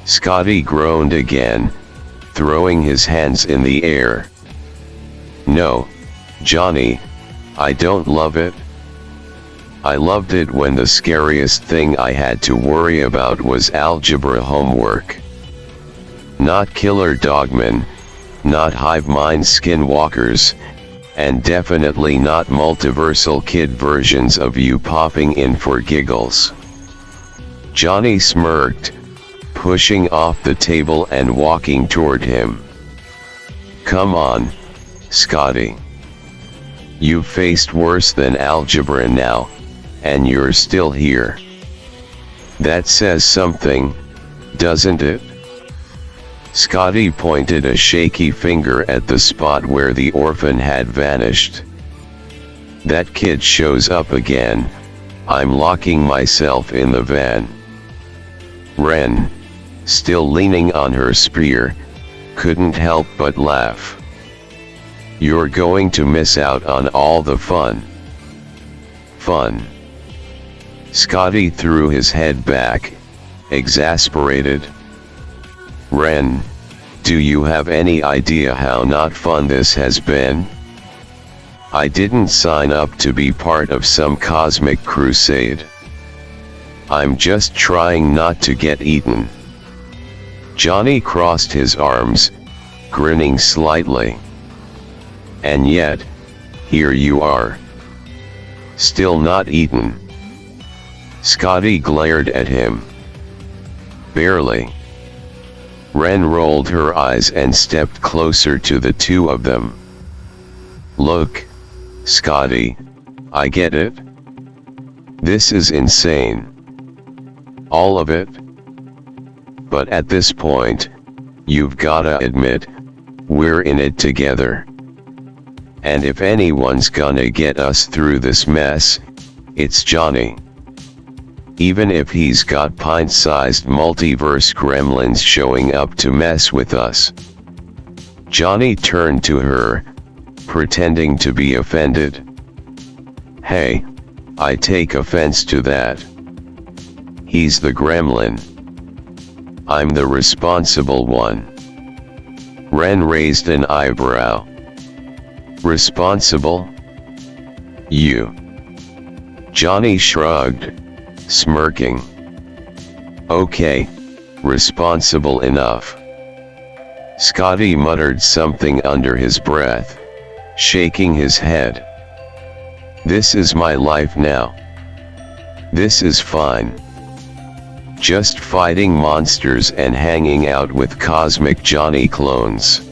Scotty groaned again, throwing his hands in the air. No, Johnny, I don't love it. I loved it when the scariest thing I had to worry about was algebra homework. Not killer dogmen, not hive mind skinwalkers, and definitely not multiversal kid versions of you popping in for giggles. Johnny smirked, pushing off the table and walking toward him. Come on, Scotty. You've faced worse than algebra now, and you're still here. That says something, doesn't it? Scotty pointed a shaky finger at the spot where the orphan had vanished. That kid shows up again, I'm locking myself in the van. Ren, still leaning on her spear, couldn't help but laugh. You're going to miss out on all the fun. Fun. Scotty threw his head back, exasperated. Ren, do you have any idea how not fun this has been? I didn't sign up to be part of some cosmic crusade. I'm just trying not to get eaten. Johnny crossed his arms, grinning slightly. And yet, here you are. Still not eaten. Scotty glared at him. Barely. Ren rolled her eyes and stepped closer to the two of them. Look, Scotty, I get it. This is insane. All of it. But at this point, you've gotta admit, we're in it together. And if anyone's gonna get us through this mess, it's Johnny. Even if he's got pint-sized multiverse gremlins showing up to mess with us. Johnny turned to her, pretending to be offended. Hey, I take offense to that. He's the gremlin. I'm the responsible one. Ren raised an eyebrow. Responsible? You. Johnny shrugged, smirking. Okay, responsible enough. Scotty muttered something under his breath, shaking his head. This is my life now. This is fine. Just fighting monsters and hanging out with cosmic Johnny clones.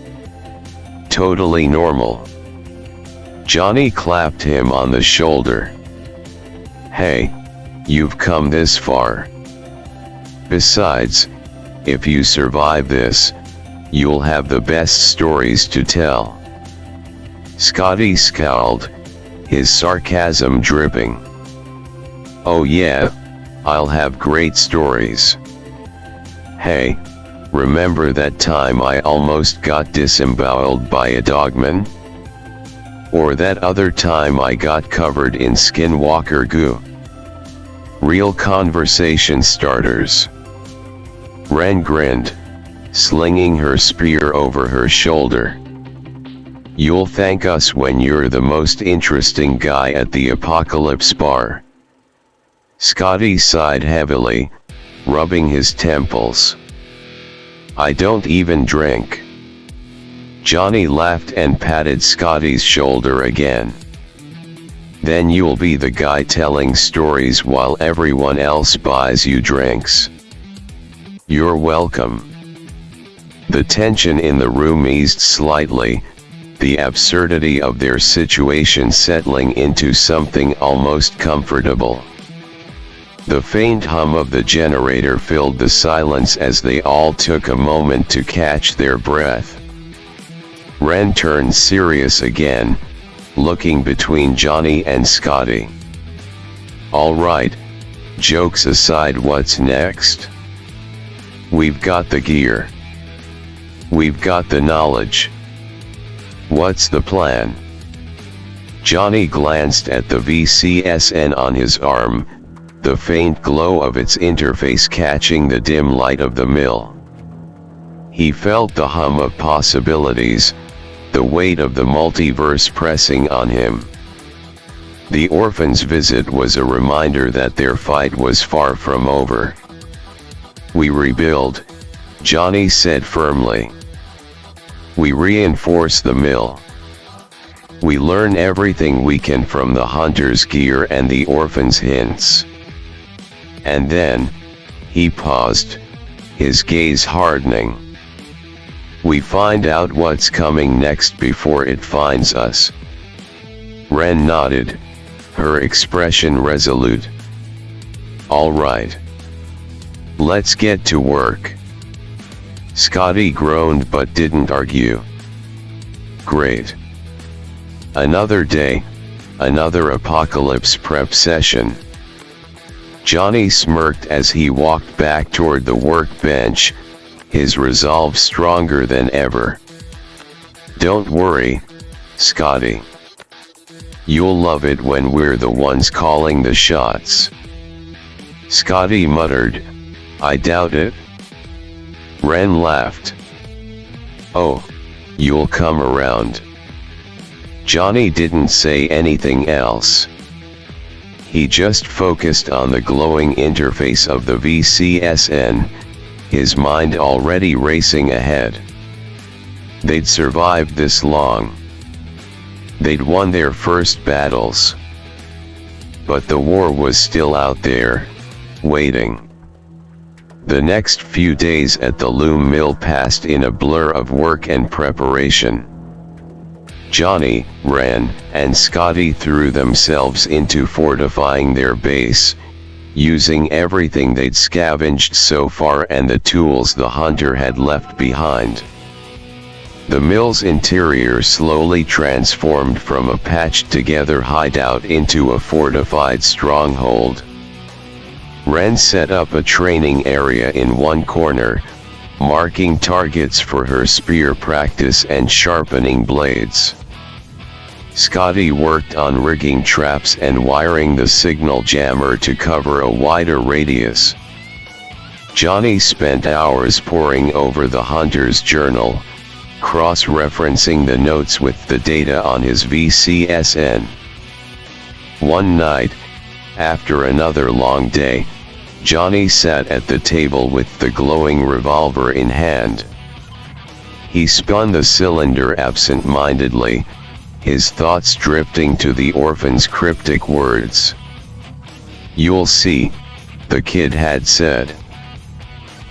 Totally normal. Johnny clapped him on the shoulder. Hey, you've come this far. Besides, if you survive this, you'll have the best stories to tell. Scotty scowled, his sarcasm dripping. Oh yeah, I'll have great stories. Hey, remember that time I almost got disemboweled by a dogman? Or that other time I got covered in skinwalker goo? Real conversation starters. Ren grinned, slinging her spear over her shoulder. You'll thank us when you're the most interesting guy at the apocalypse bar. Scotty sighed heavily, rubbing his temples. I don't even drink. Johnny laughed and patted Scotty's shoulder again. Then you'll be the guy telling stories while everyone else buys you drinks. You're welcome. The tension in the room eased slightly, the absurdity of their situation settling into something almost comfortable. The faint hum of the generator filled the silence as they all took a moment to catch their breath. Ren turned serious again, looking between Johnny and Scotty. All right, jokes aside, what's next? We've got the gear. We've got the knowledge. What's the plan? Johnny glanced at the VCSN on his arm, the faint glow of its interface catching the dim light of the mill. He felt the hum of possibilities, the weight of the multiverse pressing on him. The orphan's visit was a reminder that their fight was far from over. "We rebuild," Johnny said firmly. "We reinforce the mill. We learn everything we can from the hunter's gear and the orphan's hints." And then, he paused, his gaze hardening. "We find out what's coming next before it finds us." Ren nodded, her expression resolute. "All right. Let's get to work." Scotty groaned but didn't argue. "Great. Another day, another apocalypse prep session." Johnny smirked as he walked back toward the workbench, his resolve stronger than ever. "Don't worry, Scotty. You'll love it when we're the ones calling the shots." Scotty muttered, "I doubt it." Ren laughed. "Oh, you'll come around." Johnny didn't say anything else. He just focused on the glowing interface of the VCSN, his mind already racing ahead. They'd survived this long. They'd won their first battles. But the war was still out there, waiting. The next few days at the loom mill passed in a blur of work and preparation. Johnny, Ren, and Scotty threw themselves into fortifying their base, using everything they'd scavenged so far and the tools the hunter had left behind. The mill's interior slowly transformed from a patched-together hideout into a fortified stronghold. Ren set up a training area in one corner, marking targets for her spear practice and sharpening blades. Scotty worked on rigging traps and wiring the signal jammer to cover a wider radius. Johnny spent hours poring over the hunter's journal, cross-referencing the notes with the data on his VCSN. One night, after another long day, Johnny sat at the table with the glowing revolver in hand. He spun the cylinder absent-mindedly, his thoughts drifting to the orphan's cryptic words. "You'll see," the kid had said.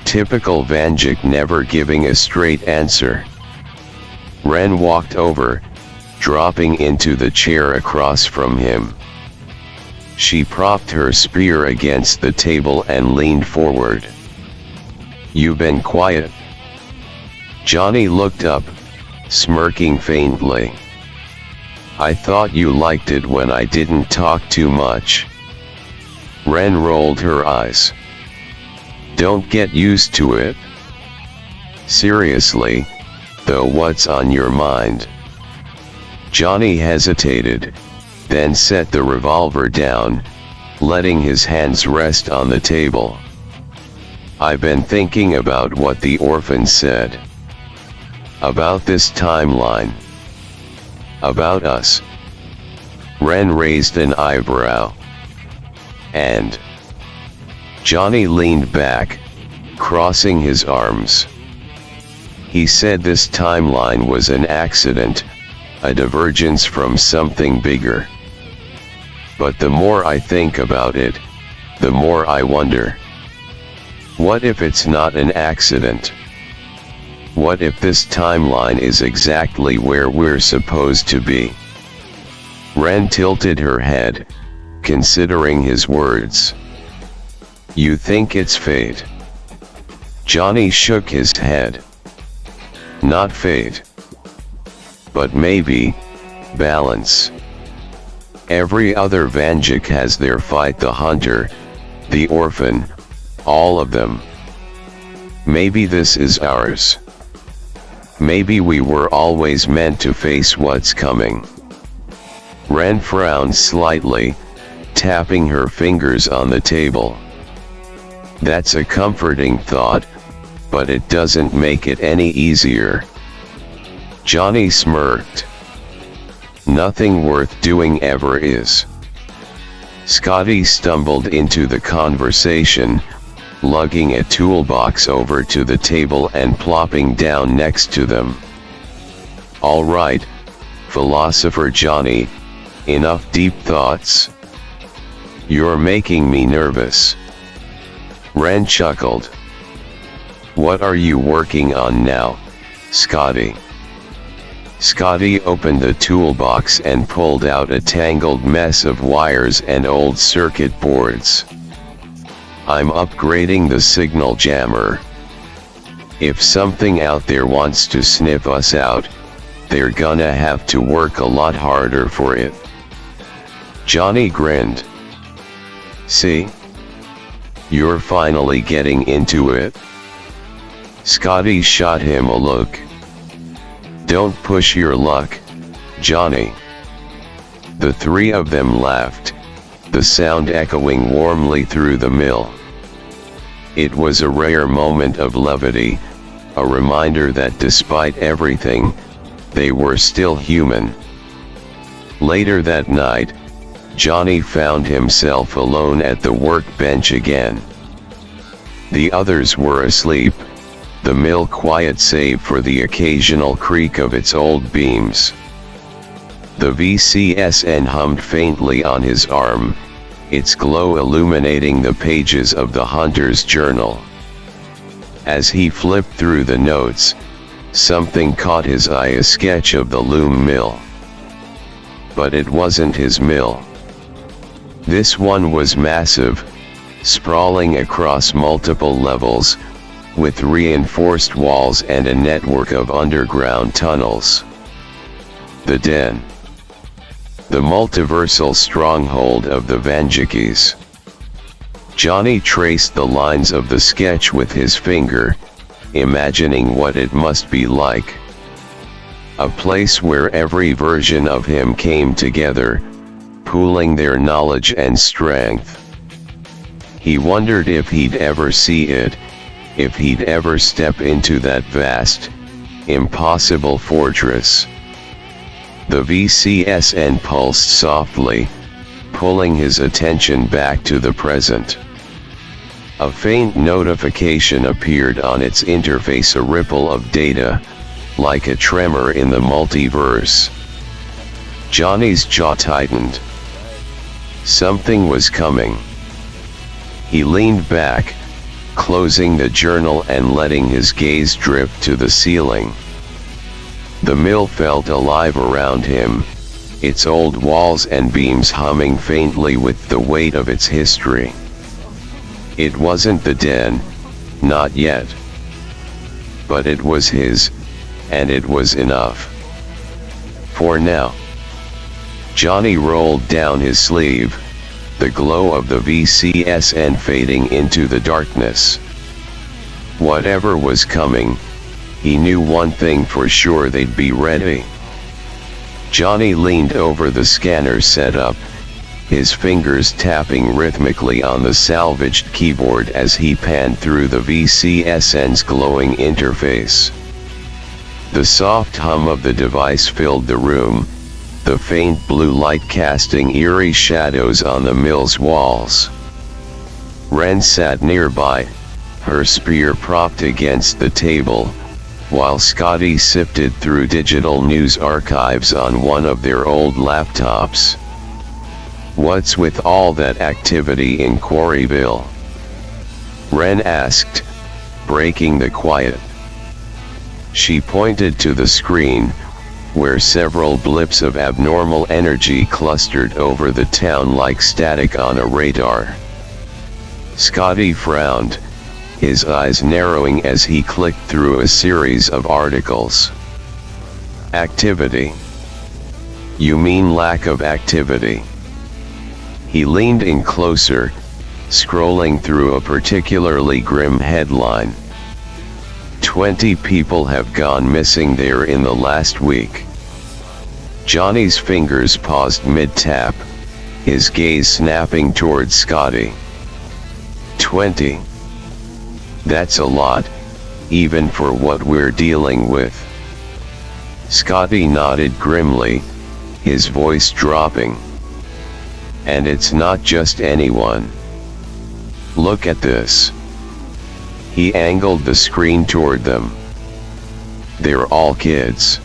Typical Vanduke, never giving a straight answer. Ren walked over, dropping into the chair across from him. She propped her spear against the table and leaned forward. "You've been quiet." Johnny looked up, smirking faintly. "I thought you liked it when I didn't talk too much." Ren rolled her eyes. "Don't get used to it." "Seriously, though, what's on your mind?" Johnny hesitated, then set the revolver down, letting his hands rest on the table. "I've been thinking about what the orphan said. About this timeline. About us." Ren raised an eyebrow. "And?" Johnny leaned back, crossing his arms. "He said this timeline was an accident, a divergence from something bigger. But the more I think about it, the more I wonder. What if it's not an accident? What if this timeline is exactly where we're supposed to be?" Ren tilted her head, considering his words. "You think it's fate?" Johnny shook his head. "Not fate. But maybe balance. Every other Vanduke has their fight, the hunter, the orphan, all of them. Maybe this is ours. Maybe we were always meant to face what's coming." Ren frowned slightly, tapping her fingers on the table. "That's a comforting thought, but it doesn't make it any easier. Johnny smirked. Nothing worth doing ever is. Scotty stumbled into the conversation, lugging a toolbox over to the table and plopping down next to them. All right, philosopher Johnny, enough deep thoughts? You're making me nervous. Ren chuckled. What are you working on now, Scotty? Scotty opened the toolbox and pulled out a tangled mess of wires and old circuit boards. I'm upgrading the signal jammer. If something out there wants to sniff us out, they're gonna have to work a lot harder for it. Johnny grinned. See? You're finally getting into it. Scotty shot him a look. Don't push your luck, Johnny. The three of them laughed, the sound echoing warmly through the mill. It was a rare moment of levity, a reminder that despite everything, they were still human. Later that night, Johnny found himself alone at the workbench again. The others were asleep, the mill quiet save for the occasional creak of its old beams. The VCSN hummed faintly on his arm, its glow illuminating the pages of the hunter's journal. As he flipped through the notes, something caught his eye, a sketch of the loom mill. But it wasn't his mill. This one was massive, sprawling across multiple levels, with reinforced walls and a network of underground tunnels. The den. The multiversal stronghold of the Vandukes. Johnny traced the lines of the sketch with his finger, imagining what it must be like. A place where every version of him came together, pooling their knowledge and strength. He wondered if he'd ever see it, if he'd ever step into that vast, impossible fortress. The VCSN pulsed softly, pulling his attention back to the present. A faint notification appeared on its interface, a ripple of data, like a tremor in the multiverse. Johnny's jaw tightened. Something was coming. He leaned back, closing the journal and letting his gaze drift to the ceiling. The mill felt alive around him, its old walls and beams humming faintly with the weight of its history. It wasn't the den, not yet. But it was his, and it was enough. For now. Johnny rolled down his sleeve, the glow of the VCSN fading into the darkness. Whatever was coming, he knew one thing for sure: they'd be ready. Johnny leaned over the scanner setup, his fingers tapping rhythmically on the salvaged keyboard as he panned through the VCSN's glowing interface. The soft hum of the device filled the room, the faint blue light casting eerie shadows on the mill's walls. Ren sat nearby, her spear propped against the table, while Scotty sifted through digital news archives on one of their old laptops. What's with all that activity in Quarryville? Ren asked, breaking the quiet. She pointed to the screen, where several blips of abnormal energy clustered over the town like static on a radar. Scotty frowned, his eyes narrowing as he clicked through a series of articles. Activity? You mean lack of activity? He leaned in closer, scrolling through a particularly grim headline. 20 people have gone missing there in the last week. Johnny's fingers paused mid-tap, his gaze snapping towards Scotty. 20. That's a lot, even for what we're dealing with. Scotty nodded grimly, his voice dropping. And it's not just anyone. Look at this. He angled the screen toward them. They're all kids.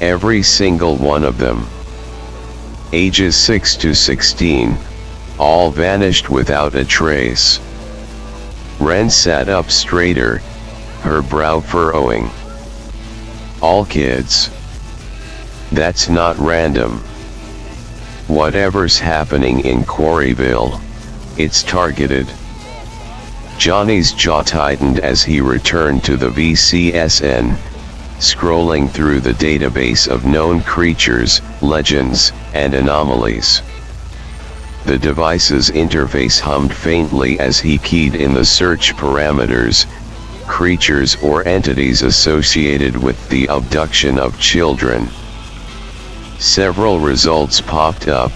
Every single one of them. Ages 6 to 16, all vanished without a trace. Ren sat up straighter, her brow furrowing. All kids. That's not random. Whatever's happening in Quarryville, it's targeted. Johnny's jaw tightened as he returned to the VCSN, scrolling through the database of known creatures, legends, and anomalies. The device's interface hummed faintly as he keyed in the search parameters, creatures or entities associated with the abduction of children. Several results popped up,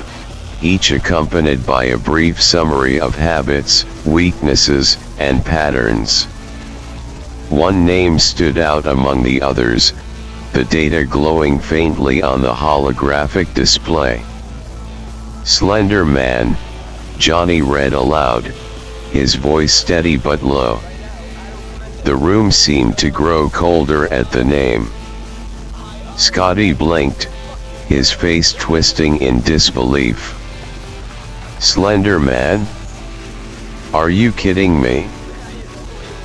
each accompanied by a brief summary of habits, weaknesses, and patterns. One name stood out among the others, the data glowing faintly on the holographic display. Slender Man, Johnny read aloud, his voice steady but low. The room seemed to grow colder at the name. Scotty blinked, his face twisting in disbelief. Slender Man? Are you kidding me?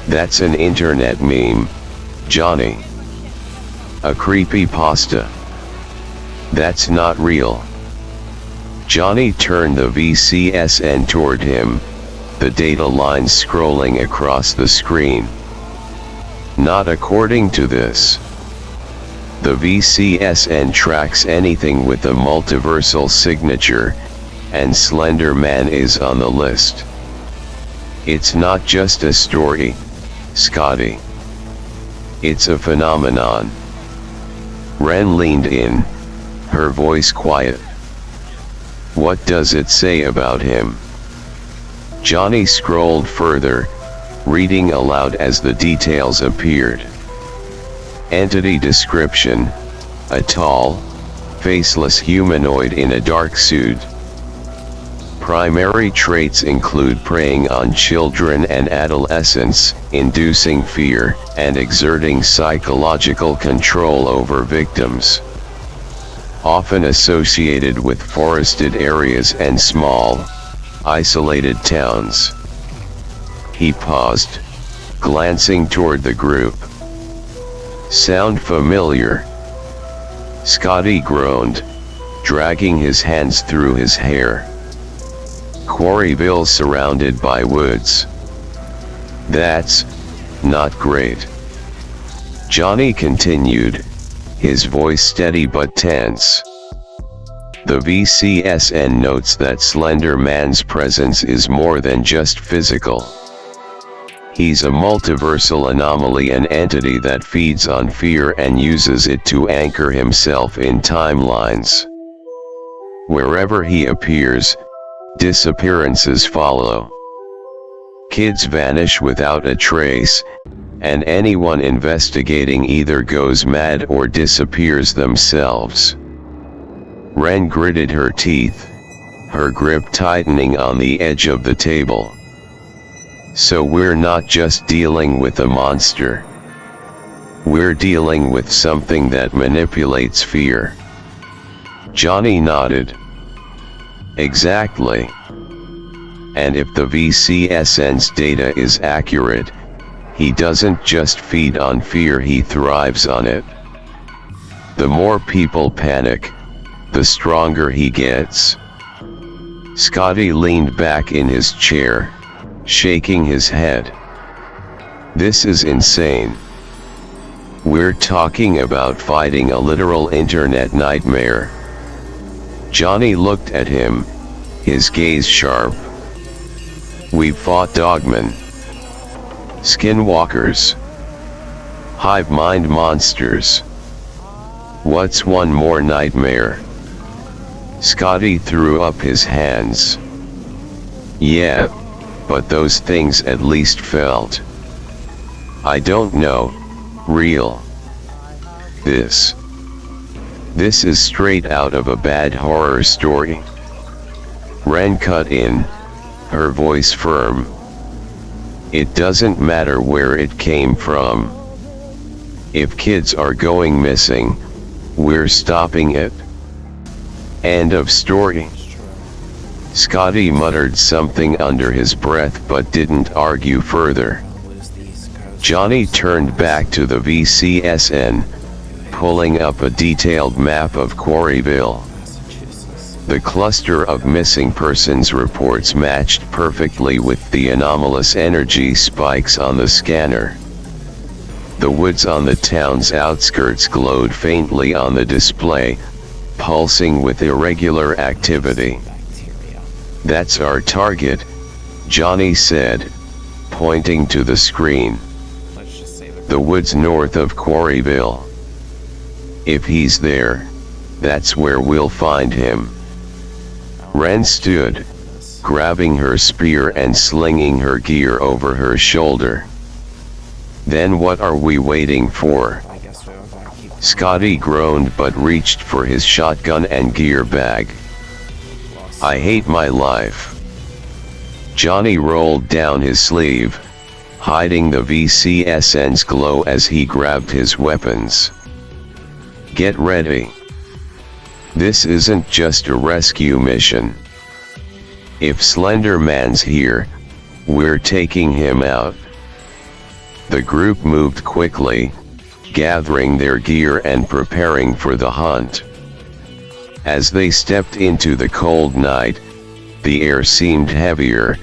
That's an internet meme, Johnny. A creepypasta. That's not real. Johnny turned the VCSN toward him, the data lines scrolling across the screen. Not according to this. The VCSN tracks anything with a multiversal signature, and Slender Man is on the list. It's not just a story, Scotty. It's a phenomenon. Ren leaned in, her voice quiet. What does it say about him? Johnny scrolled further, reading aloud as the details appeared. Entity description: a tall, faceless humanoid in a dark suit. Primary traits include preying on children and adolescents, inducing fear, and exerting psychological control over victims. Often associated with forested areas and small, isolated towns. He paused, glancing toward the group. Sound familiar? Scotty groaned, dragging his hands through his hair. Quarryville surrounded by woods. That's not great. Johnny continued, his voice steady but tense. The VCSN notes that Slender Man's presence is more than just physical. He's a multiversal anomaly, an entity that feeds on fear and uses it to anchor himself in timelines. Wherever he appears, disappearances follow. Kids vanish without a trace, and anyone investigating either goes mad or disappears themselves. Ren gritted her teeth, her grip tightening on the edge of the table. So we're not just dealing with a monster. We're dealing with something that manipulates fear. Johnny nodded. Exactly. And if the VCSN's data is accurate, he doesn't just feed on fear, he thrives on it. The more people panic, the stronger he gets. Scotty leaned back in his chair, shaking his head. This is insane. We're talking about fighting a literal internet nightmare. Johnny looked at him, his gaze sharp. We've fought dogmen, skinwalkers, hive mind monsters. What's one more nightmare? Scotty threw up his hands. Yeah, but those things at least felt. I don't know, real. This is straight out of a bad horror story. Ren cut in, her voice firm. It doesn't matter where it came from. If kids are going missing, we're stopping it. End of story. Scotty muttered something under his breath but didn't argue further. Johnny turned back to the VCSN, pulling up a detailed map of Quarryville. The cluster of missing persons reports matched perfectly with the anomalous energy spikes on the scanner. The woods on the town's outskirts glowed faintly on the display, pulsing with irregular activity. That's our target, Johnny said, pointing to the screen. The woods north of Quarryville. If he's there, that's where we'll find him. Ren stood, grabbing her spear and slinging her gear over her shoulder. Then what are we waiting for? Scotty groaned but reached for his shotgun and gear bag. I hate my life. Johnny rolled down his sleeve, hiding the VCSN's glow as he grabbed his weapons. Get ready. This isn't just a rescue mission. If Slender Man's here, we're taking him out. The group moved quickly, gathering their gear and preparing for the hunt. As they stepped into the cold night, the air seemed heavier,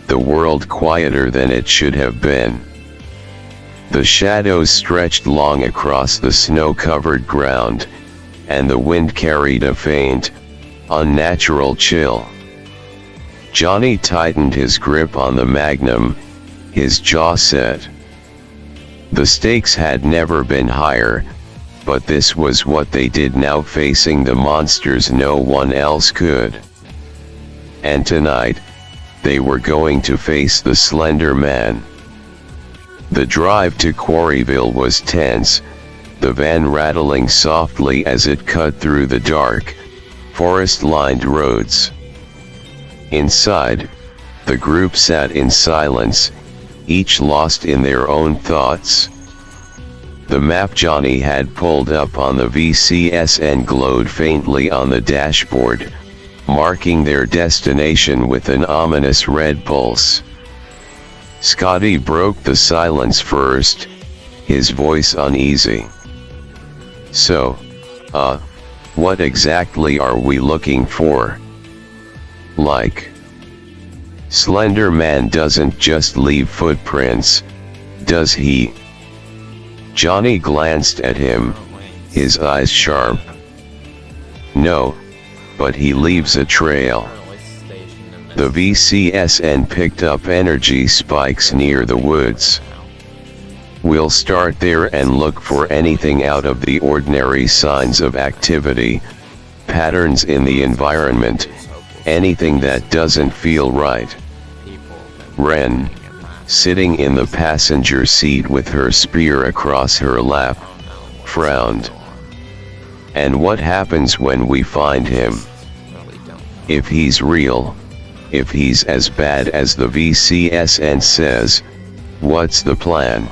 the world quieter than it should have been. The shadows stretched long across the snow-covered ground, and the wind carried a faint, unnatural chill. Johnny tightened his grip on the magnum, his jaw set. The stakes had never been higher, but this was what they did now, facing the monsters no one else could. And tonight, they were going to face the Slender Man. The drive to Quarryville was tense, the van rattling softly as it cut through the dark, forest-lined roads. Inside, the group sat in silence, each lost in their own thoughts. The map Johnny had pulled up on the VCSN glowed faintly on the dashboard, marking their destination with an ominous red pulse. Scotty broke the silence first, his voice uneasy. So, what exactly are we looking for? Like, Slender Man doesn't just leave footprints, does he? Johnny glanced at him, his eyes sharp. No, but he leaves a trail. The VCSN picked up energy spikes near the woods. We'll start there and look for anything out of the ordinary, signs of activity, patterns in the environment, anything that doesn't feel right. Ren, sitting in the passenger seat with her spear across her lap, frowned. And what happens when we find him? If he's real, if he's as bad as the VCSN says, what's the plan?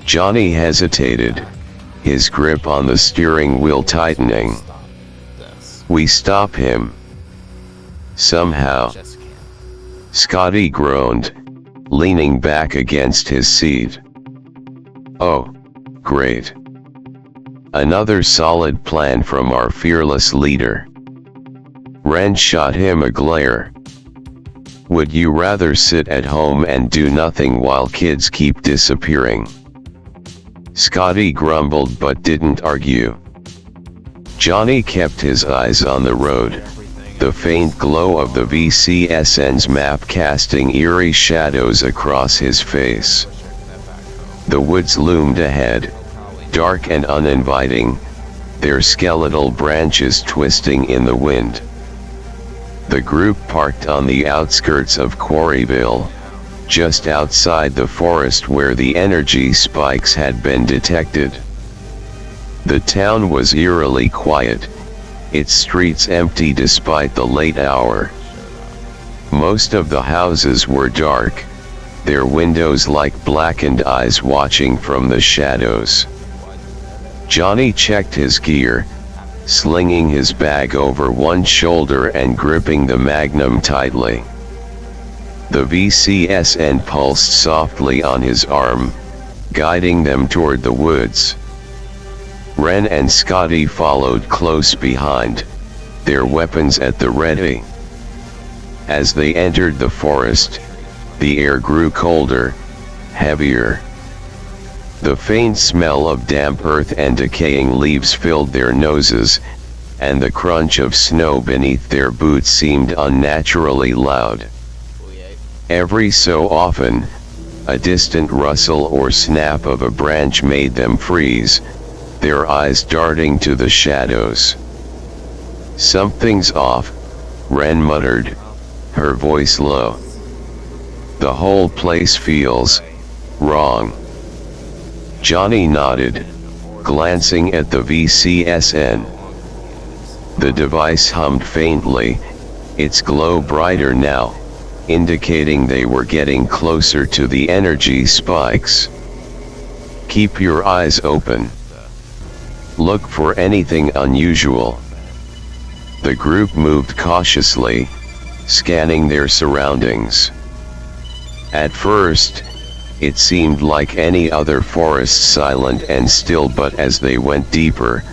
Johnny hesitated, his grip on the steering wheel tightening. We stop him. Somehow. Scotty groaned, leaning back against his seat. Oh, great. Another solid plan from our fearless leader. Ren shot him a glare. Would you rather sit at home and do nothing while kids keep disappearing? Scotty grumbled but didn't argue. Johnny kept his eyes on the road, the faint glow of the VCSN's map casting eerie shadows across his face. The woods loomed ahead, dark and uninviting, their skeletal branches twisting in the wind. The group parked on the outskirts of Quarryville, just outside the forest where the energy spikes had been detected. The town was eerily quiet, its streets empty despite the late hour. Most of the houses were dark, their windows like blackened eyes watching from the shadows. Johnny checked his gear, slinging his bag over one shoulder and gripping the magnum tightly. The VCSN pulsed softly on his arm, guiding them toward the woods. Ren and Scotty followed close behind, their weapons at the ready. As they entered the forest, the air grew colder, heavier. The faint smell of damp earth and decaying leaves filled their noses, and the crunch of snow beneath their boots seemed unnaturally loud. Every so often, a distant rustle or snap of a branch made them freeze, their eyes darting to the shadows. "Something's off," Ren muttered, her voice low. "The whole place feels wrong." Johnny nodded, glancing at the VCSN. The device hummed faintly, its glow brighter now, indicating they were getting closer to the energy spikes. "Keep your eyes open. Look for anything unusual." The group moved cautiously, scanning their surroundings. At first, it seemed like any other forest, silent and still, but as they went deeper,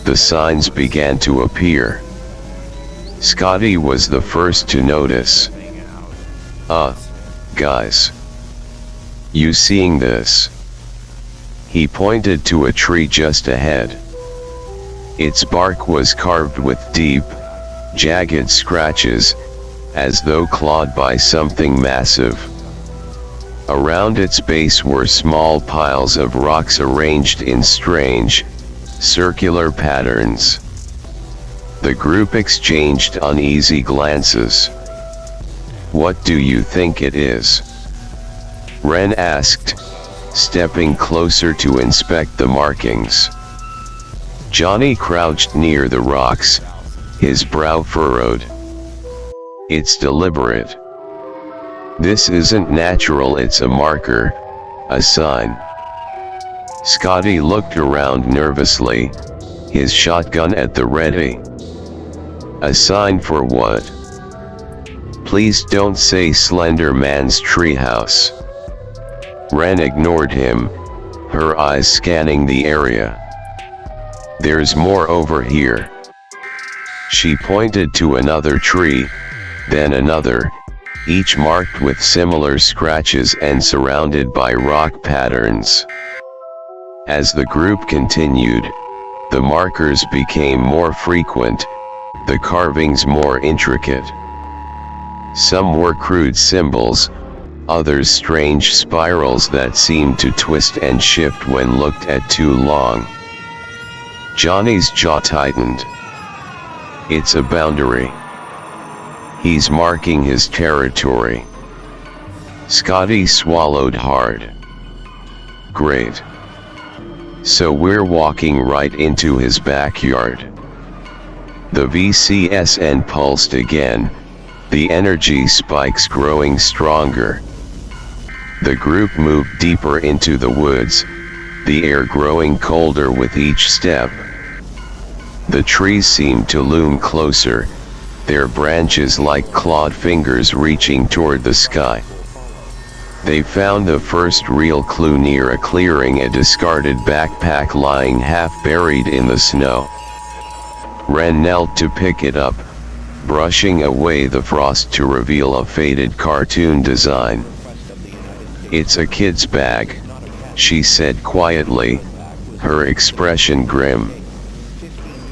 the signs began to appear. Scotty was the first to notice. Guys. You seeing this?" He pointed to a tree just ahead. Its bark was carved with deep, jagged scratches, as though clawed by something massive. Around its base were small piles of rocks arranged in strange, circular patterns. The group exchanged uneasy glances. "What do you think it is?" Ren asked, stepping closer to inspect the markings. Johnny crouched near the rocks, his brow furrowed. "It's deliberate. This isn't natural, it's a marker, a sign." Scotty looked around nervously, his shotgun at the ready. "A sign for what?" "Please don't say Slender Man's treehouse." Ren ignored him, her eyes scanning the area. "There's more over here." She pointed to another tree, then another, each marked with similar scratches and surrounded by rock patterns. As the group continued, the markers became more frequent, the carvings more intricate. Some were crude symbols, others strange spirals that seemed to twist and shift when looked at too long. Johnny's jaw tightened. "It's a boundary. He's marking his territory." Scotty swallowed hard. "Great. So we're walking right into his backyard." The VCSN pulsed again, the energy spikes growing stronger. The group moved deeper into the woods, the air growing colder with each step. The trees seemed to loom closer, their branches like clawed fingers reaching toward the sky. They found the first real clue near a clearing, a discarded backpack lying half buried in the snow. Ren knelt to pick it up, brushing away the frost to reveal a faded cartoon design. "It's a kid's bag," she said quietly, her expression grim.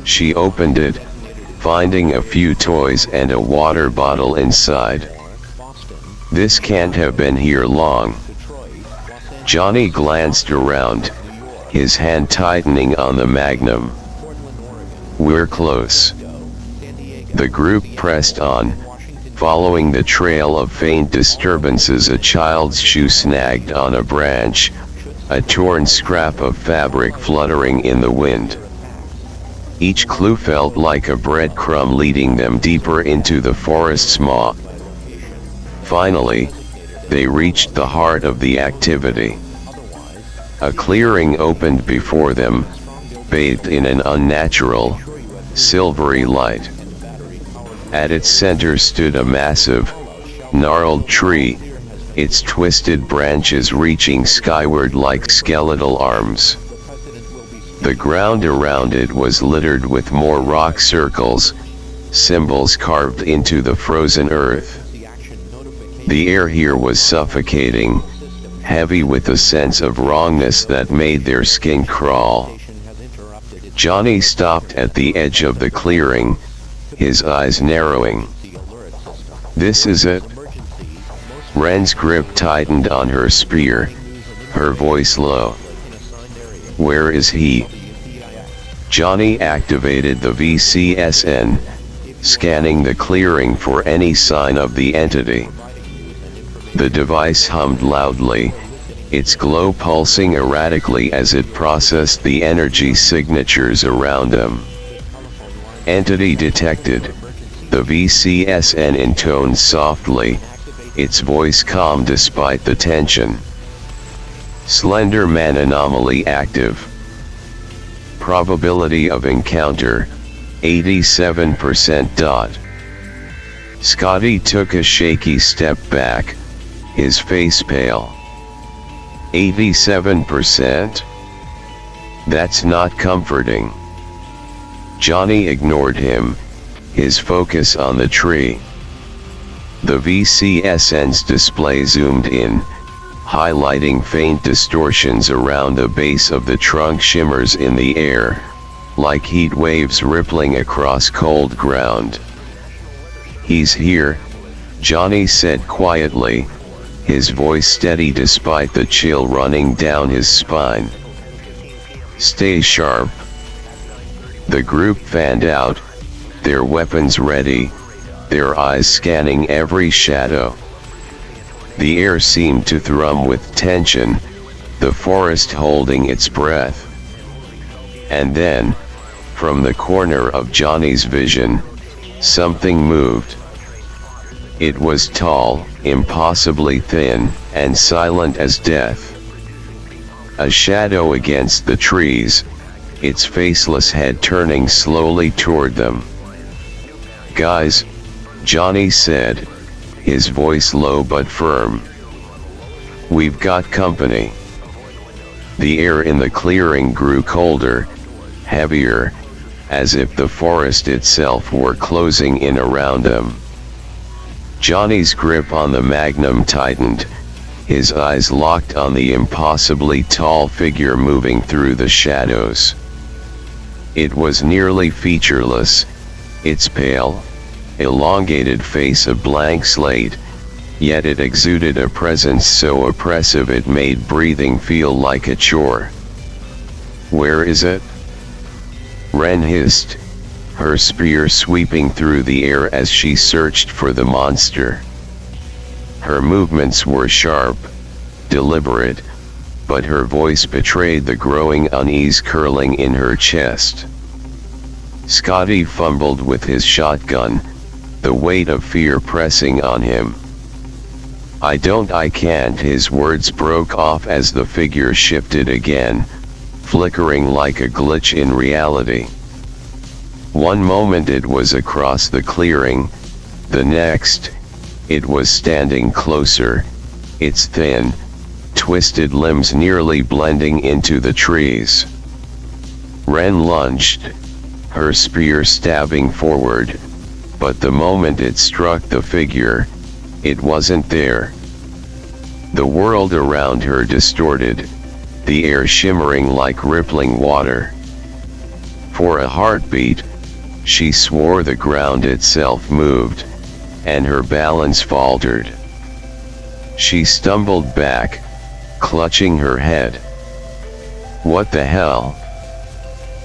She opened it, finding a few toys and a water bottle inside. "This can't have been here long." Johnny glanced around, his hand tightening on the magnum. "We're close." The group pressed on, Following the trail of faint disturbances, a child's shoe snagged on a branch, a torn scrap of fabric fluttering in the wind. Each clue felt like a breadcrumb leading them deeper into the forest's maw. Finally, they reached the heart of the activity. A clearing opened before them, bathed in an unnatural, silvery light. At its center stood a massive, gnarled tree, its twisted branches reaching skyward like skeletal arms. The ground around it was littered with more rock circles, symbols carved into the frozen earth. The air here was suffocating, heavy with a sense of wrongness that made their skin crawl. Johnny stopped at the edge of the clearing, his eyes narrowing. "This is it?" Ren's grip tightened on her spear, her voice low. "Where is he?" Johnny activated the VCSN, scanning the clearing for any sign of the entity. The device hummed loudly, its glow pulsing erratically as it processed the energy signatures around them. "Entity detected," the VCSN intoned softly, its voice calm despite the tension. "Slender Man anomaly active. Probability of encounter, 87%. Scotty took a shaky step back, his face pale. 87%? That's not comforting. Johnny ignored him, his focus on the tree. The VCSN's display zoomed in, highlighting faint distortions around the base of the trunk. Shimmers in the air, like heat waves rippling across cold ground. "He's here," Johnny said quietly, his voice steady despite the chill running down his spine. "Stay sharp." The group fanned out, their weapons ready, their eyes scanning every shadow. The air seemed to thrum with tension, the forest holding its breath. And then, from the corner of Johnny's vision, something moved. It was tall, impossibly thin, and silent as death. A shadow against the trees, its faceless head turning slowly toward them. "Guys," Johnny said, his voice low but firm. "We've got company." The air in the clearing grew colder, heavier, as if the forest itself were closing in around them. Johnny's grip on the magnum tightened, his eyes locked on the impossibly tall figure moving through the shadows. It was nearly featureless, its pale, elongated face a blank slate, yet it exuded a presence so oppressive it made breathing feel like a chore. "Where is it?" Ren hissed, her spear sweeping through the air as she searched for the monster. Her movements were sharp, deliberate, but her voice betrayed the growing unease curling in her chest. Scotty fumbled with his shotgun, the weight of fear pressing on him. I can't." His words broke off as the figure shifted again, flickering like a glitch in reality. One moment it was across the clearing, the next, it was standing closer, its thin, twisted limbs nearly blending into the trees. Ren lunged, her spear stabbing forward, but the moment it struck the figure, it wasn't there. The world around her distorted, the air shimmering like rippling water. For a heartbeat, she swore the ground itself moved, and her balance faltered. She stumbled back, clutching her head. "What the hell?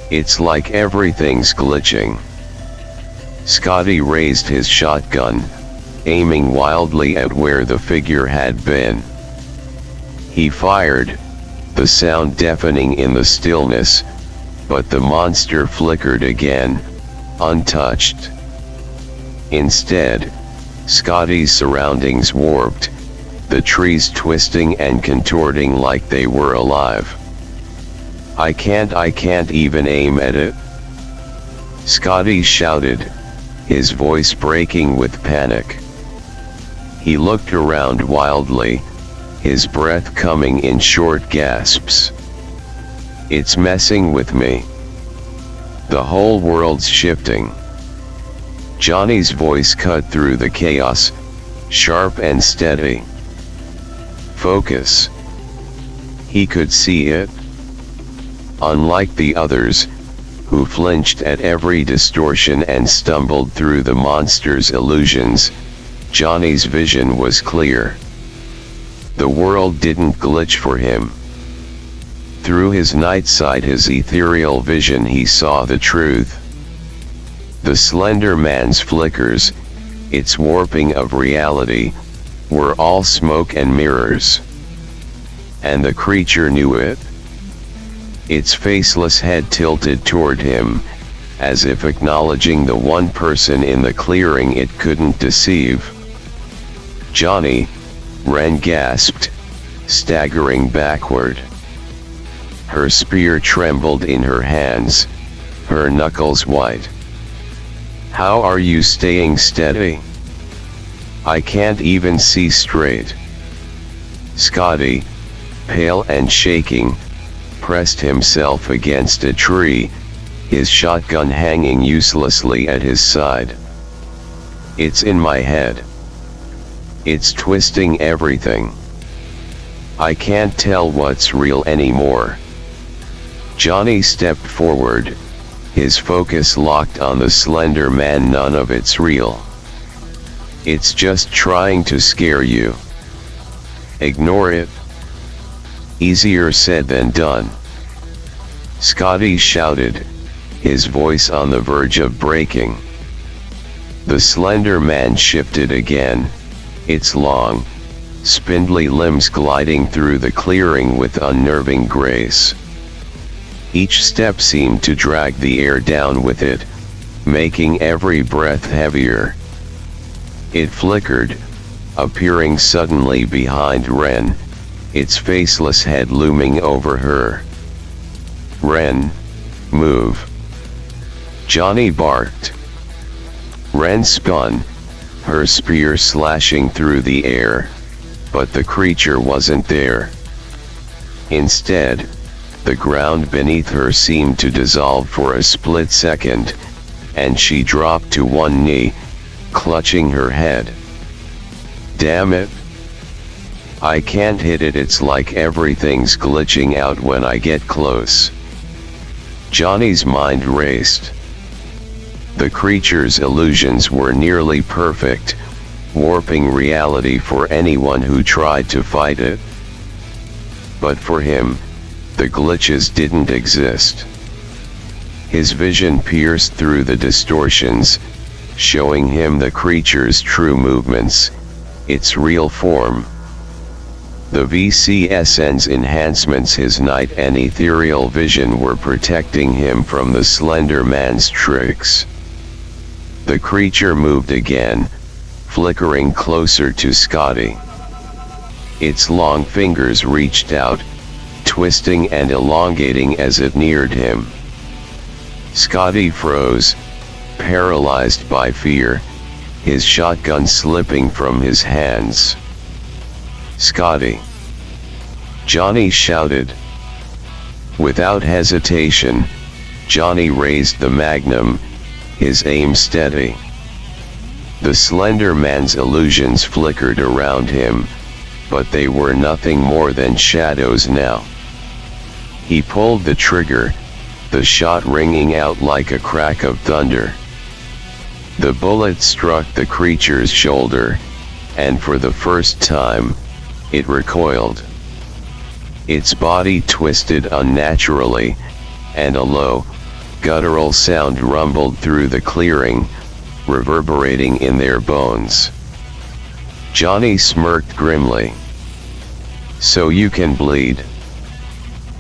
It's like everything's glitching." Scotty raised his shotgun, aiming wildly at where the figure had been. He fired, the sound deafening in the stillness, but the monster flickered again, untouched. Instead, Scotty's surroundings warped, the trees twisting and contorting like they were alive. I can't even aim at it," Scotty shouted, his voice breaking with panic. He looked around wildly, his breath coming in short gasps. "It's messing with me. The whole world's shifting." Johnny's voice cut through the chaos, sharp and steady. "Focus." He could see it. Unlike the others, who flinched at every distortion and stumbled through the monster's illusions, Johnny's vision was clear. The world didn't glitch for him. Through his night sight, his ethereal vision, he saw the truth. The Slender Man's flickers, its warping of reality, were all smoke and mirrors. And the creature knew it. Its faceless head tilted toward him, as if acknowledging the one person in the clearing it couldn't deceive. "Johnny," Ren gasped, staggering backward. Her spear trembled in her hands, her knuckles white. "How are you staying steady? I can't even see straight." Scotty, pale and shaking, pressed himself against a tree, his shotgun hanging uselessly at his side. "It's in my head. It's twisting everything. I can't tell what's real anymore." Johnny stepped forward, his focus locked on the Slender Man. "None of it's real. It's just trying to scare you. Ignore it." "Easier said than done," Scotty shouted, his voice on the verge of breaking. The Slender Man shifted again, its long, spindly limbs gliding through the clearing with unnerving grace. Each step seemed to drag the air down with it, making every breath heavier. It flickered, appearing suddenly behind Ren, its faceless head looming over her. "Ren, move!" Johnny barked. Ren spun, her spear slashing through the air, but the creature wasn't there. Instead, the ground beneath her seemed to dissolve for a split second, and she dropped to one knee, clutching her head. "Damn it! I can't hit it. It's like everything's glitching out when I get close." Johnny's mind raced. The creature's illusions were nearly perfect, warping reality for anyone who tried to fight it. But for him, the glitches didn't exist. His vision pierced through the distortions, showing him the creature's true movements, its real form. The VCSN's enhancements, his night and ethereal vision, were protecting him from the Slender Man's tricks. The creature moved again, flickering closer to Scotty. Its long fingers reached out, twisting and elongating as it neared him. Scotty froze, paralyzed by fear, his shotgun slipping from his hands. "Scotty!" Johnny shouted. Without hesitation, Johnny raised the magnum, his aim steady. The Slender Man's illusions flickered around him, but they were nothing more than shadows now. He pulled the trigger, the shot ringing out like a crack of thunder. The bullet struck the creature's shoulder, and for the first time, it recoiled. Its body twisted unnaturally, and a low, guttural sound rumbled through the clearing, reverberating in their bones. Johnny smirked grimly. So you can bleed.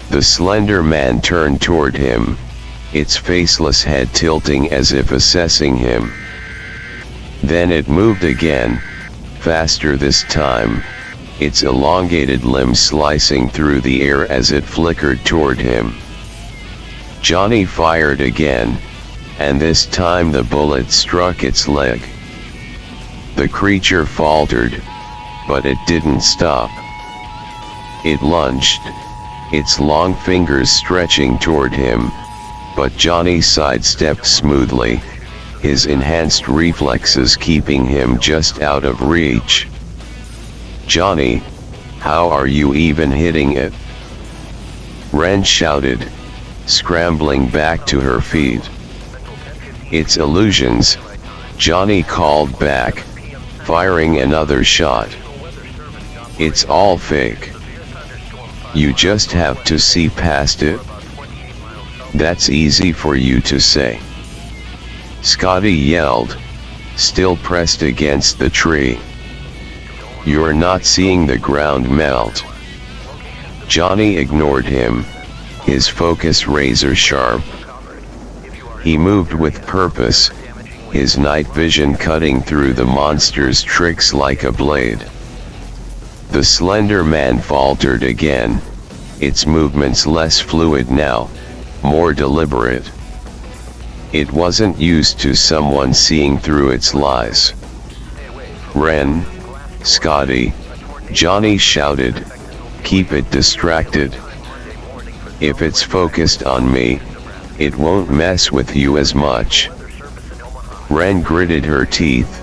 The Slender Man turned toward him, its faceless head tilting as if assessing him. Then it moved again, faster this time, its elongated limbs slicing through the air as it flickered toward him. Johnny fired again, and this time the bullet struck its leg. The creature faltered, but it didn't stop. It lunged, its long fingers stretching toward him, but Johnny sidestepped smoothly, his enhanced reflexes keeping him just out of reach. "Johnny, how are you even hitting it?" Ren shouted, scrambling back to her feet. "It's illusions," Johnny called back, firing another shot. "It's all fake. You just have to see past it." "That's easy for you to say," Scotty yelled, still pressed against the tree. "You're not seeing the ground melt." Johnny ignored him, his focus razor sharp. He moved with purpose, his night vision cutting through the monster's tricks like a blade. The Slender Man faltered again, its movements less fluid now, more deliberate. It wasn't used to someone seeing through its lies. "Ren, Scotty," Johnny shouted, "keep it distracted. If it's focused on me, it won't mess with you as much." Ren gritted her teeth,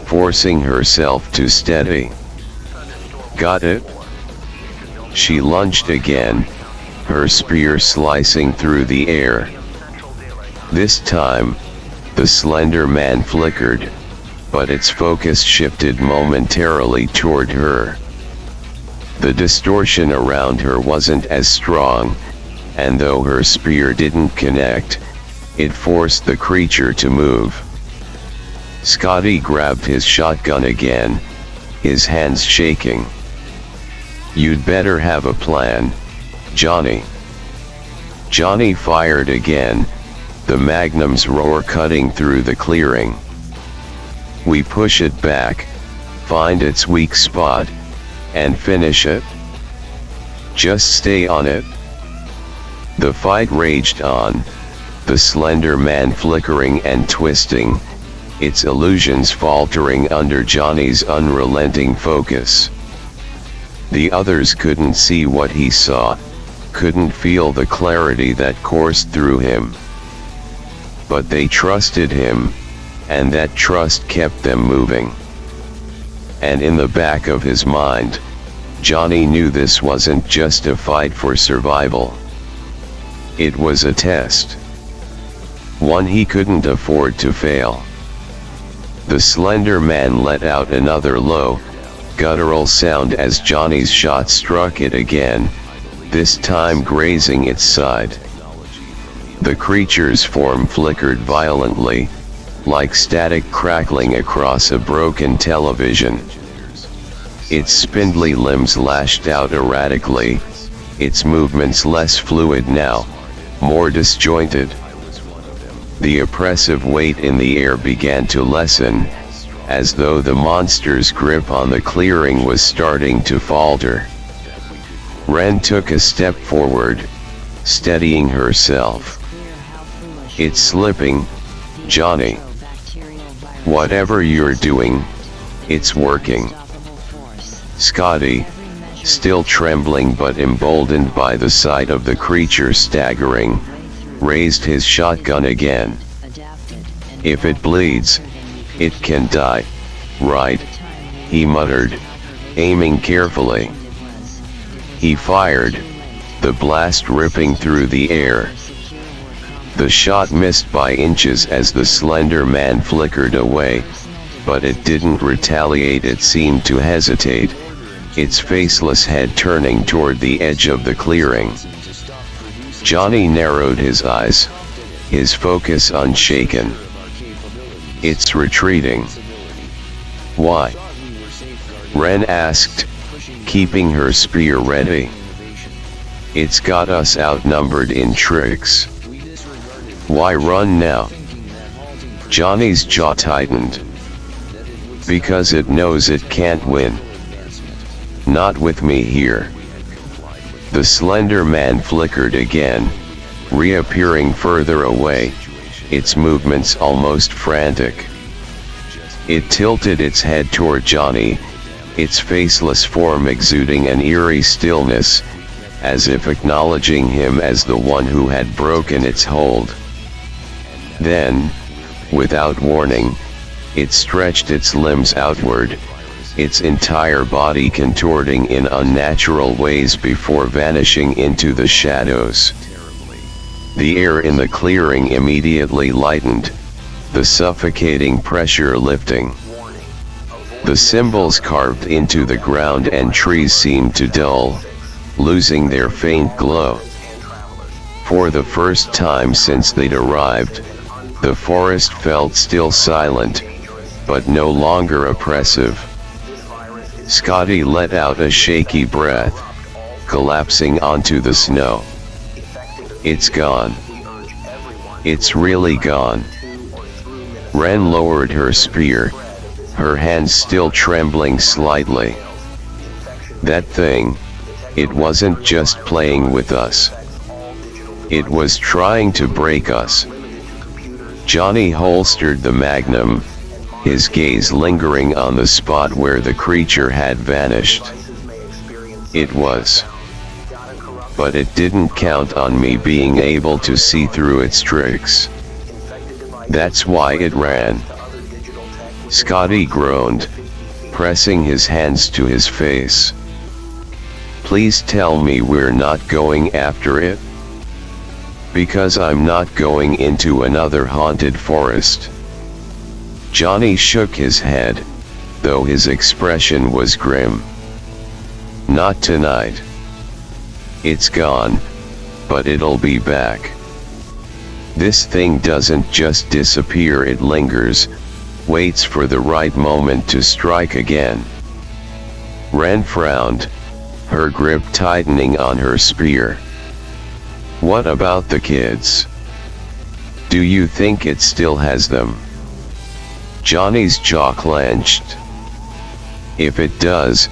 forcing herself to steady. "Got it?" She lunged again, her spear slicing through the air. This time, the Slender Man flickered, but its focus shifted momentarily toward her. The distortion around her wasn't as strong, and though her spear didn't connect, it forced the creature to move. Scotty grabbed his shotgun again, his hands shaking. "You'd better have a plan, Johnny." Johnny fired again, the magnum's roar cutting through the clearing. "We push it back, find its weak spot, and finish it. Just stay on it." The fight raged on, the Slender Man flickering and twisting, its illusions faltering under Johnny's unrelenting focus. The others couldn't see what he saw, couldn't feel the clarity that coursed through him. But they trusted him, and that trust kept them moving. And in the back of his mind, Johnny knew this wasn't just a fight for survival. It was a test. One he couldn't afford to fail. The Slender Man let out another low, guttural sound as Johnny's shot struck it again, this time grazing its side. The creature's form flickered violently, like static crackling across a broken television. Its spindly limbs lashed out erratically, its movements less fluid now, more disjointed. The oppressive weight in the air began to lessen, as though the monster's grip on the clearing was starting to falter. Ren took a step forward, steadying herself. "It's slipping, Johnny. Whatever you're doing, it's working." Scotty, still trembling but emboldened by the sight of the creature staggering, raised his shotgun again. "If it bleeds, it can die, right?" he muttered, aiming carefully. He fired, the blast ripping through the air. The shot missed by inches as the Slender Man flickered away, but it didn't retaliate. It seemed to hesitate, its faceless head turning toward the edge of the clearing. Johnny narrowed his eyes, his focus unshaken. "It's retreating." "Why?" Ren asked, keeping her spear ready. It's got us outnumbered in tricks. Why run now? Johnny's jaw tightened. Because it knows it can't win. Not with me here. The Slender Man flickered again, reappearing further away, its movements almost frantic. It tilted its head toward Johnny, its faceless form exuding an eerie stillness, as if acknowledging him as the one who had broken its hold. Then, without warning, it stretched its limbs outward, its entire body contorting in unnatural ways before vanishing into the shadows. The air in the clearing immediately lightened, the suffocating pressure lifting. The symbols carved into the ground and trees seemed to dull, losing their faint glow. For the first time since they'd arrived, the forest felt still silent, but no longer oppressive. Scotty let out a shaky breath, collapsing onto the snow. It's gone. It's really gone. Ren lowered her spear, her hands still trembling slightly. That thing, it wasn't just playing with us. It was trying to break us. Johnny holstered the magnum, his gaze lingering on the spot where the creature had vanished. It was. But it didn't count on me being able to see through its tricks. That's why it ran. Scotty groaned, pressing his hands to his face. Please tell me we're not going after it? Because I'm not going into another haunted forest. Johnny shook his head, though his expression was grim. Not tonight. It's gone, but it'll be back. This thing doesn't just disappear, it lingers, waits for the right moment to strike again. Ren frowned, her grip tightening on her spear. What about the kids? Do you think it still has them? Johnny's jaw clenched. If it does,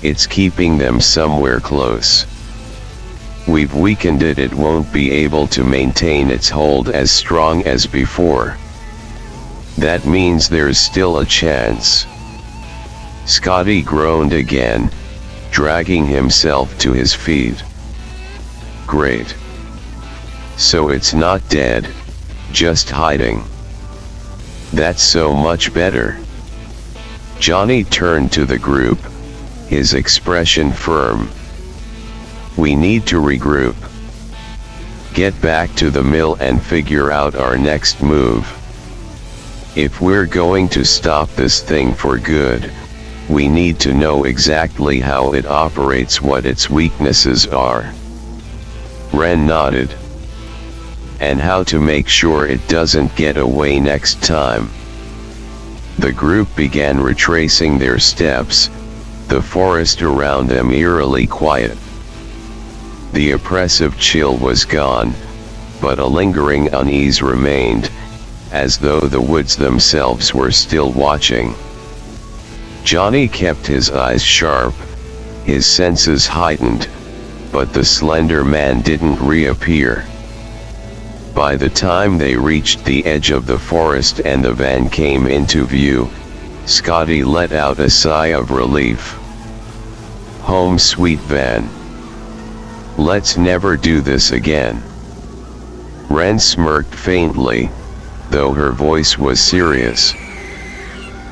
it's keeping them somewhere close. We've weakened it, it won't be able to maintain its hold as strong as before. That means there's still a chance. Scotty groaned again, dragging himself to his feet. Great. So it's not dead, just hiding. That's so much better. Johnny turned to the group, his expression firm. We need to regroup. Get back to the mill and figure out our next move. If we're going to stop this thing for good, we need to know exactly how it operates, what its weaknesses are. Ren nodded. And how to make sure it doesn't get away next time. The group began retracing their steps, the forest around them eerily quiet. The oppressive chill was gone, but a lingering unease remained, as though the woods themselves were still watching. Johnny kept his eyes sharp, his senses heightened, but the Slender Man didn't reappear. By the time they reached the edge of the forest and the van came into view, Scotty let out a sigh of relief. Home sweet van. Let's never do this again. Ren smirked faintly, though her voice was serious.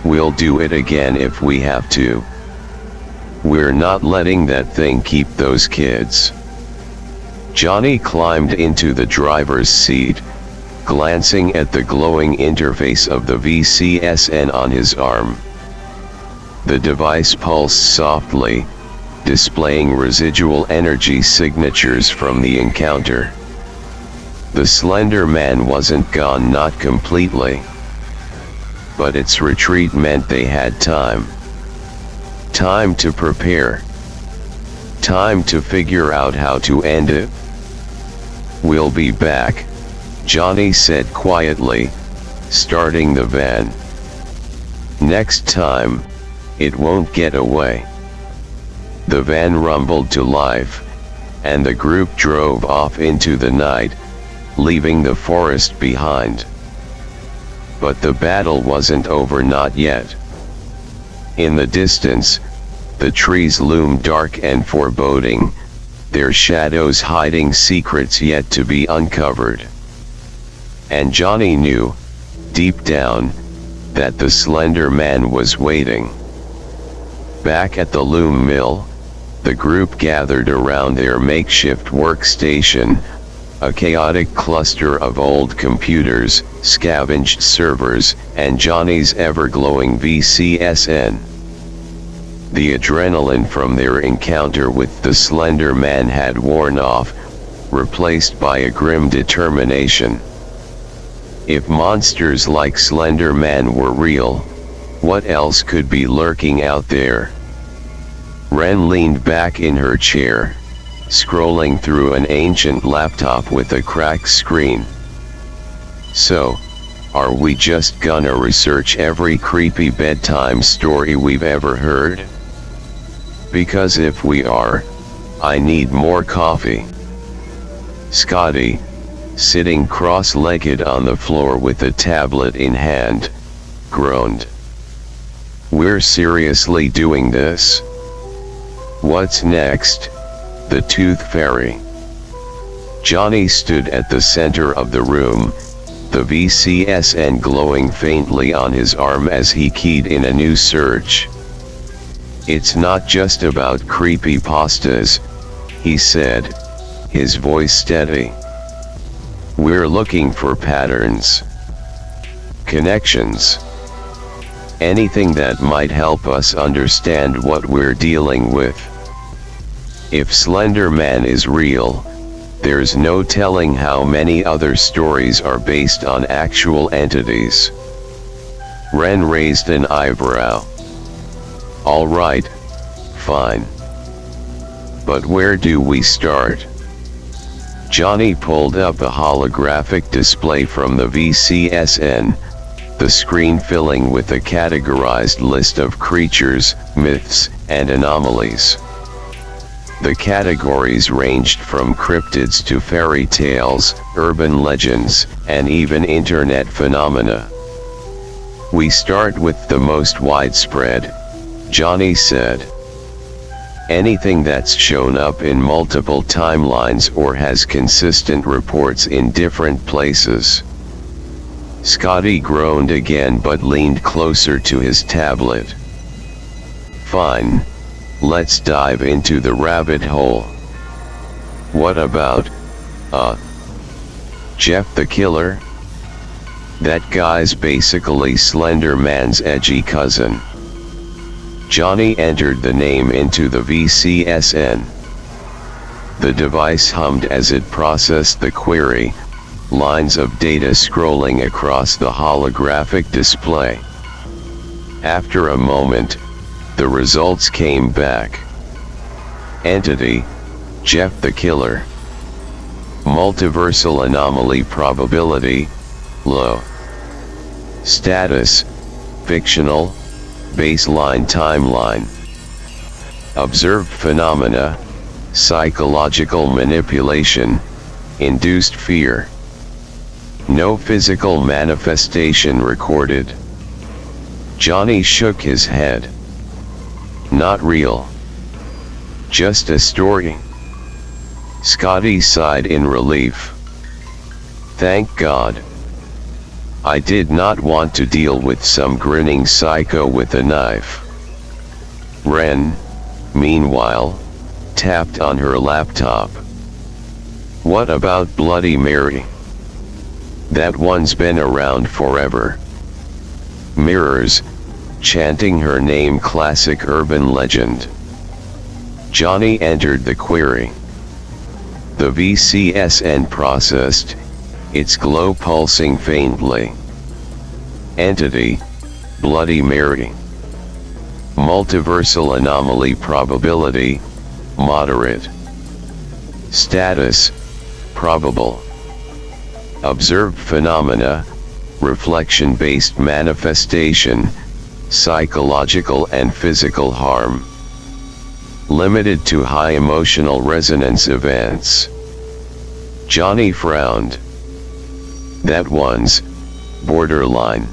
We'll do it again if we have to. We're not letting that thing keep those kids. Johnny climbed into the driver's seat, glancing at the glowing interface of the VCSN on his arm. The device pulsed softly, displaying residual energy signatures from the encounter. The Slender Man wasn't gone, not completely. But its retreat meant they had time. Time to prepare. Time to figure out how to end it. We'll be back, Johnny said quietly, starting the van. Next time, it won't get away. The van rumbled to life, and the group drove off into the night, leaving the forest behind. But the battle wasn't over, not yet. In the distance, the trees loomed dark and foreboding, their shadows hiding secrets yet to be uncovered. And Johnny knew, deep down, that the Slender Man was waiting. Back at the loom mill, the group gathered around their makeshift workstation, a chaotic cluster of old computers, scavenged servers, and Johnny's ever-glowing VCSN. The adrenaline from their encounter with the Slender Man had worn off, replaced by a grim determination. If monsters like Slender Man were real, what else could be lurking out there? Ren leaned back in her chair, scrolling through an ancient laptop with a cracked screen. So, are we just gonna research every creepy bedtime story we've ever heard? Because if we are, I need more coffee. Scotty, sitting cross-legged on the floor with a tablet in hand, groaned. We're seriously doing this? What's next? The Tooth Fairy. Johnny stood at the center of the room, the VCSN glowing faintly on his arm as he keyed in a new search. It's not just about creepypastas, he said, his voice steady. We're looking for patterns, connections, anything that might help us understand what we're dealing with. If Slender Man is real, there's no telling how many other stories are based on actual entities. Ren raised an eyebrow. All right, fine. But where do we start? Johnny pulled up a holographic display from the VCSN, the screen filling with a categorized list of creatures, myths, and anomalies. The categories ranged from cryptids to fairy tales, urban legends, and even internet phenomena. We start with the most widespread, Johnny said. Anything that's shown up in multiple timelines or has consistent reports in different places. Scotty groaned again but leaned closer to his tablet. Fine, let's dive into the rabbit hole. What about, Jeff the Killer? That guy's basically Slender Man's edgy cousin. Johnny entered the name into the VCSN. The device hummed as it processed the query, lines of data scrolling across the holographic display. After a moment, the results came back. Entity, Jeff the Killer. Multiversal anomaly probability, low. Status, fictional, baseline timeline. Observed phenomena, psychological manipulation, induced fear. No physical manifestation recorded. Johnny shook his head. Not real. Just a story. Scotty sighed in relief. Thank God. I did not want to deal with some grinning psycho with a knife. Ren, meanwhile, tapped on her laptop. What about Bloody Mary? That one's been around forever. Mirrors, chanting her name, classic urban legend. Johnny entered the query. The VCSN processed, its glow pulsing faintly. Entity, Bloody Mary. multiversal anomaly probability, moderate. Status, probable. Observed phenomena, reflection-based manifestation, psychological and physical harm. Limited to high emotional resonance events. Johnny frowned. That one's borderline.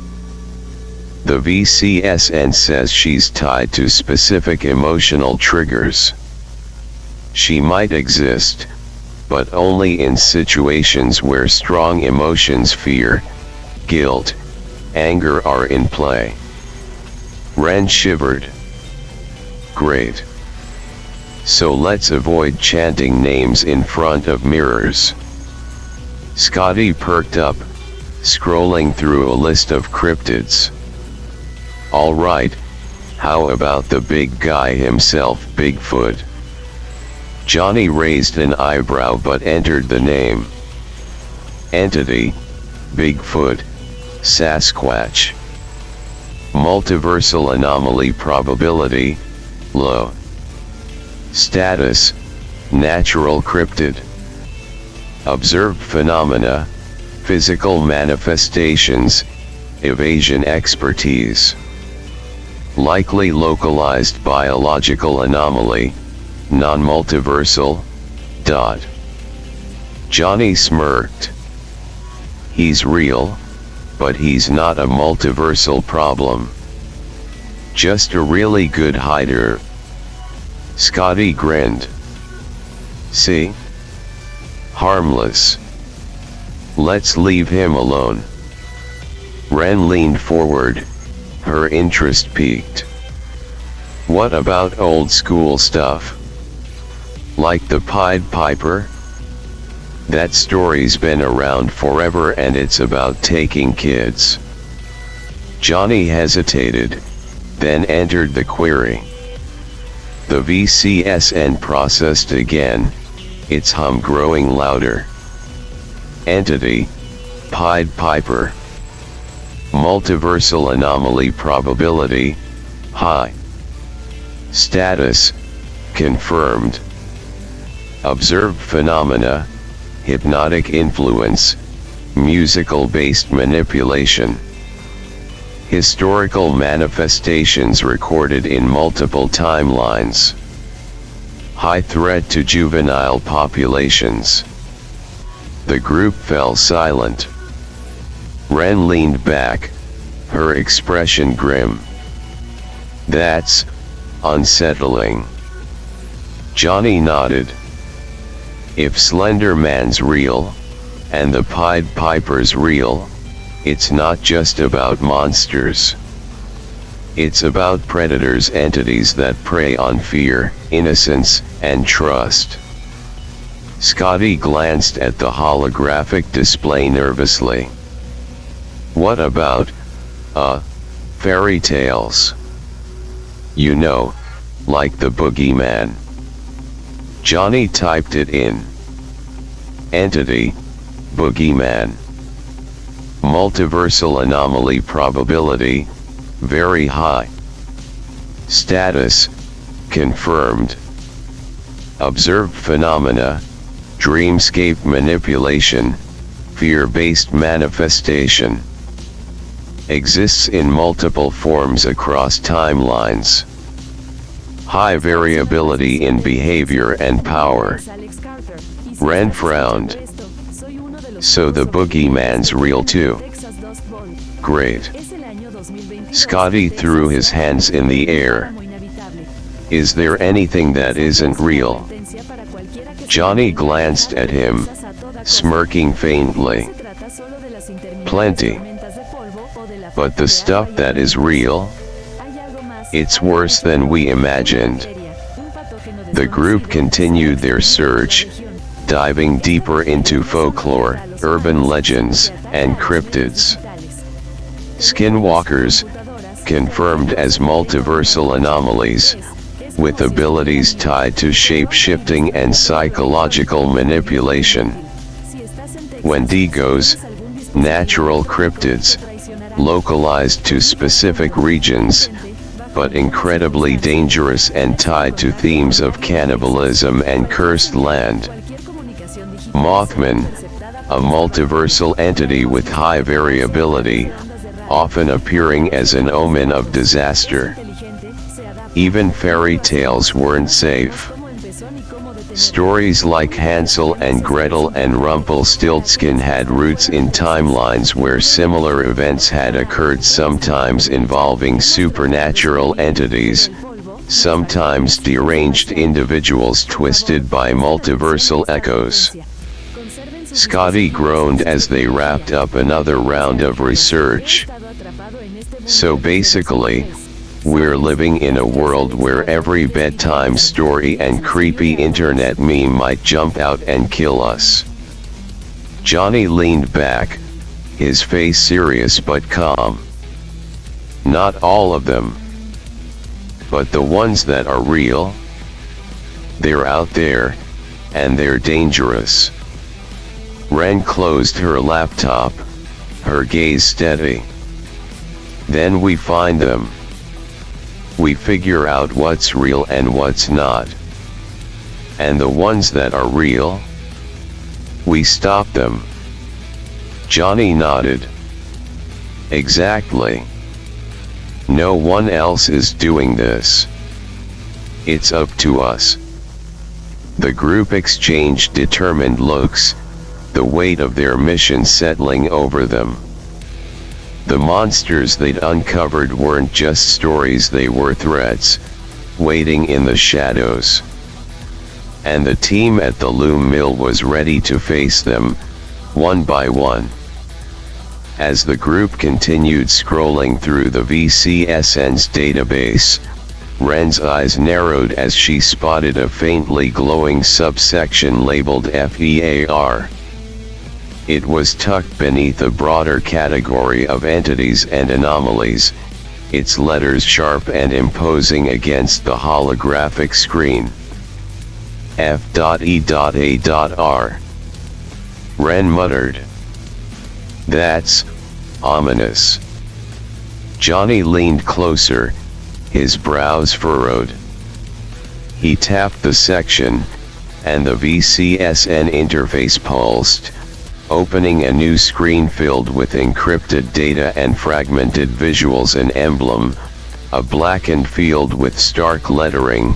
The VCSN says she's tied to specific emotional triggers. She might exist, but only in situations where strong emotions, fear, guilt, anger are in play. Ren shivered. Great. So let's avoid chanting names in front of mirrors. Scotty perked up, scrolling through a list of cryptids. All right, how about the big guy himself, Bigfoot? Johnny raised an eyebrow but entered the name. Entity, Bigfoot, Sasquatch. Multiversal anomaly probability, low. Status, natural cryptid. Observed phenomena, physical manifestations, evasion expertise. Likely localized biological anomaly, non-multiversal, dot. Johnny smirked. He's real, but he's not a multiversal problem. Just a really good hider. Scotty grinned. See? Harmless. Let's leave him alone. Ren leaned forward, her interest piqued. What about old school stuff? Like the Pied Piper? That story's been around forever and it's about taking kids. Johnny hesitated, then entered the query. The VCSN processed again, its hum growing louder. Entity, Pied Piper. Multiversal anomaly probability, high. Status, confirmed. Observed phenomena, hypnotic influence, musical-based manipulation. Historical manifestations recorded in multiple timelines. High threat to juvenile populations. The group fell silent. Ren leaned back, her expression grim. That's unsettling. Johnny nodded. If Slender Man's real, and the Pied Piper's real, it's not just about monsters. It's about predators, entities that prey on fear, innocence, and trust. Scotty glanced at the holographic display nervously. What about, fairy tales? You know, like the boogeyman. Johnny typed it in. Entity, boogeyman. Multiversal anomaly probability, very high. Status, confirmed. Observed phenomena, dreamscape manipulation, fear-based manifestation. Exists in multiple forms across timelines. High variability in behavior and power. Ren frowned. So the boogeyman's real too. Great. Scotty threw his hands in the air. Is there anything that isn't real? Johnny glanced at him, smirking faintly. Plenty. But the stuff that is real? It's worse than we imagined. The group continued their search, diving deeper into folklore, urban legends, and cryptids. Skinwalkers, confirmed as multiversal anomalies, with abilities tied to shape-shifting and psychological manipulation. Wendigos, natural cryptids, localized to specific regions, but incredibly dangerous and tied to themes of cannibalism and cursed land. Mothman, a multiversal entity with high variability, often appearing as an omen of disaster. Even fairy tales weren't safe. Stories like Hansel and Gretel and Rumpelstiltskin had roots in timelines where similar events had occurred, sometimes involving supernatural entities, sometimes deranged individuals twisted by multiversal echoes. Scotty groaned as they wrapped up another round of research. So basically, we're living in a world where every bedtime story and creepy internet meme might jump out and kill us. Johnny leaned back, his face serious but calm. Not all of them. But the ones that are real? They're out there, and they're dangerous. Ren closed her laptop, her gaze steady. Then we find them. We figure out what's real and what's not. And the ones that are real? We stop them. Johnny nodded. Exactly. No one else is doing this. It's up to us. The group exchanged determined looks, the weight of their mission settling over them. The monsters they'd uncovered weren't just stories, they were threats, waiting in the shadows. And the team at the loom mill was ready to face them, one by one. As the group continued scrolling through the VCSN's database, Ren's eyes narrowed as she spotted a faintly glowing subsection labeled F.E.A.R. It was tucked beneath a broader category of entities and anomalies, its letters sharp and imposing against the holographic screen. F.E.A.R. Ren muttered. That's ominous. Johnny leaned closer, his brows furrowed. He tapped the section, and the VCSN interface pulsed, opening a new screen filled with encrypted data and fragmented visuals. An emblem, a blackened field with stark lettering,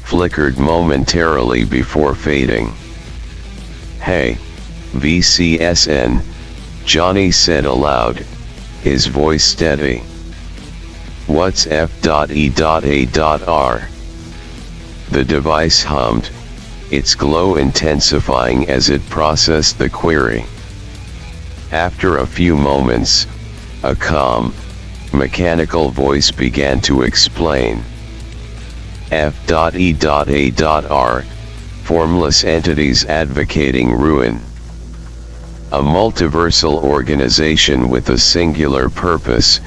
flickered momentarily before fading. "Hey, VCSN," Johnny said aloud, his voice steady. "What's F.E.A.R? The device hummed, its glow intensifying as it processed the query. After a few moments, a calm, mechanical voice began to explain. F.E.A.R, formless entities advocating ruin. A multiversal organization with a singular purpose,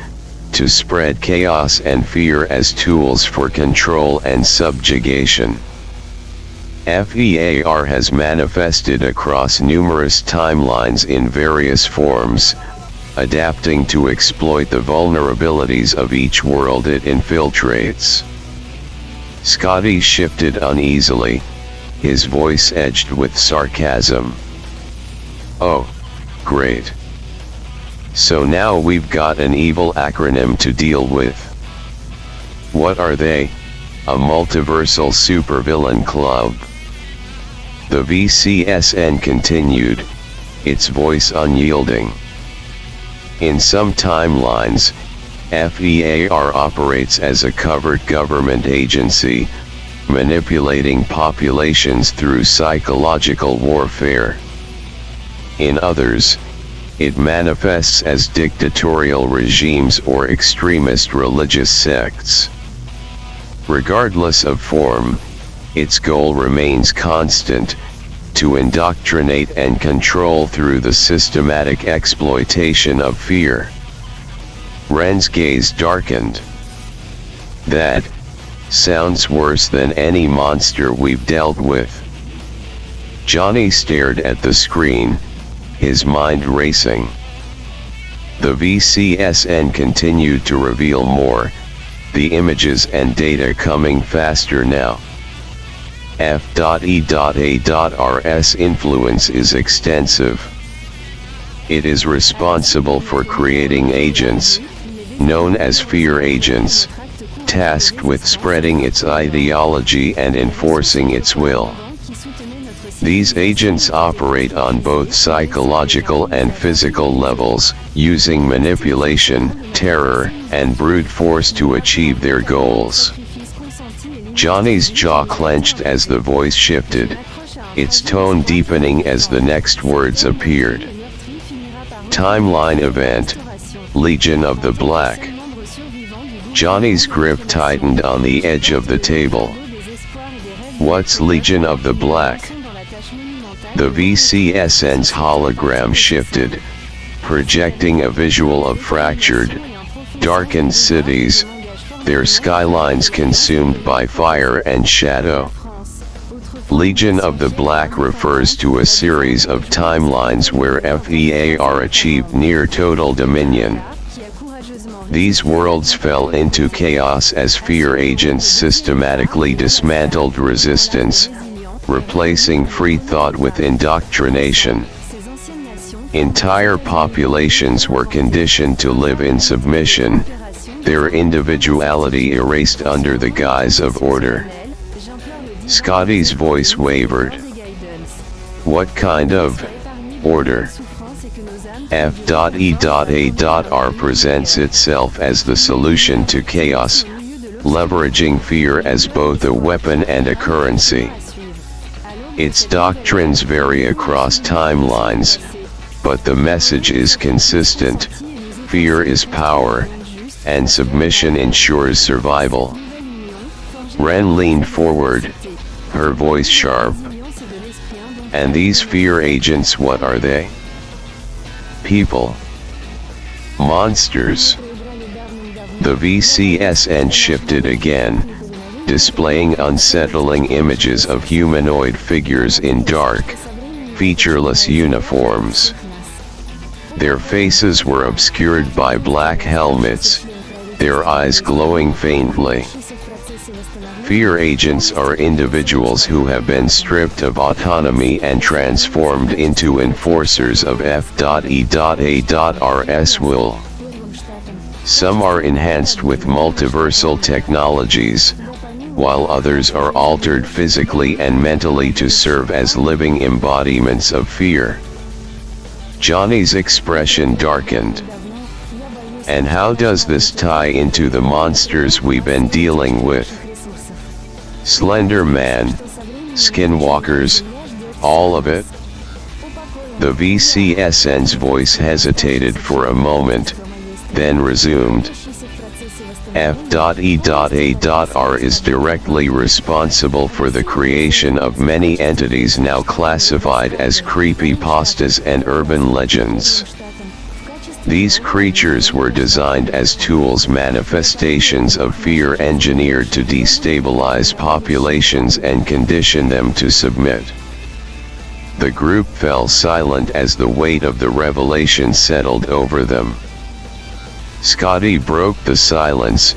to spread chaos and fear as tools for control and subjugation. F.E.A.R has manifested across numerous timelines in various forms, adapting to exploit the vulnerabilities of each world it infiltrates." Scotty shifted uneasily, his voice edged with sarcasm. "Oh, great. So now we've got an evil acronym to deal with. What are they? A multiversal supervillain club?" The VCSN continued, its voice unyielding. "In some timelines, F.E.A.R operates as a covert government agency, manipulating populations through psychological warfare. In others, it manifests as dictatorial regimes or extremist religious sects. Regardless of form, its goal remains constant, to indoctrinate and control through the systematic exploitation of fear." Ren's gaze darkened. "That sounds worse than any monster we've dealt with." Johnny stared at the screen, his mind racing. The VCSN continued to reveal more, the images and data coming faster now. F.E.A.R's influence is extensive. It is responsible for creating agents, known as F.E.A.R agents, tasked with spreading its ideology and enforcing its will. These agents operate on both psychological and physical levels, using manipulation, terror, and brute force to achieve their goals. Johnny's jaw clenched as the voice shifted, its tone deepening as the next words appeared. Timeline event, Legion of the Black. Johnny's grip tightened on the edge of the table. What's Legion of the Black? The VCSN's hologram shifted, projecting a visual of fractured, darkened cities, their skylines consumed by fire and shadow. Legion of the Black refers to a series of timelines where F.E.A.R achieved near total dominion. These worlds fell into chaos as F.E.A.R agents systematically dismantled resistance, replacing free thought with indoctrination. Entire populations were conditioned to live in submission, their individuality erased under the guise of order. Scotty's voice wavered. What kind of order? F.E.A.R presents itself as the solution to chaos, leveraging fear as both a weapon and a currency. Its doctrines vary across timelines, but the message is consistent: fear is power, and submission ensures survival. Ren leaned forward, her voice sharp. And these F.E.A.R agents, what are they? People. Monsters. The VCSN shifted again, displaying unsettling images of humanoid figures in dark, featureless uniforms. Their faces were obscured by black helmets, their eyes glowing faintly. F.E.A.R agents are individuals who have been stripped of autonomy and transformed into enforcers of F.E.A.R's will. Some are enhanced with multiversal technologies, while others are altered physically and mentally to serve as living embodiments of fear. Johnny's expression darkened. And how does this tie into the monsters we've been dealing with? Slender Man, skinwalkers, all of it? The VCSN's voice hesitated for a moment, then resumed. F.E.A.R is directly responsible for the creation of many entities now classified as creepypastas and urban legends. These creatures were designed as tools, manifestations of fear engineered to destabilize populations and condition them to submit. The group fell silent as the weight of the revelation settled over them. Scotty broke the silence,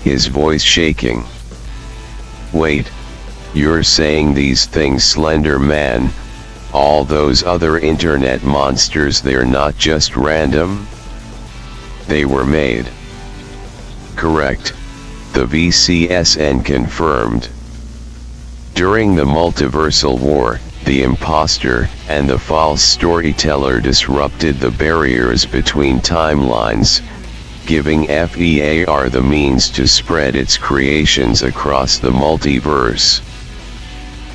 his voice shaking. Wait, you're saying these things, Slender Man, all those other internet monsters, they're not just random? They were made. Correct, the VCSN confirmed. During the multiversal war, the imposter and the false storyteller disrupted the barriers between timelines, giving F.E.A.R the means to spread its creations across the multiverse.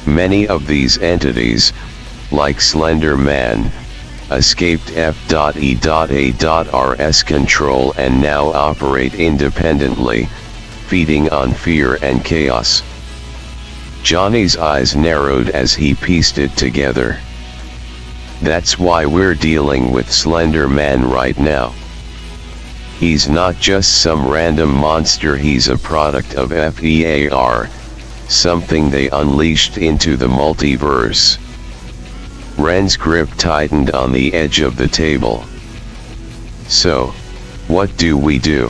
Many of these entities, like Slender Man, escaped F.E.A.R's control and now operate independently, feeding on fear and chaos. Johnny's eyes narrowed as he pieced it together. That's why we're dealing with Slender Man right now. He's not just some random monster, he's a product of F.E.A.R, something they unleashed into the multiverse. Ren's grip tightened on the edge of the table. So, what do we do?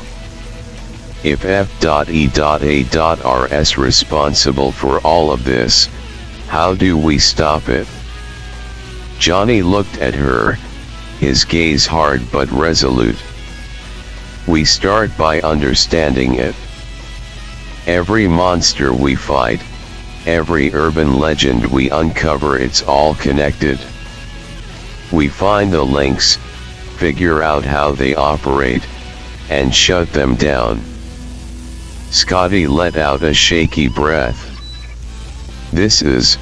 If F.E.A.R is responsible for all of this, how do we stop it? Johnny looked at her, his gaze hard but resolute. We start by understanding it. Every monster we fight, every urban legend we uncover, it's all connected. We find the links, figure out how they operate, and shut them down. Scotty let out a shaky breath. This is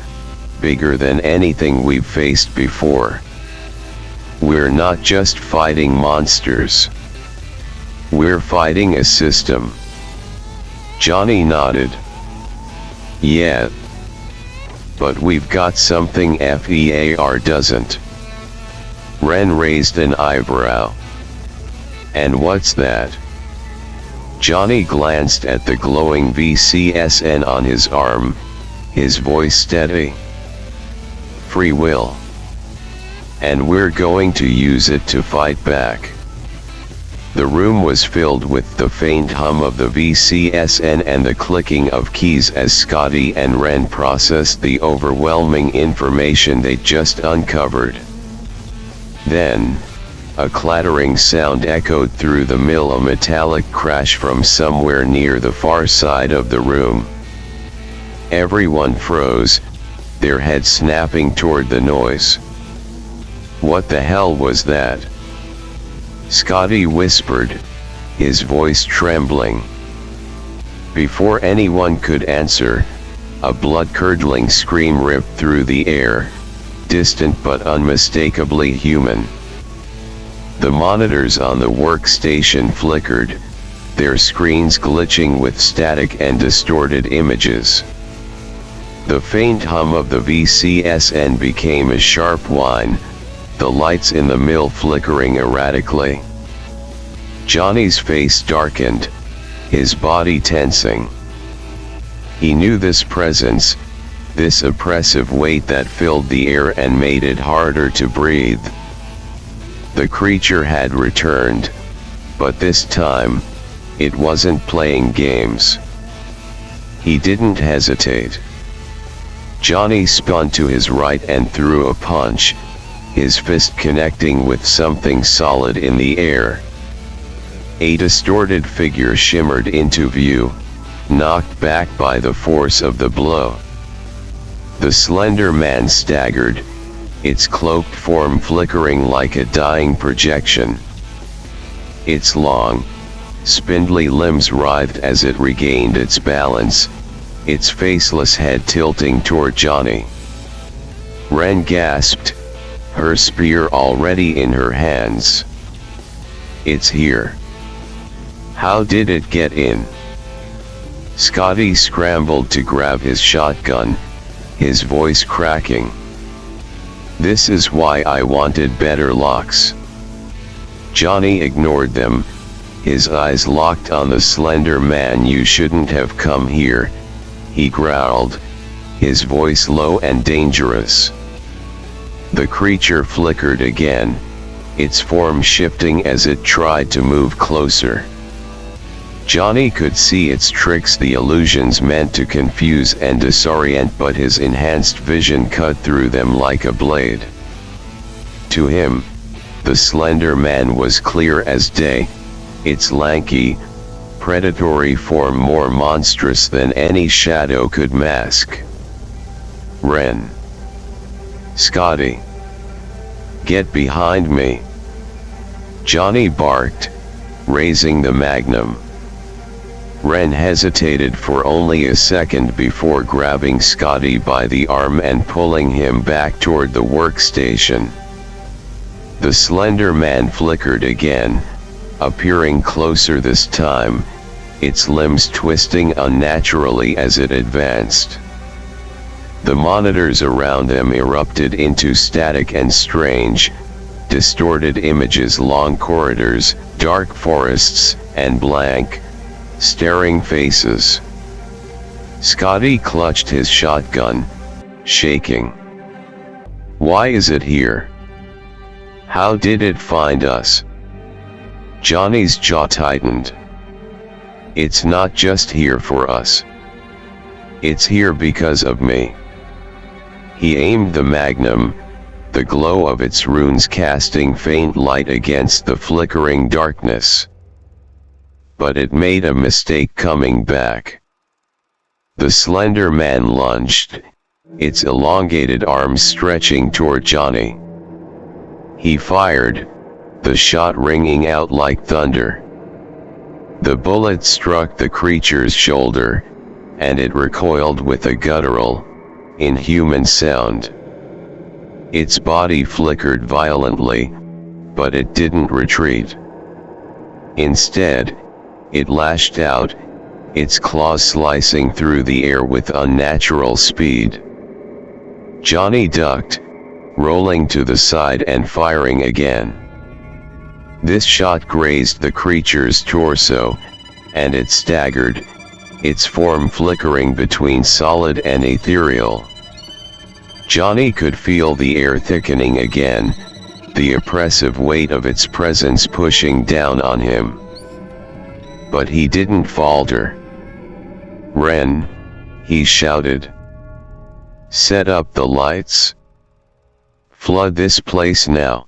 bigger than anything we've faced before. We're not just fighting monsters. We're fighting a system. Johnny nodded. Yeah. But we've got something F.E.A.R doesn't. Ren raised an eyebrow. And what's that? Johnny glanced at the glowing VCSN on his arm, his voice steady. Free will. And we're going to use it to fight back. The room was filled with the faint hum of the VCSN and the clicking of keys as Scotty and Ren processed the overwhelming information they'd just uncovered. Then, a clattering sound echoed through the mill, a metallic crash from somewhere near the far side of the room. Everyone froze, their heads snapping toward the noise. What the hell was that? Scotty whispered, his voice trembling. Before anyone could answer, a blood-curdling scream ripped through the air, distant but unmistakably human. The monitors on the workstation flickered, their screens glitching with static and distorted images. The faint hum of the VCSN became a sharp whine, the lights in the mill flickering erratically. Johnny's face darkened, his body tensing. He knew this presence, this oppressive weight that filled the air and made it harder to breathe. The creature had returned, but this time, it wasn't playing games. He didn't hesitate. Johnny spun to his right and threw a punch, his fist connecting with something solid in the air. A distorted figure shimmered into view, knocked back by the force of the blow. The Slender Man staggered, its cloaked form flickering like a dying projection. Its long, spindly limbs writhed as it regained its balance, its faceless head tilting toward Johnny. Ren gasped, her spear already in her hands. It's here. How did it get in? Scotty scrambled to grab his shotgun, his voice cracking. This is why I wanted better locks. Johnny ignored them, his eyes locked on the Slender Man. You shouldn't have come here, he growled, his voice low and dangerous. The creature flickered again, its form shifting as it tried to move closer. Johnny could see its tricks, the illusions meant to confuse and disorient, but his enhanced vision cut through them like a blade. To him, the Slender Man was clear as day, its lanky, predatory form more monstrous than any shadow could mask. Ren. Scotty. Get behind me. Johnny barked, raising the magnum. Ren hesitated for only a second before grabbing Scotty by the arm and pulling him back toward the workstation. The Slender Man flickered again, appearing closer this time, its limbs twisting unnaturally as it advanced. The monitors around them erupted into static and strange, distorted images, long corridors, dark forests, and blank, staring faces. Scotty clutched his shotgun, shaking. Why is it here? How did it find us? Johnny's jaw tightened. It's not just here for us. It's here because of me. He aimed the magnum, the glow of its runes casting faint light against the flickering darkness. But it made a mistake coming back. The Slender Man lunged, its elongated arms stretching toward Johnny. He fired, the shot ringing out like thunder. The bullet struck the creature's shoulder, and it recoiled with a guttural, inhuman sound. Its body flickered violently, but it didn't retreat. Instead, it lashed out, its claws slicing through the air with unnatural speed. Johnny ducked, rolling to the side and firing again. This shot grazed the creature's torso, and it staggered, its form flickering between solid and ethereal. Johnny could feel the air thickening again, the oppressive weight of its presence pushing down on him. But he didn't falter. "Ren," he shouted. "Set up the lights. Flood this place now."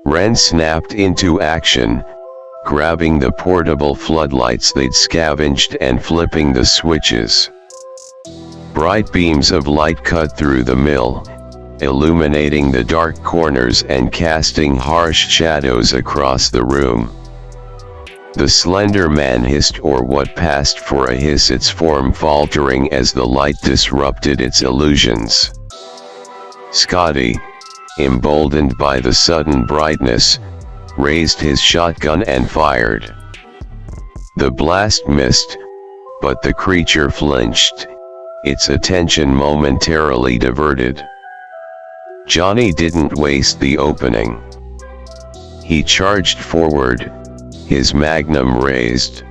Ren snapped into action, grabbing the portable floodlights they'd scavenged and flipping the switches. Bright beams of light cut through the mill, illuminating the dark corners and casting harsh shadows across the room. The Slender Man hissed, or what passed for a hiss, its form faltering as the light disrupted its illusions. Scotty, emboldened by the sudden brightness, raised his shotgun and fired. The blast missed, but the creature flinched, its attention momentarily diverted. Johnny didn't waste the opening. He charged forward, his magnum raised.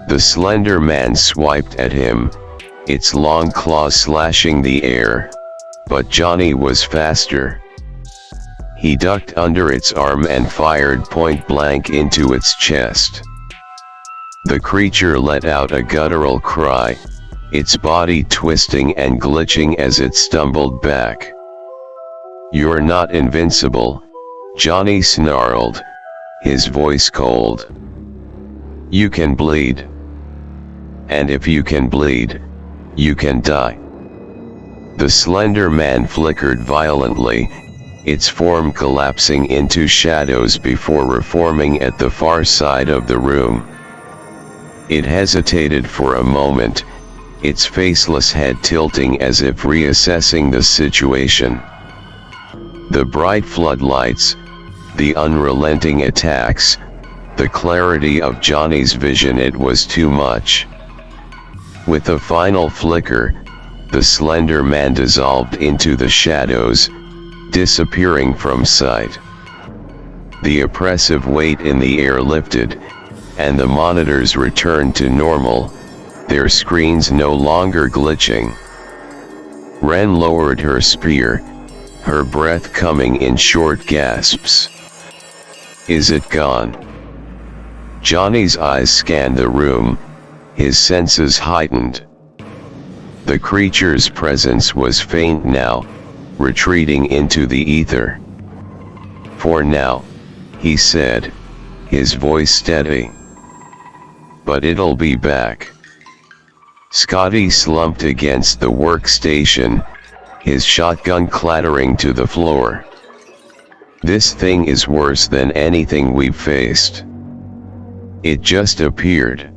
The Slender Man swiped at him, its long claws slashing the air, but Johnny was faster. He ducked under its arm and fired point blank into its chest. The creature let out a guttural cry, its body twisting and glitching as it stumbled back. "You're not invincible," Johnny snarled, his voice cold. "You can bleed. And if you can bleed, you can die." The Slender Man flickered violently, its form collapsing into shadows before reforming at the far side of the room. It hesitated for a moment, its faceless head tilting as if reassessing the situation. The bright floodlights, the unrelenting attacks, the clarity of Johnny's vision, it was too much. With a final flicker, the Slender Man dissolved into the shadows, disappearing from sight. The oppressive weight in the air lifted, and the monitors returned to normal, their screens no longer glitching. Ren lowered her spear, her breath coming in short gasps. "Is it gone?" Johnny's eyes scanned the room, his senses heightened. The creature's presence was faint now, retreating into the ether. "For now," he said, his voice steady. "But it'll be back." Scotty slumped against the workstation, his shotgun clattering to the floor. "This thing is worse than anything we've faced. It just appeared.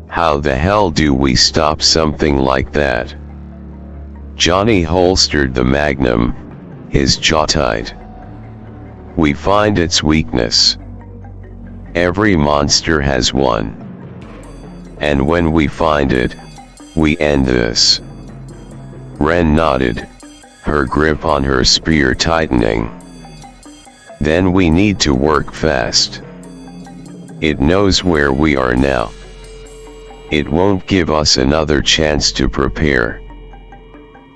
How the hell do we stop something like that?" Johnny holstered the magnum, his jaw tight. "We find its weakness. Every monster has one. And when we find it, we end this." Ren nodded, her grip on her spear tightening. "Then we need to work fast. It knows where we are now. It won't give us another chance to prepare."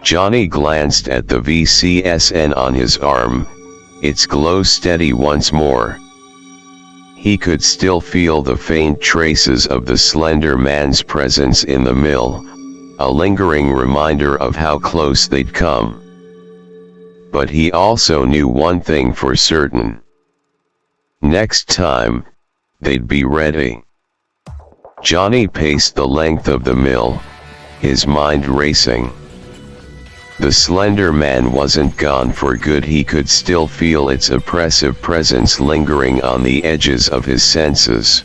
Johnny glanced at the VCSN on his arm, its glow steady once more. He could still feel the faint traces of the Slender Man's presence in the mill, a lingering reminder of how close they'd come. But he also knew one thing for certain. Next time, they'd be ready. Johnny paced the length of the mill, his mind racing. The Slender Man wasn't gone for good. He could still feel its oppressive presence lingering on the edges of his senses.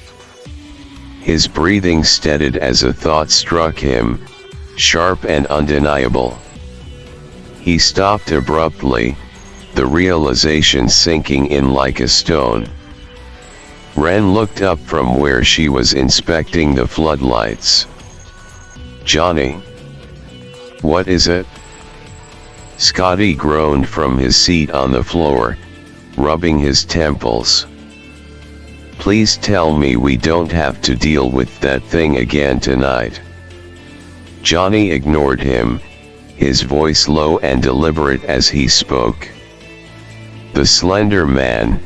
His breathing steadied as a thought struck him, sharp and undeniable. He stopped abruptly, the realization sinking in like a stone. Ren looked up from where she was inspecting the floodlights. "Johnny? What is it?" Scotty groaned from his seat on the floor, rubbing his temples. "Please tell me we don't have to deal with that thing again tonight." Johnny ignored him, his voice low and deliberate as he spoke. "The Slender Man,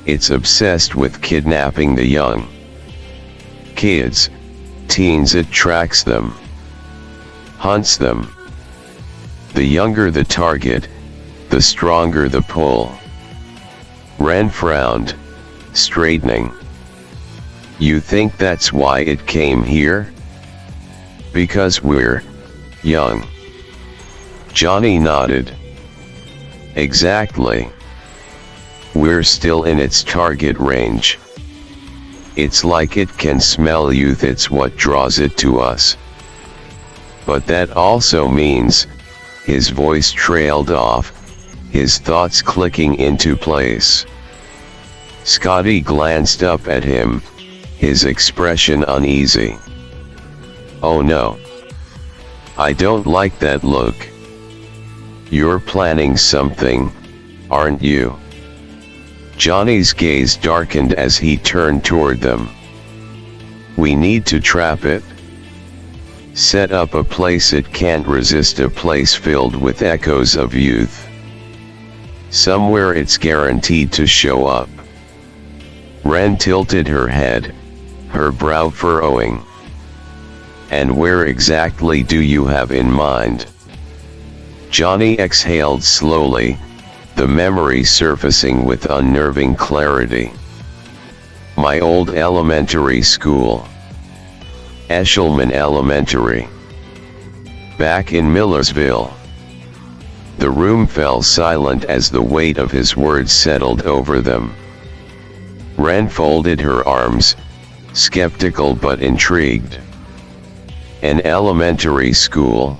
it's obsessed with kidnapping the young. Kids, teens. It tracks them, hunts them. The younger the target, the stronger the pull." Ren frowned, straightening. "You think that's why it came here? Because we're young?" Johnny nodded. "Exactly. We're still in its target range. It's like it can smell youth. It's what draws it to us. But that also means," his voice trailed off, his thoughts clicking into place. Scotty glanced up at him, his expression uneasy. "Oh no. I don't like that look. You're planning something, aren't you?" Johnny's gaze darkened as he turned toward them. "We need to trap it. Set up a place it can't resist, a place filled with echoes of youth. Somewhere it's guaranteed to show up." Ren tilted her head, her brow furrowing. "And where exactly do you have in mind?" Johnny exhaled slowly, the memory surfacing with unnerving clarity. "My old elementary school. Eshleman Elementary. Back in Millersville." The room fell silent as the weight of his words settled over them. Ren folded her arms, skeptical but intrigued. "An elementary school?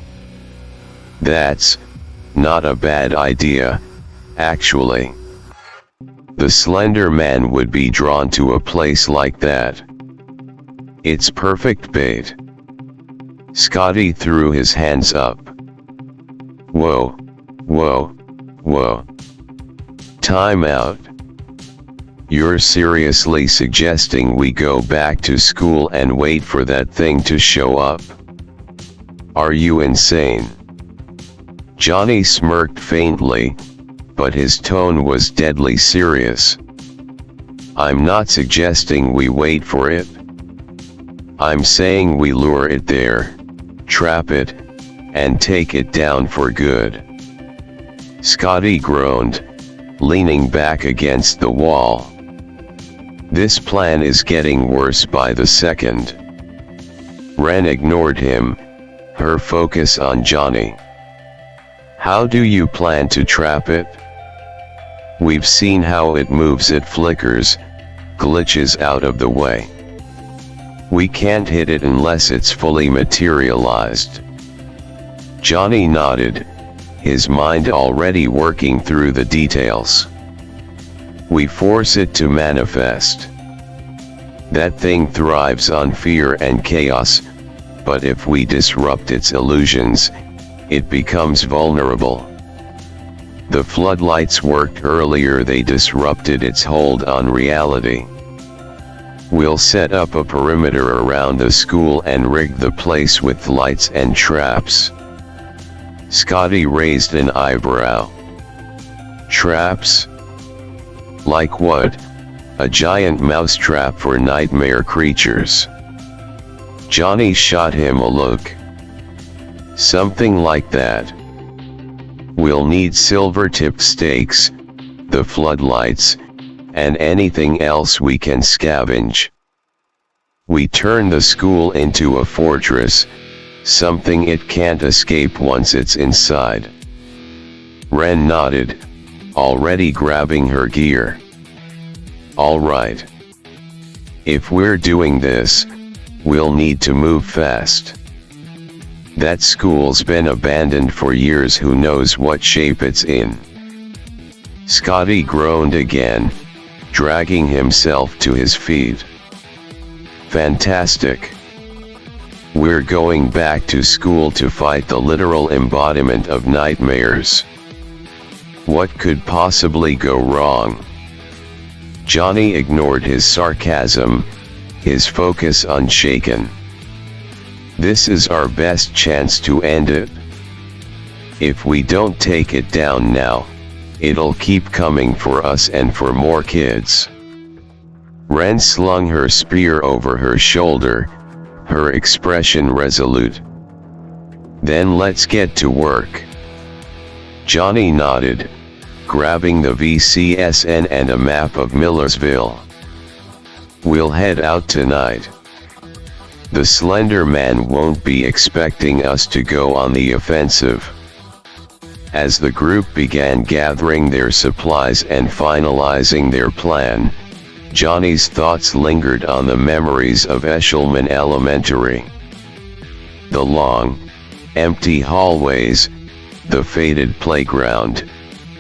That's not a bad idea, actually. The Slender Man would be drawn to a place like that. It's perfect bait." Scotty threw his hands up. "Whoa, whoa, whoa. Time out. You're seriously suggesting we go back to school and wait for that thing to show up? Are you insane?" Johnny smirked faintly, but his tone was deadly serious. "I'm not suggesting we wait for it. I'm saying we lure it there, trap it, and take it down for good." Scotty groaned, leaning back against the wall. "This plan is getting worse by the second." Ren ignored him, her focus on Johnny. "How do you plan to trap it? We've seen how it moves. It flickers, glitches out of the way. We can't hit it unless it's fully materialized." Johnny nodded, his mind already working through the details. "We force it to manifest. That thing thrives on fear and chaos, but if we disrupt its illusions, it becomes vulnerable. The floodlights worked earlier. They disrupted its hold on reality. We'll set up a perimeter around the school and rig the place with lights and traps." Scotty raised an eyebrow. "Traps? Like what?" a giant mousetrap for nightmare creatures. Johnny shot him a look. Something like that. We'll need silver-tipped stakes, the floodlights, and anything else we can scavenge. We turn the school into a fortress, something it can't escape once it's inside. Ren nodded, already grabbing her gear. All right. If we're doing this, we'll need to move fast. That school's been abandoned for years, who knows what shape it's in. Scotty groaned again, dragging himself to his feet. Fantastic. We're going back to school to fight the literal embodiment of nightmares. What could possibly go wrong? Johnny ignored his sarcasm, his focus unshaken. This is our best chance to end it. If we don't take it down now, it'll keep coming for us and for more kids. Ren slung her spear over her shoulder, her expression resolute. Then let's get to work. Johnny nodded, grabbing the VCSN and a map of Millersville. We'll head out tonight. The Slender Man won't be expecting us to go on the offensive. As the group began gathering their supplies and finalizing their plan, Johnny's thoughts lingered on the memories of Eshleman Elementary. The long, empty hallways, the faded playground,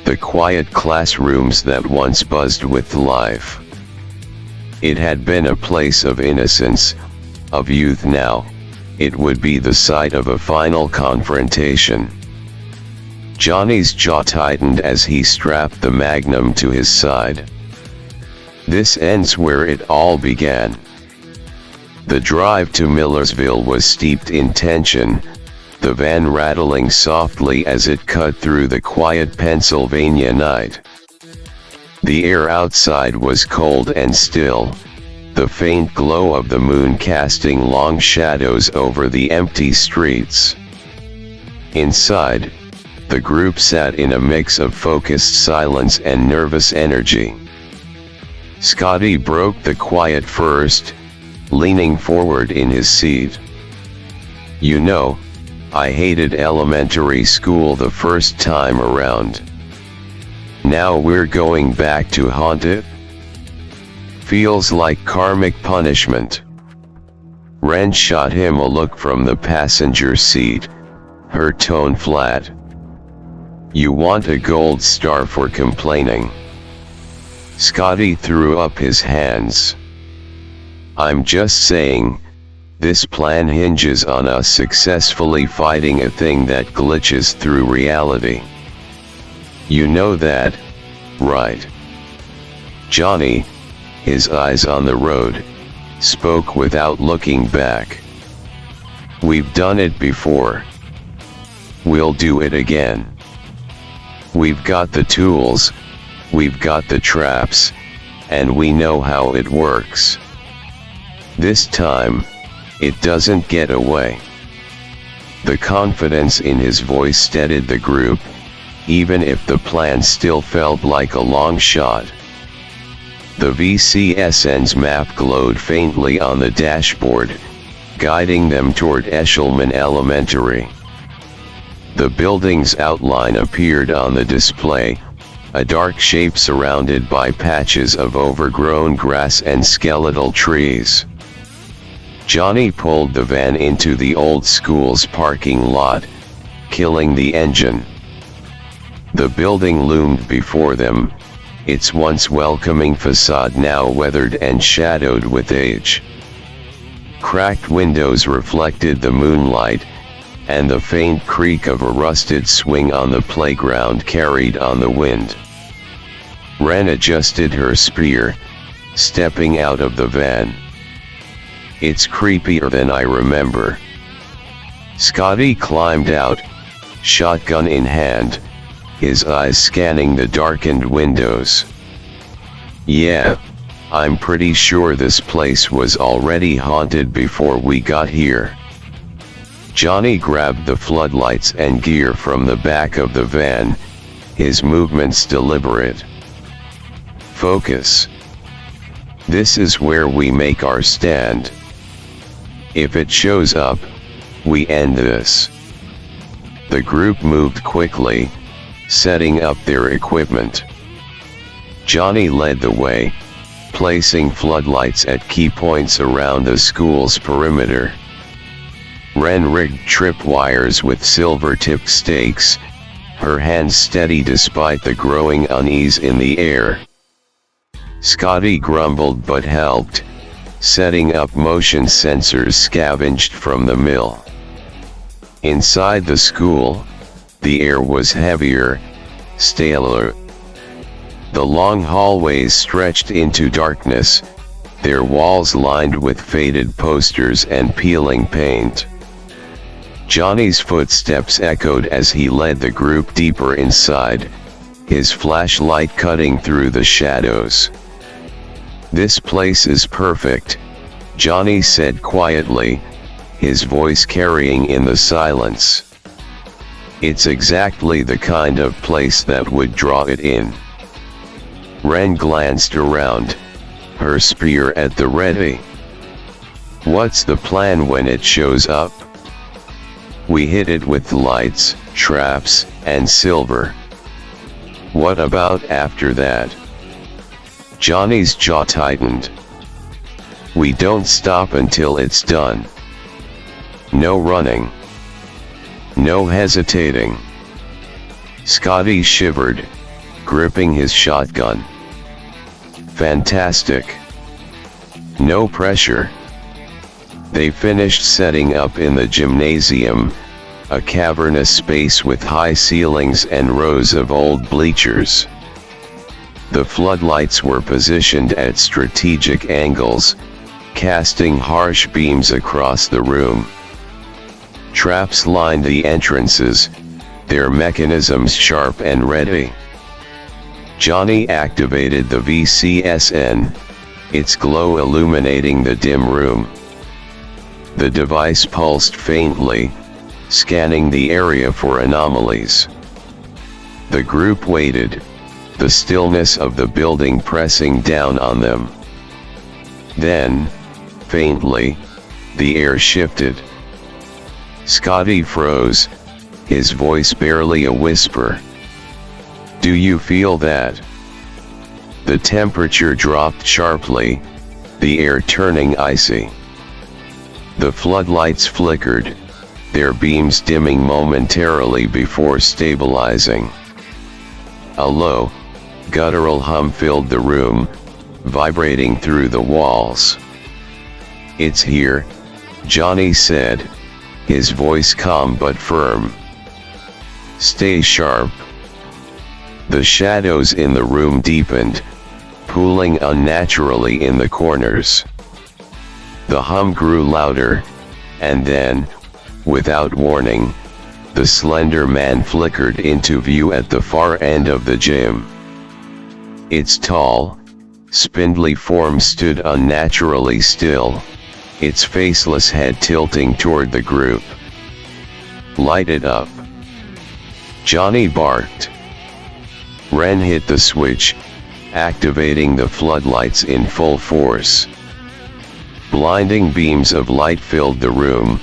the quiet classrooms that once buzzed with life. It had been a place of innocence, of youth. Now, it would be the site of a final confrontation. Johnny's jaw tightened as he strapped the magnum to his side. This ends where it all began. The drive to Millersville was steeped in tension, the van rattling softly as it cut through the quiet Pennsylvania night. The air outside was cold and still, the faint glow of the moon casting long shadows over the empty streets. Inside, the group sat in a mix of focused silence and nervous energy. Scotty broke the quiet first, leaning forward in his seat. You know, I hated elementary school the first time around. Now we're going back to haunt it? Feels like karmic punishment. Ren shot him a look from the passenger seat, her tone flat. You want a gold star for complaining? Scotty threw up his hands. I'm just saying, this plan hinges on us successfully fighting a thing that glitches through reality. You know that, right? Johnny, his eyes on the road, spoke without looking back. We've done it before. We'll do it again. We've got the tools, we've got the traps, and we know how it works. This time, it doesn't get away. The confidence in his voice steadied the group, even if the plan still felt like a long shot. The VCSN's map glowed faintly on the dashboard, guiding them toward Eshleman Elementary. The building's outline appeared on the display, a dark shape surrounded by patches of overgrown grass and skeletal trees. Johnny pulled the van into the old school's parking lot, killing the engine. The building loomed before them, its once welcoming facade now weathered and shadowed with age. Cracked windows reflected the moonlight, and the faint creak of a rusted swing on the playground carried on the wind. Ren adjusted her spear, stepping out of the van. It's creepier than I remember. Scotty climbed out, shotgun in hand, his eyes scanning the darkened windows. Yeah, I'm pretty sure this place was already haunted before we got here. Johnny grabbed the floodlights and gear from the back of the van, his movements deliberate. Focus. This is where we make our stand. If it shows up, we end this. The group moved quickly, setting up their equipment. Johnny led the way, placing floodlights at key points around the school's perimeter. Ren rigged tripwires with silver-tipped stakes, her hands steady despite the growing unease in the air. Scotty grumbled but helped, setting up motion sensors scavenged from the mill. Inside the school, the air was heavier, staler. The long hallways stretched into darkness, their walls lined with faded posters and peeling paint. Johnny's footsteps echoed as he led the group deeper inside, his flashlight cutting through the shadows. "This place is perfect," Johnny said quietly, his voice carrying in the silence. "It's exactly the kind of place that would draw it in." Ren glanced around, her spear at the ready. "What's the plan when it shows up?" "We hit it with lights, traps, and silver." "What about after that?" Johnny's jaw tightened. "We don't stop until it's done. No running. No hesitating." Scotty shivered, gripping his shotgun. "Fantastic. No pressure." They finished setting up in the gymnasium, a cavernous space with high ceilings and rows of old bleachers. The floodlights were positioned at strategic angles, casting harsh beams across the room. Traps lined the entrances, their mechanisms sharp and ready. Johnny activated the VCSN, its glow illuminating the dim room. The device pulsed faintly, scanning the area for anomalies. The group waited, the stillness of the building pressing down on them. Then, faintly, the air shifted. Scotty froze, his voice barely a whisper. "Do you feel that?" The temperature dropped sharply, the air turning icy. The floodlights flickered, their beams dimming momentarily before stabilizing. A low, guttural hum filled the room, vibrating through the walls. "It's here," Johnny said, his voice calm but firm. "Stay sharp." The shadows in the room deepened, pooling unnaturally in the corners. The hum grew louder, and then, without warning, the Slender Man flickered into view at the far end of the gym. Its tall, spindly form stood unnaturally still, its faceless head tilting toward the group. "Light it up," Johnny barked. Ren hit the switch, activating the floodlights in full force. Blinding beams of light filled the room,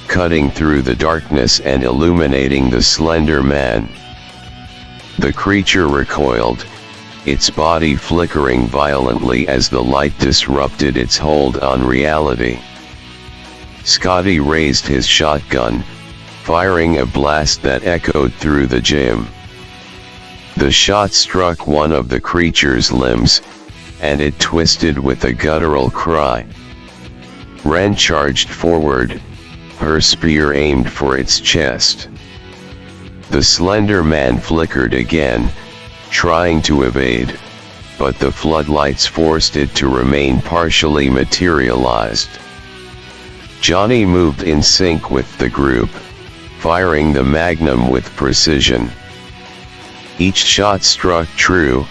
cutting through the darkness and illuminating the Slender Man. The creature recoiled, its body flickering violently as the light disrupted its hold on reality. Scotty raised his shotgun, firing a blast that echoed through the gym. The shot struck one of the creature's limbs, and it twisted with a guttural cry. Ren charged forward, her spear aimed for its chest. The Slender Man flickered again, trying to evade, but the floodlights forced it to remain partially materialized. Johnny moved in sync with the group, firing the magnum with precision. Each shot struck true,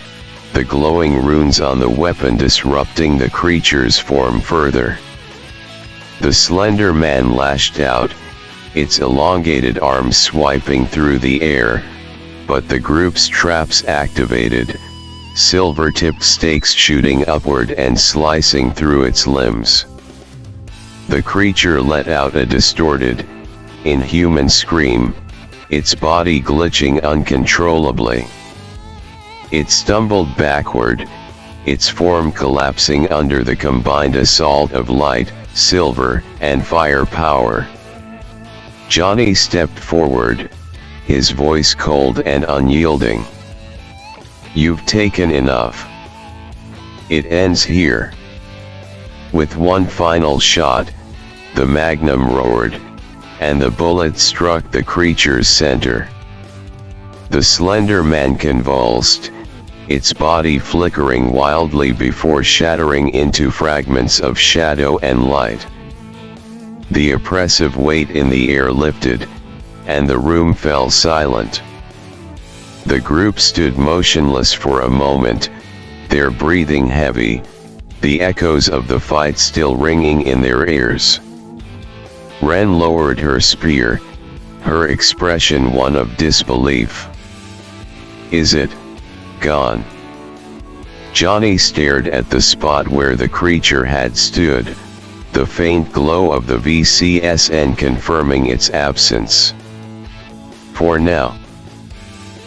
the glowing runes on the weapon disrupting the creature's form further. The Slender Man lashed out, its elongated arms swiping through the air, but the group's traps activated, silver-tipped stakes shooting upward and slicing through its limbs. The creature let out a distorted, inhuman scream, its body glitching uncontrollably. It stumbled backward, its form collapsing under the combined assault of light, silver, and fire power. Johnny stepped forward, his voice cold and unyielding. "You've taken enough. It ends here." With one final shot, the magnum roared, and the bullet struck the creature's center. The Slender Man convulsed, its body flickering wildly before shattering into fragments of shadow and light. The oppressive weight in the air lifted, and the room fell silent. The group stood motionless for a moment, their breathing heavy, the echoes of the fight still ringing in their ears. Ren lowered her spear, her expression one of disbelief. "Is it gone?" Johnny stared at the spot where the creature had stood, the faint glow of the VCSN confirming its absence. "For now."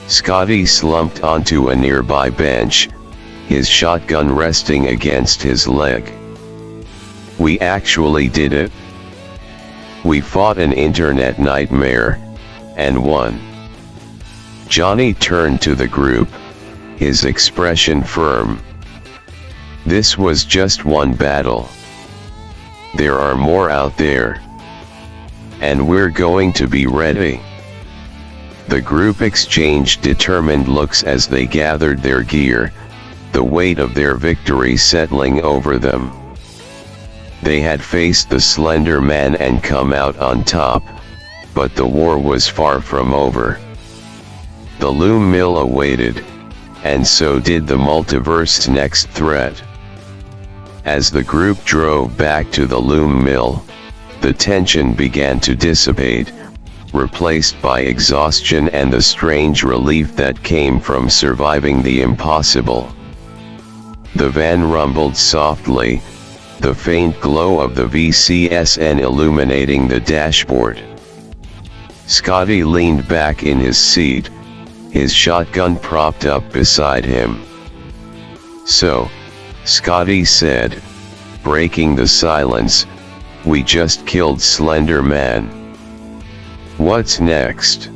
Scotty slumped onto a nearby bench, his shotgun resting against his leg. "We actually did it. We fought an internet nightmare, and won." Johnny turned to the group, his expression firm. "This was just one battle. There are more out there. And we're going to be ready." The group exchanged determined looks as they gathered their gear, the weight of their victory settling over them. They had faced the Slender Man and come out on top, but the war was far from over. The loom mill awaited, and so did the multiverse's next threat. As the group drove back to the loom mill, the tension began to dissipate, replaced by exhaustion and the strange relief that came from surviving the impossible. The van rumbled softly, the faint glow of the VCSN illuminating the dashboard. Scotty leaned back in his seat, his shotgun propped up beside him. "So," Scotty said, breaking the silence, "we just killed Slender Man. What's next?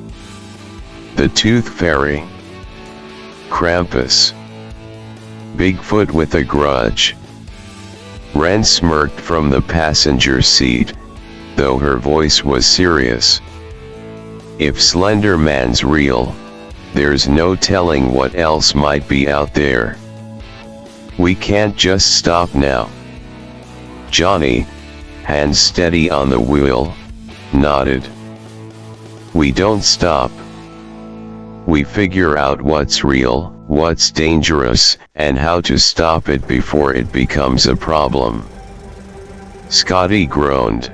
The Tooth Fairy? Krampus? Bigfoot with a grudge?" Ren smirked from the passenger seat, though her voice was serious. "If Slender Man's real, there's no telling what else might be out there. We can't just stop now." Johnny, hands steady on the wheel, nodded. "We don't stop. We figure out what's real, what's dangerous, and how to stop it before it becomes a problem." Scotty groaned.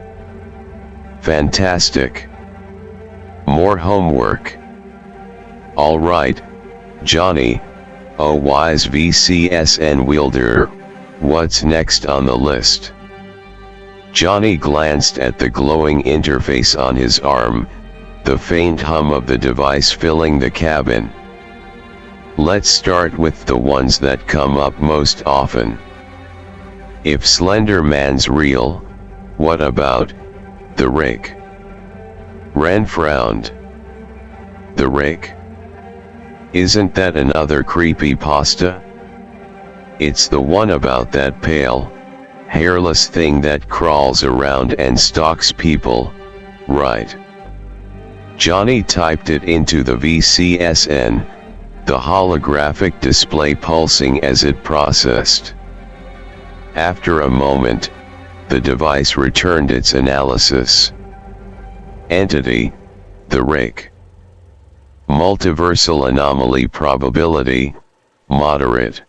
"Fantastic. More homework." "All right, Johnny, oh wise VCSN wielder, what's next on the list?" Johnny glanced at the glowing interface on his arm, the faint hum of the device filling the cabin. "Let's start with the ones that come up most often. If Slender Man's real, what about the Rake?" Ren frowned. "The Rake? Isn't that another creepypasta? It's the one about that pale, hairless thing that crawls around and stalks people, right?" Johnny typed it into the VCSN, the holographic display pulsing as it processed. After a moment, the device returned its analysis. "Entity, the Rake. Multiversal anomaly probability, moderate.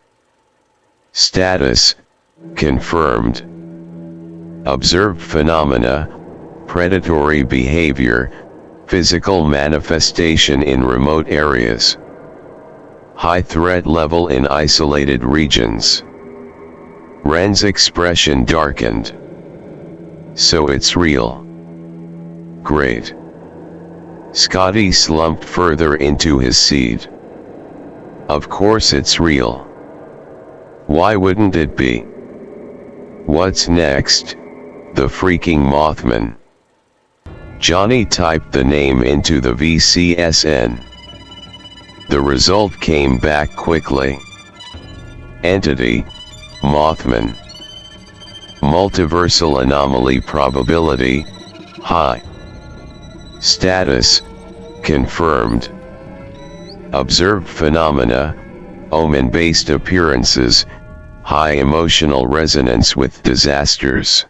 Status, confirmed. Observed phenomena, predatory behavior, physical manifestation in remote areas. High threat level in isolated regions. Ren's expression darkened. So it's real. Great. Scotty slumped further into his seat. Of course it's real. Why wouldn't it be? What's next? The freaking Mothman. Johnny typed the name into the VCSN. The result came back quickly. Entity, Mothman. Multiversal anomaly probability, high. Status, confirmed. Observed phenomena, omen-based appearances, high emotional resonance with disasters.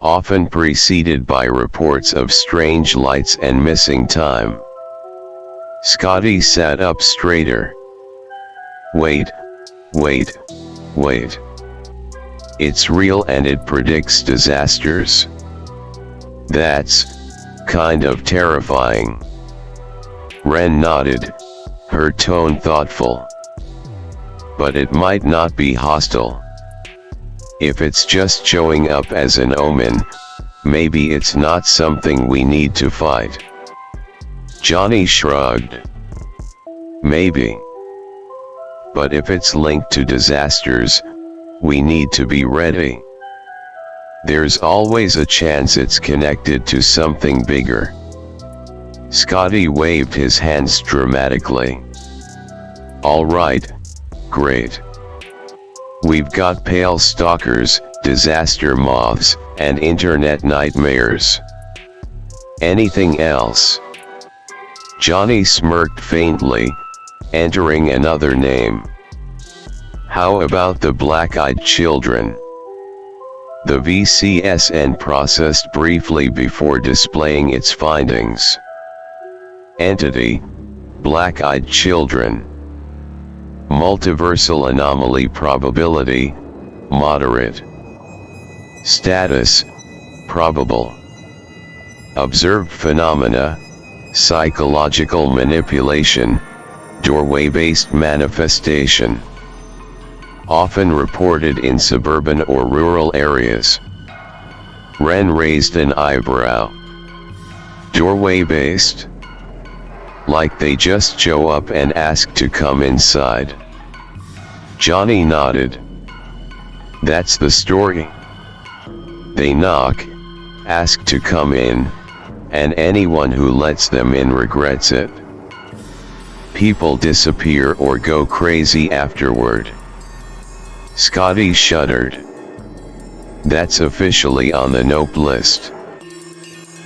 Often preceded by reports of strange lights and missing time. Scotty sat up straighter. Wait. It's real and it predicts disasters? That's kind of terrifying. Ren nodded, her tone thoughtful. But it might not be hostile. If it's just showing up as an omen, maybe it's not something we need to fight. Johnny shrugged. Maybe. But if it's linked to disasters, we need to be ready. There's always a chance it's connected to something bigger. Scotty waved his hands dramatically. All right, great. We've got pale stalkers, disaster moths, and internet nightmares. Anything else? Johnny smirked faintly, entering another name. How about the black-eyed children? The VCSN processed briefly before displaying its findings. Entity, black-eyed children. Multiversal anomaly probability, moderate. Status, probable. Observed phenomena, psychological manipulation, doorway-based manifestation. Often reported in suburban or rural areas. Ren raised an eyebrow. Doorway-based? Like they just show up and ask to come inside. Johnny nodded. That's the story. They knock, ask to come in, and anyone who lets them in regrets it. People disappear or go crazy afterward. Scotty shuddered. That's officially on the nope list.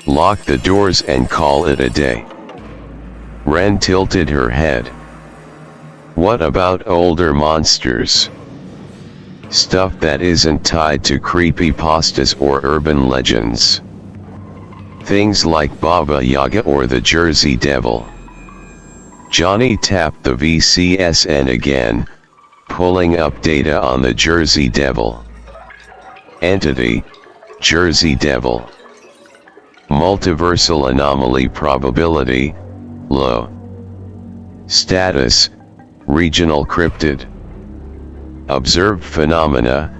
Lock the doors and call it a day. Ren tilted her head. What about older monsters? Stuff that isn't tied to creepypastas or urban legends. Things like Baba Yaga or the Jersey Devil. Johnny tapped the VCSN again, pulling up data on the Jersey Devil. Entity, Jersey Devil. Multiversal anomaly probability, low. Status, regional cryptid. Observed phenomena,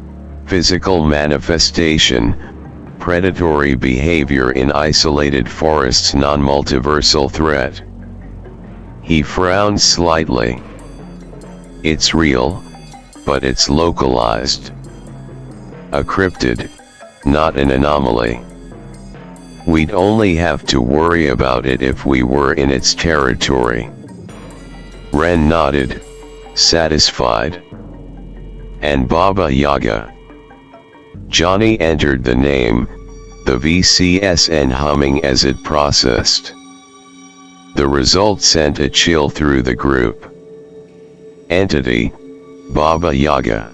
physical manifestation, predatory behavior in isolated forests, non-multiversal threat. He frowned slightly. It's real, but it's localized. A cryptid, not an anomaly. We'd only have to worry about it if we were in its territory. Ren nodded, satisfied. And Baba Yaga. Johnny entered the name, the VCSN humming as it processed. The result sent a chill through the group. Entity, Baba Yaga.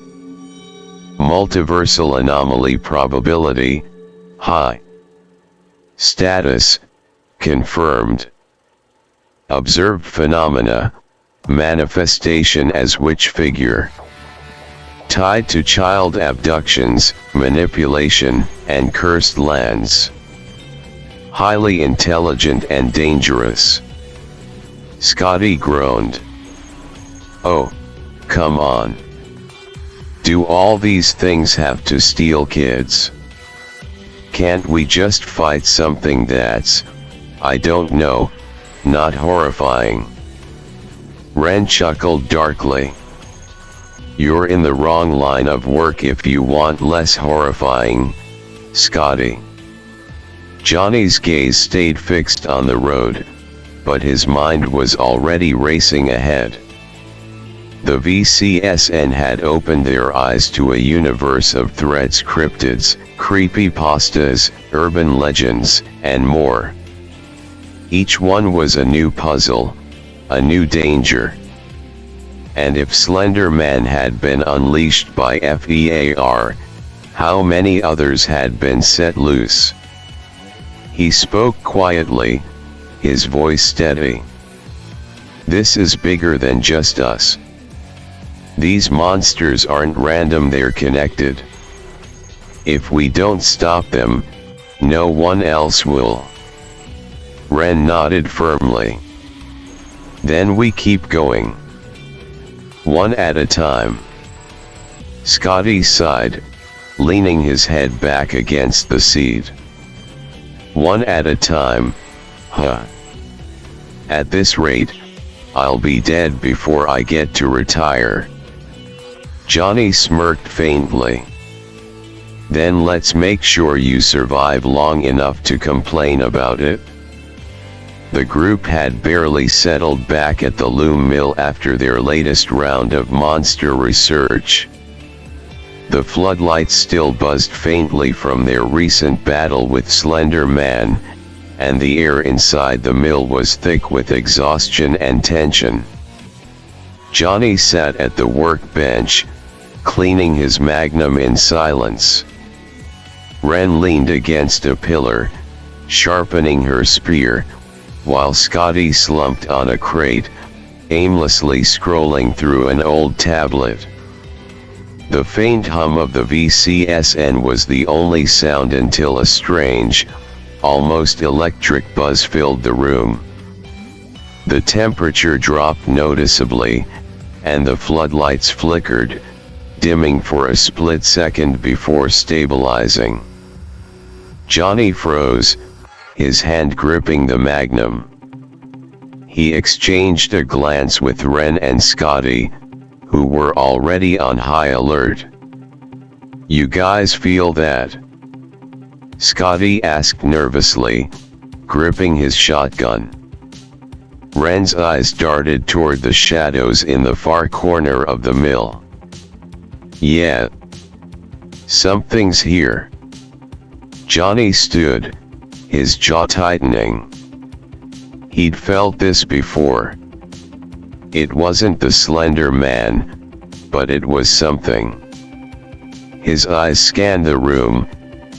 Multiversal anomaly probability, high. Status, confirmed. Observed phenomena, manifestation as which figure? tied to child abductions, manipulation, and cursed lands. Highly intelligent and dangerous. Scotty groaned. Oh, come on. Do all these things have to steal kids? Can't we just fight something that's, I don't know, not horrifying? Ren chuckled darkly. You're in the wrong line of work if you want less horrifying, Scotty. Johnny's gaze stayed fixed on the road, but his mind was already racing ahead. The VCSN had opened their eyes to a universe of threats, cryptids, creepypastas, urban legends, and more. Each one was a new puzzle, a new danger. And if Slender Man had been unleashed by F.E.A.R, how many others had been set loose? He spoke quietly, his voice steady. This is bigger than just us. These monsters aren't random, they're connected. If we don't stop them, no one else will. Ren nodded firmly. Then we keep going. One at a time. Scotty sighed, leaning his head back against the seat. One at a time, huh? At this rate, I'll be dead before I get to retire. Johnny smirked faintly. Then let's make sure you survive long enough to complain about it. The group had barely settled back at the loom mill after their latest round of monster research. The floodlights still buzzed faintly from their recent battle with Slender Man, and the air inside the mill was thick with exhaustion and tension. Johnny sat at the workbench, cleaning his magnum in silence. Ren leaned against a pillar, sharpening her spear, while Scotty slumped on a crate, aimlessly scrolling through an old tablet. The faint hum of the VCSN was the only sound until a strange, almost electric buzz filled the room. The temperature dropped noticeably, and the floodlights flickered, dimming for a split second before stabilizing. Johnny froze, his hand gripping the magnum. He exchanged a glance with Ren and Scotty, who were already on high alert. You guys feel that? Scotty asked nervously, gripping his shotgun. Ren's eyes darted toward the shadows in the far corner of the mill. Yeah. Something's here. Johnny stood, his jaw tightening. He'd felt this before. It wasn't the Slender Man, but it was something. His eyes scanned the room,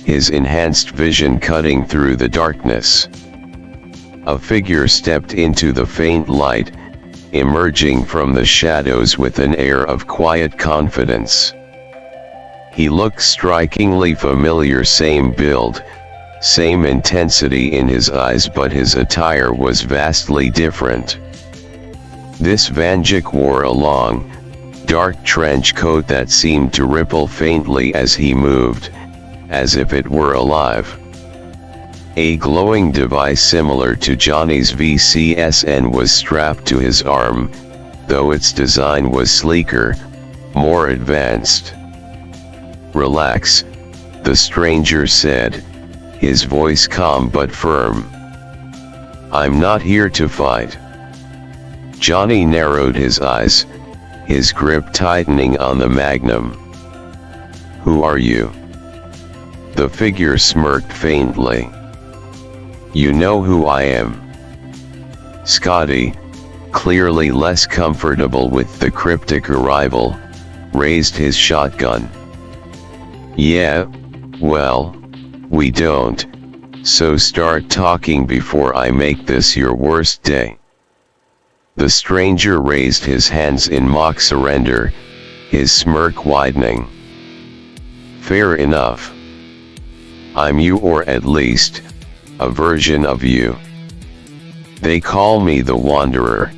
his enhanced vision cutting through the darkness. A figure stepped into the faint light, emerging from the shadows with an air of quiet confidence. He looked strikingly familiar, same build, same intensity in his eyes, but his attire was vastly different. This Vanduke wore a long, dark trench coat that seemed to ripple faintly as he moved, as if it were alive. A glowing device similar to Johnny's VCSN was strapped to his arm, though its design was sleeker, more advanced. Relax, the stranger said, his voice calm but firm. I'm not here to fight. Johnny narrowed his eyes, his grip tightening on the magnum. Who are you? The figure smirked faintly. You know who I am. Scotty, clearly less comfortable with the cryptic arrival, raised his shotgun. Yeah, well, we don't, so start talking before I make this your worst day. The stranger raised his hands in mock surrender, his smirk widening. Fair enough. I'm you, or at least, a version of you. They call me the Wanderer.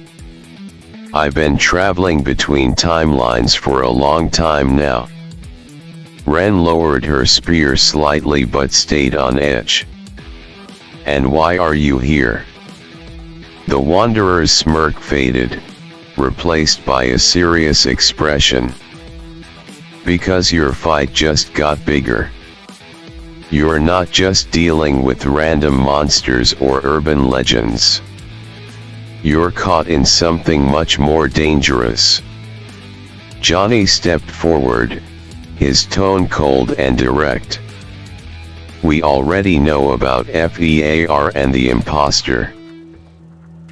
I've been traveling between timelines for a long time now. Ren lowered her spear slightly but stayed on edge. And why are you here? The Wanderer's smirk faded, replaced by a serious expression. Because your fight just got bigger. You're not just dealing with random monsters or urban legends. You're caught in something much more dangerous. Johnny stepped forward, his tone cold and direct. We already know about F.E.A.R. and the imposter.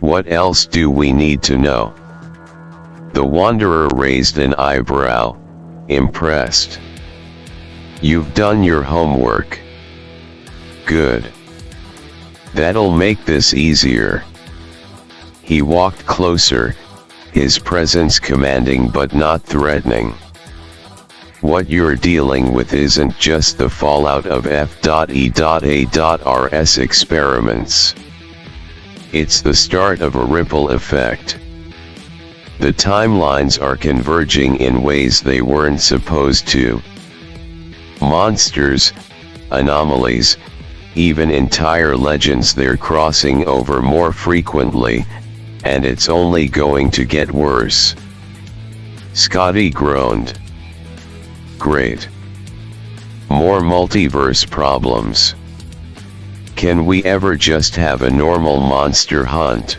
What else do we need to know? The Wanderer raised an eyebrow, impressed. You've done your homework. Good. That'll make this easier. He walked closer, his presence commanding but not threatening. What you're dealing with isn't just the fallout of F.E.A.R's experiments. It's the start of a ripple effect. The timelines are converging in ways they weren't supposed to. Monsters, anomalies, even entire legends, they're crossing over more frequently, and it's only going to get worse. Scotty groaned. Great. More multiverse problems. Can we ever just have a normal monster hunt?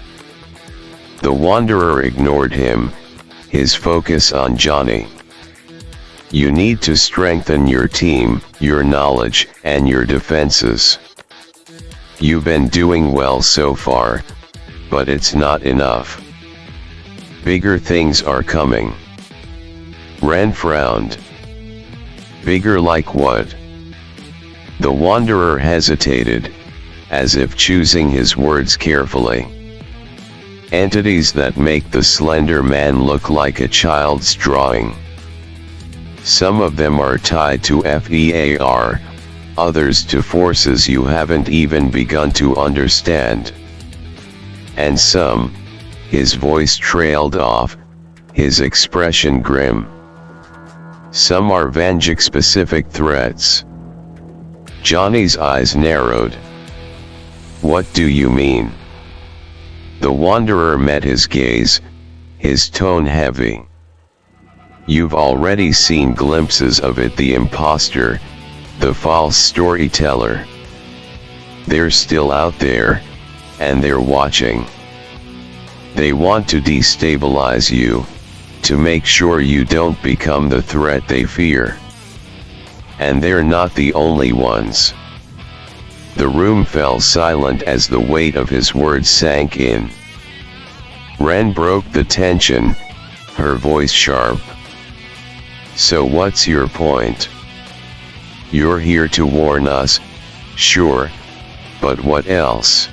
The Wanderer ignored him, his focus on Johnny. You need to strengthen your team, your knowledge, and your defenses. You've been doing well so far, but it's not enough. Bigger things are coming. Ren frowned. Bigger like what? The Wanderer hesitated, as if choosing his words carefully. Entities that make the Slender Man look like a child's drawing. Some of them are tied to F.E.A.R, others to forces you haven't even begun to understand. And some, his voice trailed off, his expression grim. Some are Vanduke-specific threats. Johnny's eyes narrowed. What do you mean? The Wanderer met his gaze, his tone heavy. You've already seen glimpses of it. The imposter, the false storyteller. They're still out there, and they're watching. They want to destabilize you, to make sure you don't become the threat they fear. And they're not the only ones. The room fell silent as the weight of his words sank in. Ren broke the tension, her voice sharp. So what's your point? You're here to warn us, sure, but what else?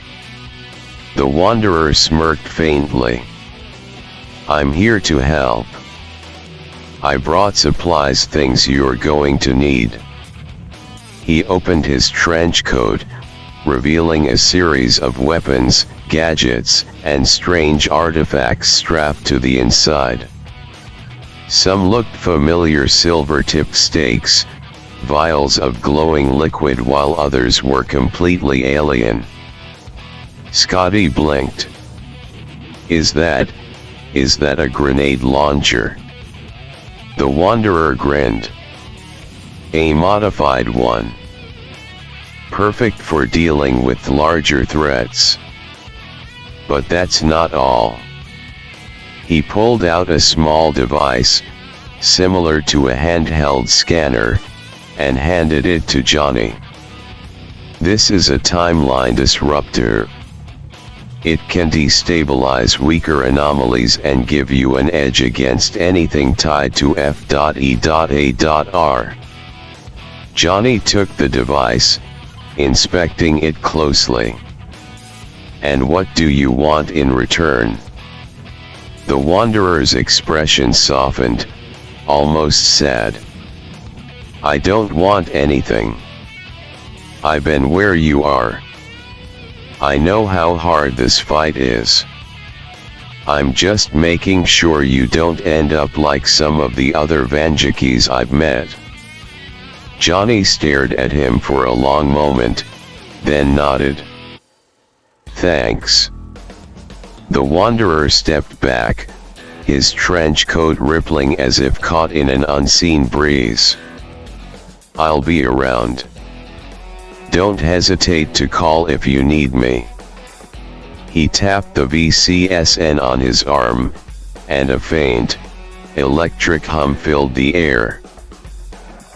The Wanderer smirked faintly. I'm here to help. I brought supplies, things you're going to need. He opened his trench coat, revealing a series of weapons, gadgets, and strange artifacts strapped to the inside. Some looked familiar: silver-tipped stakes, vials of glowing liquid, while others were completely alien. Scotty blinked. Is that a grenade launcher? The Wanderer grinned. A modified one. Perfect for dealing with larger threats. But that's not all. He pulled out a small device, similar to a handheld scanner, and handed it to Johnny. This is a timeline disruptor. It can destabilize weaker anomalies and give you an edge against anything tied to F.E.A.R. Johnny took the device, inspecting it closely. And what do you want in return? The Wanderer's expression softened, almost sad. I don't want anything. I've been where you are. I know how hard this fight is. I'm just making sure you don't end up like some of the other Vandukes I've met. Johnny stared at him for a long moment, then nodded. Thanks. The Wanderer stepped back, his trench coat rippling as if caught in an unseen breeze. I'll be around. Don't hesitate to call if you need me. He tapped the VCSN on his arm, and a faint, electric hum filled the air.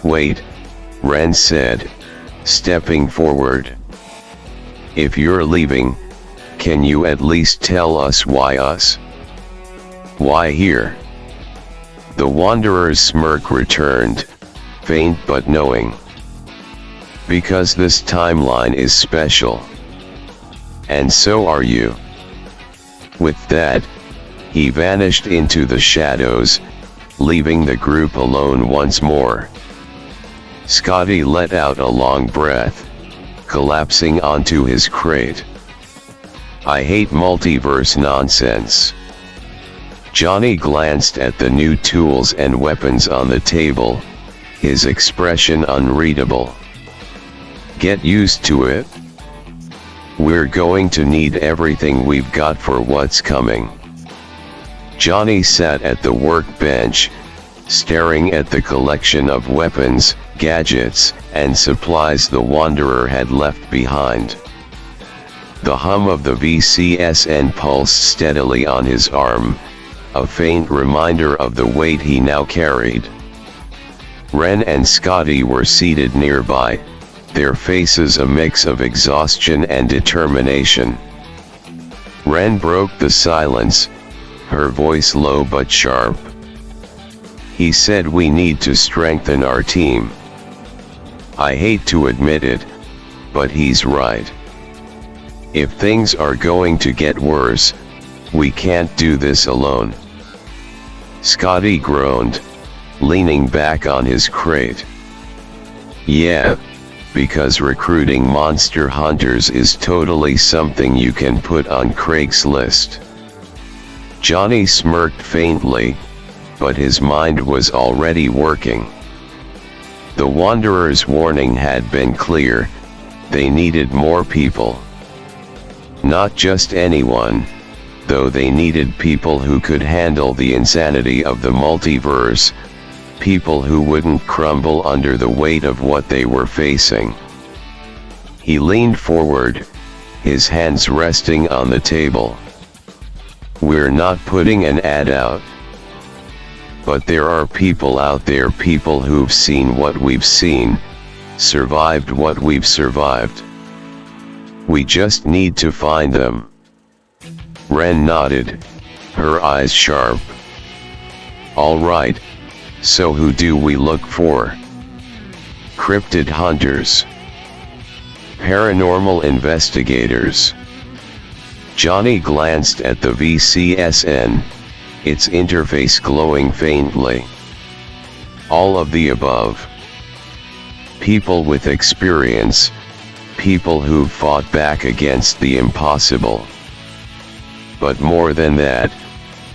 Wait, Ren said, stepping forward. If you're leaving, can you at least tell us why us? Why here? The Wanderer's smirk returned, faint but knowing. Because this timeline is special. And so are you. With that, he vanished into the shadows, leaving the group alone once more. Scotty let out a long breath, collapsing onto his crate. I hate multiverse nonsense. Johnny glanced at the new tools and weapons on the table, his expression unreadable. Get used to it. We're going to need everything we've got for what's coming. Johnny sat at the workbench, staring at the collection of weapons, gadgets, and supplies the Wanderer had left behind. The hum of the VCSN pulsed steadily on his arm, a faint reminder of the weight he now carried. Ren and Scotty were seated nearby, their faces a mix of exhaustion and determination. Ren broke the silence, her voice low but sharp. He said we need to strengthen our team. I hate to admit it, but he's right. If things are going to get worse, we can't do this alone. Scotty groaned, leaning back on his crate. Yeah, because recruiting monster hunters is totally something you can put on Craigslist. Johnny smirked faintly, but his mind was already working. The Wanderer's warning had been clear, they needed more people. Not just anyone, though they needed people who could handle the insanity of the multiverse, people who wouldn't crumble under the weight of what they were facing. He leaned forward, his hands resting on the table. We're not putting an ad out. But there are people out there, people who've seen what we've seen, survived what we've survived. We just need to find them. Ren nodded, her eyes sharp. All right, so who do we look for? Cryptid hunters. Paranormal investigators. Johnny glanced at the VCSN, its interface glowing faintly. All of the above. People with experience, people who've fought back against the impossible. But more than that,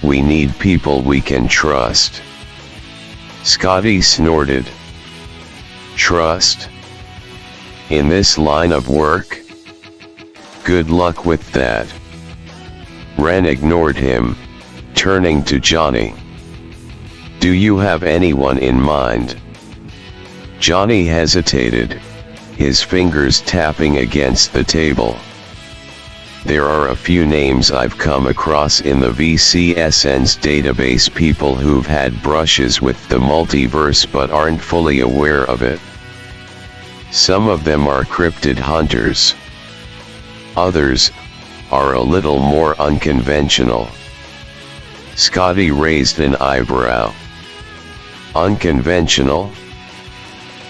we need people we can trust. Scotty snorted. Trust? In this line of work? Good luck with that. Ren ignored him, turning to Johnny. Do you have anyone in mind? Johnny hesitated, his fingers tapping against the table. There are a few names I've come across in the VCSN's database, people who've had brushes with the multiverse but aren't fully aware of it. Some of them are cryptid hunters. Others are a little more unconventional. Scotty raised an eyebrow. Unconventional?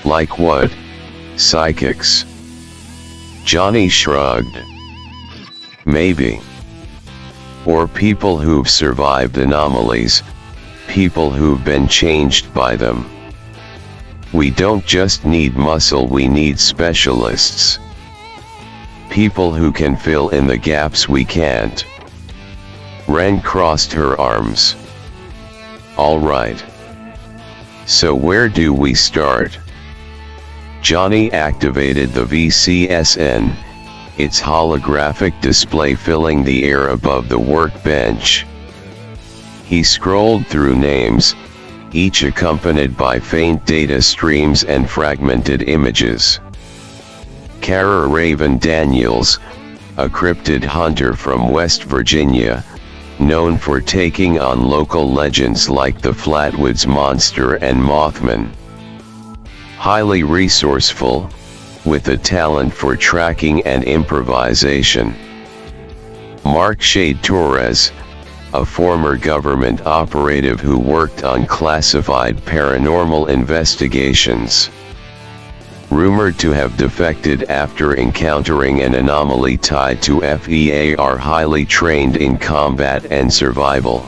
Like what? Psychics? Johnny shrugged. Maybe. Or people who've survived anomalies, people who've been changed by them. We don't just need muscle, we need specialists. People who can fill in the gaps we can't. Ren crossed her arms. All right. So where do we start? Johnny activated the VCSN, its holographic display filling the air above the workbench. He scrolled through names, each accompanied by faint data streams and fragmented images. Kara Raven Daniels, a cryptid hunter from West Virginia, known for taking on local legends like the Flatwoods Monster and Mothman. Highly resourceful, with a talent for tracking and improvisation. Mark Shade Torres, a former government operative who worked on classified paranormal investigations. Rumored to have defected after encountering an anomaly tied to F.E.A.R, highly trained in combat and survival.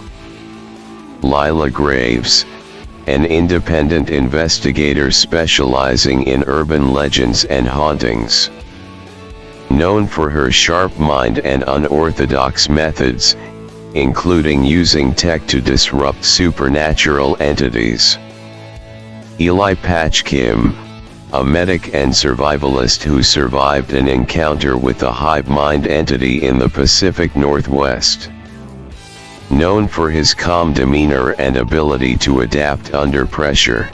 Lila Graves, an independent investigator specializing in urban legends and hauntings. Known for her sharp mind and unorthodox methods, including using tech to disrupt supernatural entities. Eli Patch Kim, a medic and survivalist who survived an encounter with a hive mind entity in the Pacific Northwest. Known for his calm demeanor and ability to adapt under pressure.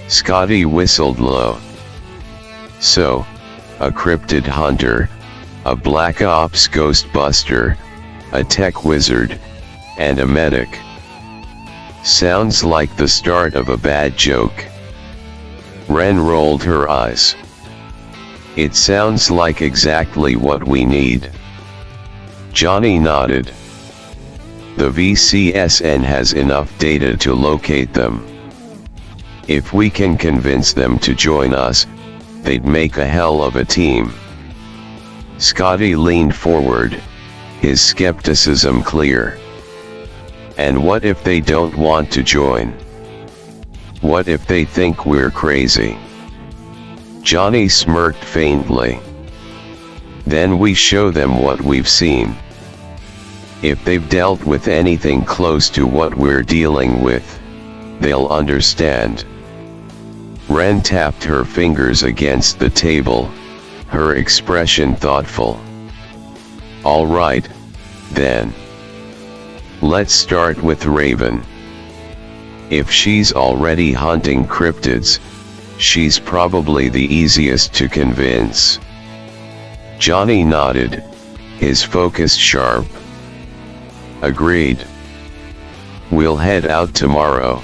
Scotty whistled low. So, a cryptid hunter, a Black Ops Ghostbuster, a tech wizard, and a medic. Sounds like the start of a bad joke. Ren rolled her eyes. It sounds like exactly what we need. Johnny nodded. The VCSN has enough data to locate them. If we can convince them to join us, they'd make a hell of a team. Scotty leaned forward, his skepticism clear. And what if they don't want to join? What if they think we're crazy? Johnny smirked faintly. Then we show them what we've seen. If they've dealt with anything close to what we're dealing with, they'll understand. Ren tapped her fingers against the table, her expression thoughtful. All right, then. Let's start with Raven. If she's already hunting cryptids, she's probably the easiest to convince. Johnny nodded, his focus sharp. Agreed. We'll head out tomorrow.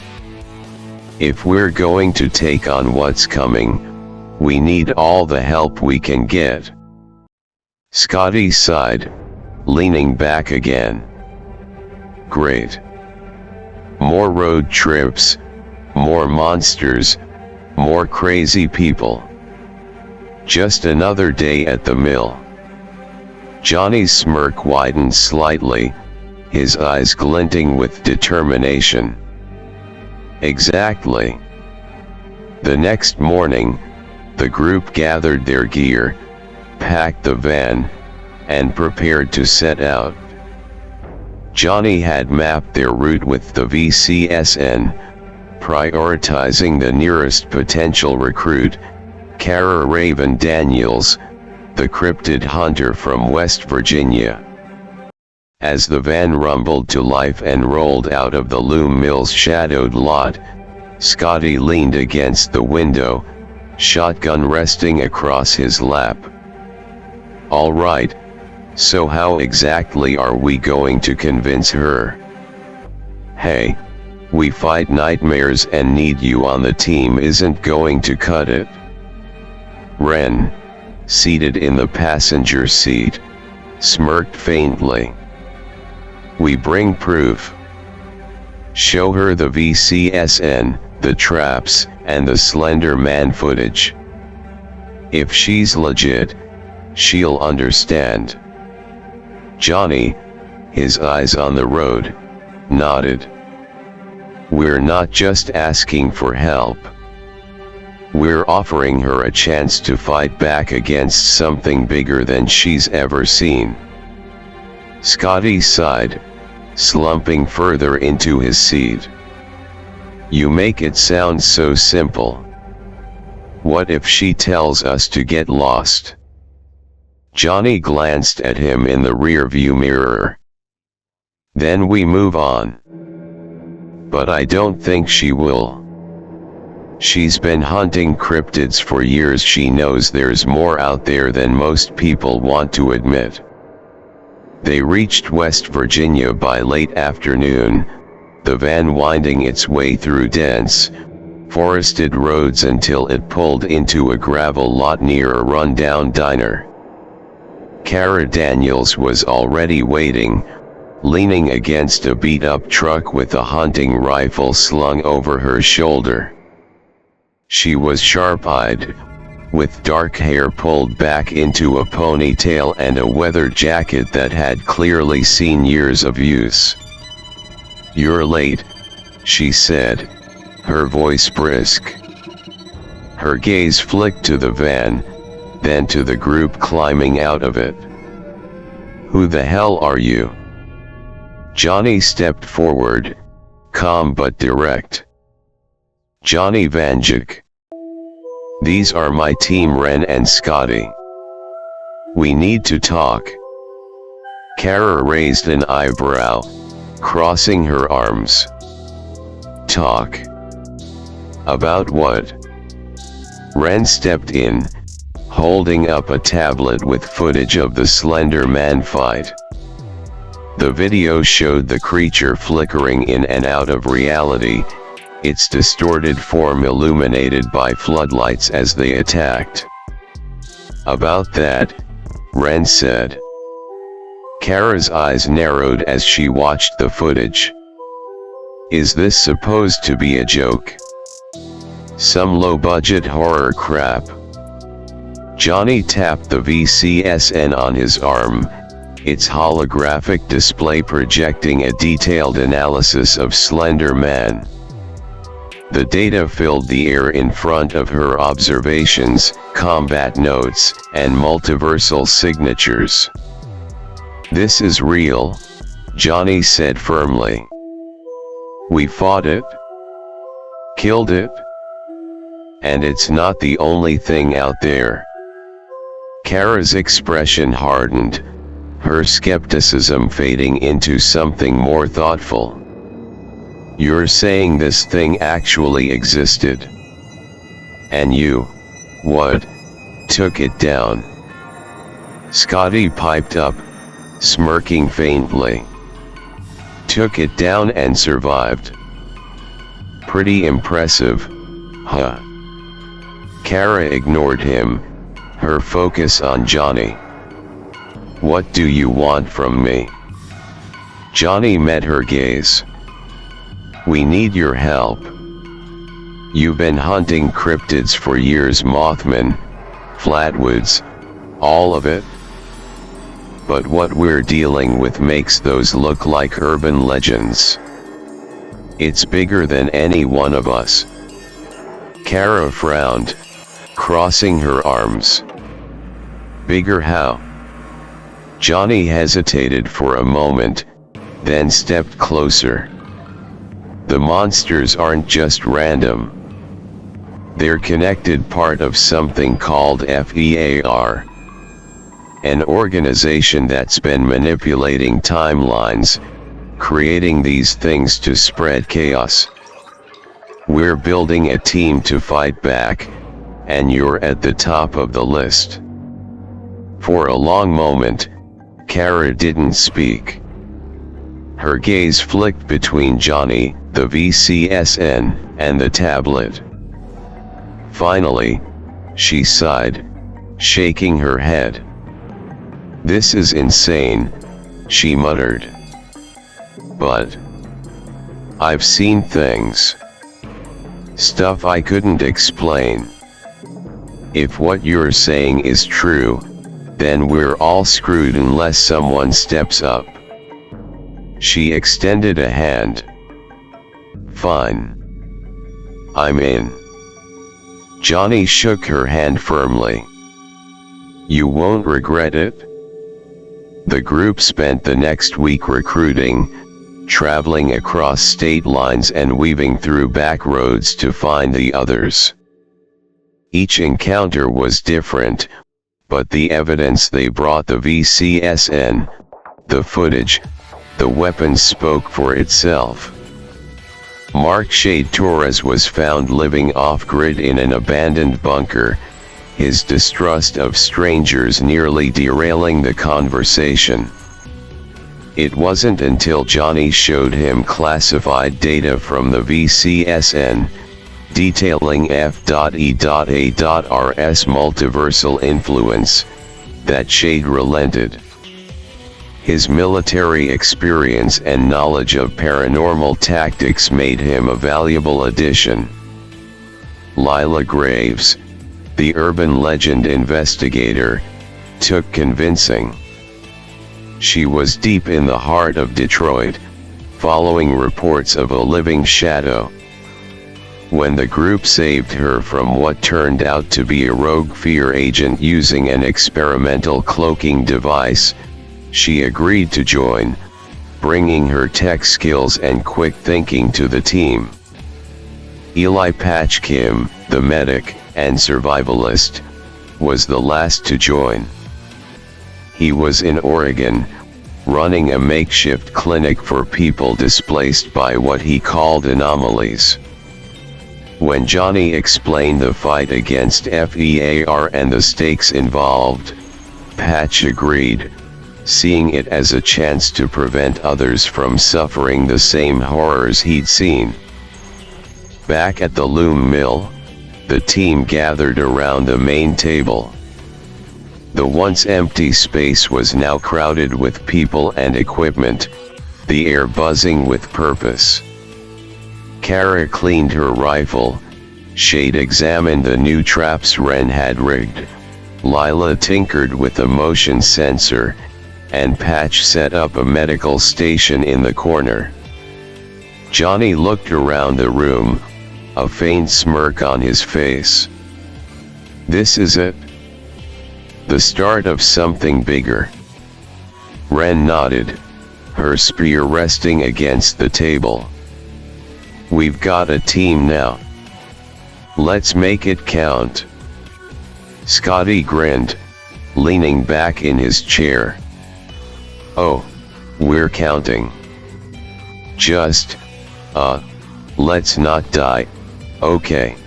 If we're going to take on what's coming, we need all the help we can get. Scotty sighed, leaning back again. Great. More road trips, more monsters, more crazy people. Just another day at the mill. Johnny's smirk widened slightly, his eyes glinting with determination. Exactly. The next morning, the group gathered their gear, packed the van, and prepared to set out. Johnny had mapped their route with the VCSN, prioritizing the nearest potential recruit, Kara Raven Daniels, the cryptid hunter from West Virginia. As the van rumbled to life and rolled out of the loom mill's shadowed lot, Scotty leaned against the window, shotgun resting across his lap. All right, so how exactly are we going to convince her? Hey, we fight nightmares and need you on the team isn't going to cut it. Ren, seated in the passenger seat, smirked faintly. We bring proof. Show her the VCSN, the traps, and the Slender Man footage. If she's legit, she'll understand. Johnny, his eyes on the road, nodded. We're not just asking for help. We're offering her a chance to fight back against something bigger than she's ever seen." Scotty sighed, slumping further into his seat. "You make it sound so simple. What if she tells us to get lost?" Johnny glanced at him in the rearview mirror. "Then we move on." "But I don't think she will. She's been hunting cryptids for years. She knows there's more out there than most people want to admit." They reached West Virginia by late afternoon, the van winding its way through dense, forested roads until it pulled into a gravel lot near a rundown diner. Kara Daniels was already waiting, leaning against a beat-up truck with a hunting rifle slung over her shoulder. She was sharp-eyed, with dark hair pulled back into a ponytail and a weather jacket that had clearly seen years of use. "You're late," she said, her voice brisk. Her gaze flicked to the van, then to the group climbing out of it. "Who the hell are you?" Johnny stepped forward, calm but direct. "Johnny Vanduke. These are my team, Ren and Scotty. We need to talk." Kara raised an eyebrow, crossing her arms. "Talk? About what?" Ren stepped in, holding up a tablet with footage of the Slender Man fight. The video showed the creature flickering in and out of reality, its distorted form illuminated by floodlights as they attacked. "About that," Ren said. Kara's eyes narrowed as she watched the footage. "Is this supposed to be a joke? Some low-budget horror crap?" Johnny tapped the VCSN on his arm, its holographic display projecting a detailed analysis of Slender Man. The data filled the air in front of her: observations, combat notes, and multiversal signatures. "This is real," Johnny said firmly. "We fought it, killed it, and it's not the only thing out there." Kara's expression hardened, her skepticism fading into something more thoughtful. "You're saying this thing actually existed? And you, what, took it down?" Scotty piped up, smirking faintly. "Took it down and survived. Pretty impressive, huh?" Kara ignored him, her focus on Johnny. "What do you want from me?" Johnny met her gaze. "We need your help. You've been hunting cryptids for years, Mothman, Flatwoods, all of it. But what we're dealing with makes those look like urban legends. It's bigger than any one of us." Kara frowned, crossing her arms. "Bigger how?" Johnny hesitated for a moment, then stepped closer. "The monsters aren't just random. They're connected, part of something called F.E.A.R. An organization that's been manipulating timelines, creating these things to spread chaos. We're building a team to fight back, and you're at the top of the list." For a long moment, Kara didn't speak. Her gaze flicked between Johnny, the VCSN, and the tablet. Finally, she sighed, shaking her head. "This is insane," she muttered. "But I've seen things. Stuff I couldn't explain. If what you're saying is true, then we're all screwed unless someone steps up." She extended a hand. Fine. I'm in. Johnny shook her hand firmly. You won't regret it? The group spent the next week recruiting, traveling across state lines and weaving through back roads to find the others. Each encounter was different, but the evidence they brought, the VCSN, the footage, the weapons spoke for itself. Mark Shade Torres was found living off-grid in an abandoned bunker, his distrust of strangers nearly derailing the conversation. It wasn't until Johnny showed him classified data from the VCSN, detailing F.E.A.R's multiversal influence, that Shade relented. His military experience and knowledge of paranormal tactics made him a valuable addition. Lila Graves, the urban legend investigator, took convincing. She was deep in the heart of Detroit, following reports of a living shadow. When the group saved her from what turned out to be a rogue F.E.A.R agent using an experimental cloaking device, she agreed to join, bringing her tech skills and quick thinking to the team. Eli Patch Kim, the medic and survivalist, was the last to join. He was in Oregon, running a makeshift clinic for people displaced by what he called anomalies. When Johnny explained the fight against F.E.A.R and the stakes involved, Patch agreed, seeing it as a chance to prevent others from suffering the same horrors he'd seen. Back at the loom mill, the team gathered around the main table. The once empty space was now crowded with people and equipment, the air buzzing with purpose. Kara cleaned her rifle, Shade examined the new traps Ren had rigged, Lila tinkered with a motion sensor, and Patch set up a medical station in the corner. Johnny looked around the room, a faint smirk on his face. This is it? The start of something bigger. Ren nodded, her spear resting against the table. We've got a team now. Let's make it count. Scotty grinned, leaning back in his chair. Oh, we're counting. Just, let's not die, okay.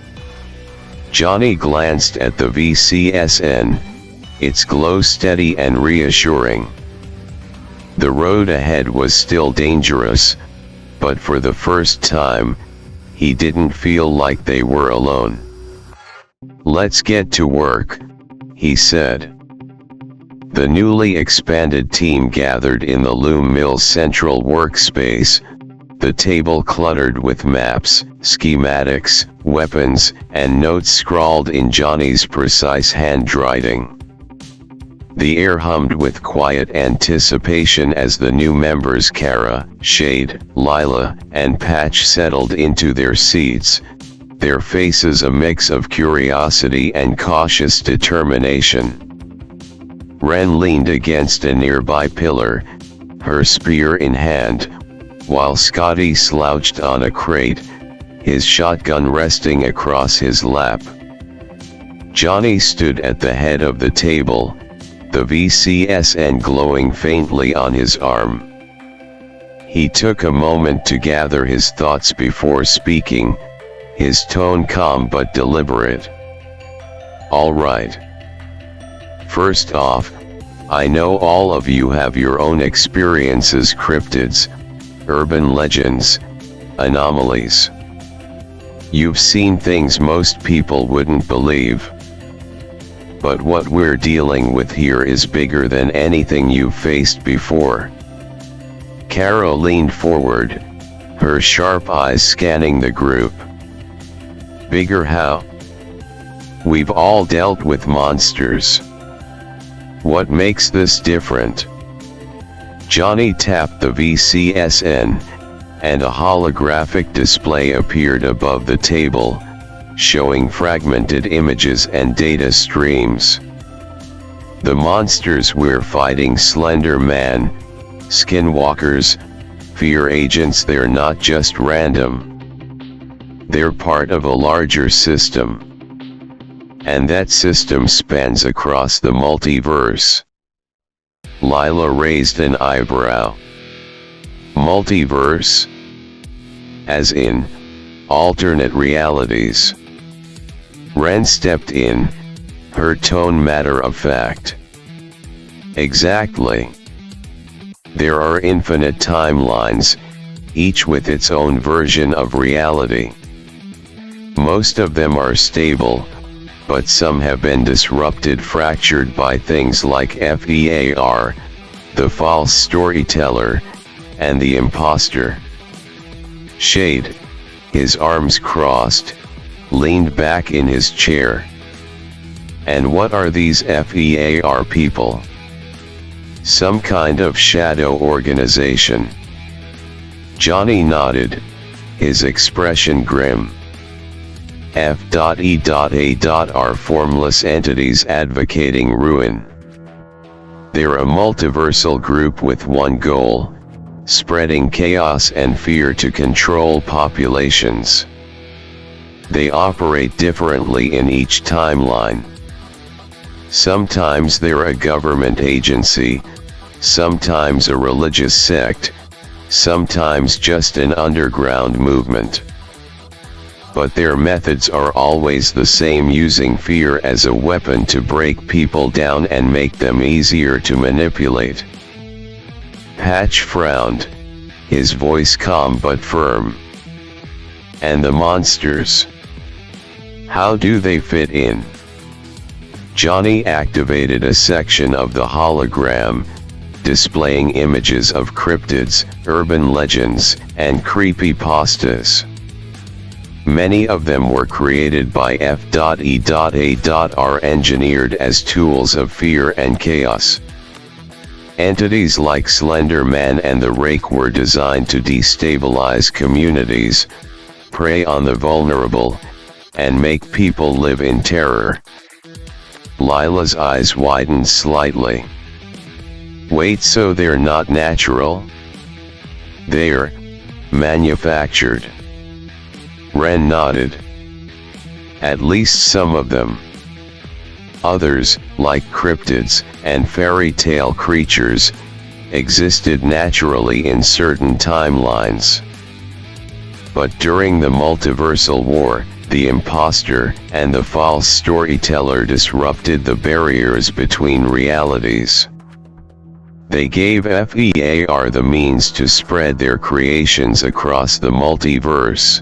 Johnny glanced at the VCSN, its glow steady and reassuring. The road ahead was still dangerous, but for the first time, he didn't feel like they were alone. Let's get to work, he said. The newly expanded team gathered in the loom mill's central workspace, the table cluttered with maps, schematics, weapons, and notes scrawled in Johnny's precise handwriting. The air hummed with quiet anticipation as the new members Kara, Shade, Lila, and Patch settled into their seats, their faces a mix of curiosity and cautious determination. Ren leaned against a nearby pillar, her spear in hand, while Scotty slouched on a crate, his shotgun resting across his lap. Johnny stood at the head of the table, the VCSN glowing faintly on his arm. He took a moment to gather his thoughts before speaking, his tone calm but deliberate. All right. First off, I know all of you have your own experiences, cryptids, urban legends, anomalies. You've seen things most people wouldn't believe. But what we're dealing with here is bigger than anything you've faced before. Kara leaned forward, her sharp eyes scanning the group. Bigger how? We've all dealt with monsters. What makes this different? Johnny tapped the VCSN, and a holographic display appeared above the table, showing fragmented images and data streams. The monsters we're fighting: Slender Man, skinwalkers, F.E.A.R agents. They're not just random. They're part of a larger system. And that system spans across the multiverse. Lila raised an eyebrow. Multiverse? As in, alternate realities. Ren stepped in, her tone matter of fact. Exactly. There are infinite timelines, each with its own version of reality. Most of them are stable, but some have been disrupted, fractured by things like F.E.A.R, the false storyteller, and the imposter. Shade, his arms crossed, leaned back in his chair. And what are these F.E.A.R people? Some kind of shadow organization. Johnny nodded, his expression grim. F.E.A.R formless entities advocating ruin. They're a multiversal group with one goal: spreading chaos and fear to control populations. They operate differently in each timeline. Sometimes they're a government agency, sometimes a religious sect, sometimes just an underground movement. But their methods are always the same: using fear as a weapon to break people down and make them easier to manipulate. Patch frowned, his voice calm but firm. And the monsters? How do they fit in? Johnny activated a section of the hologram, displaying images of cryptids, urban legends, and creepypastas. Many of them were created by F.E.A.R, engineered as tools of fear and chaos. Entities like Slender Man and the Rake were designed to destabilize communities, prey on the vulnerable, and make people live in terror. Lila's eyes widened slightly. Wait, so they're not natural? They're manufactured. Ren nodded. At least some of them. Others, like cryptids and fairy tale creatures, existed naturally in certain timelines. But during the multiversal war, the imposter and the false storyteller disrupted the barriers between realities. They gave F.E.A.R the means to spread their creations across the multiverse.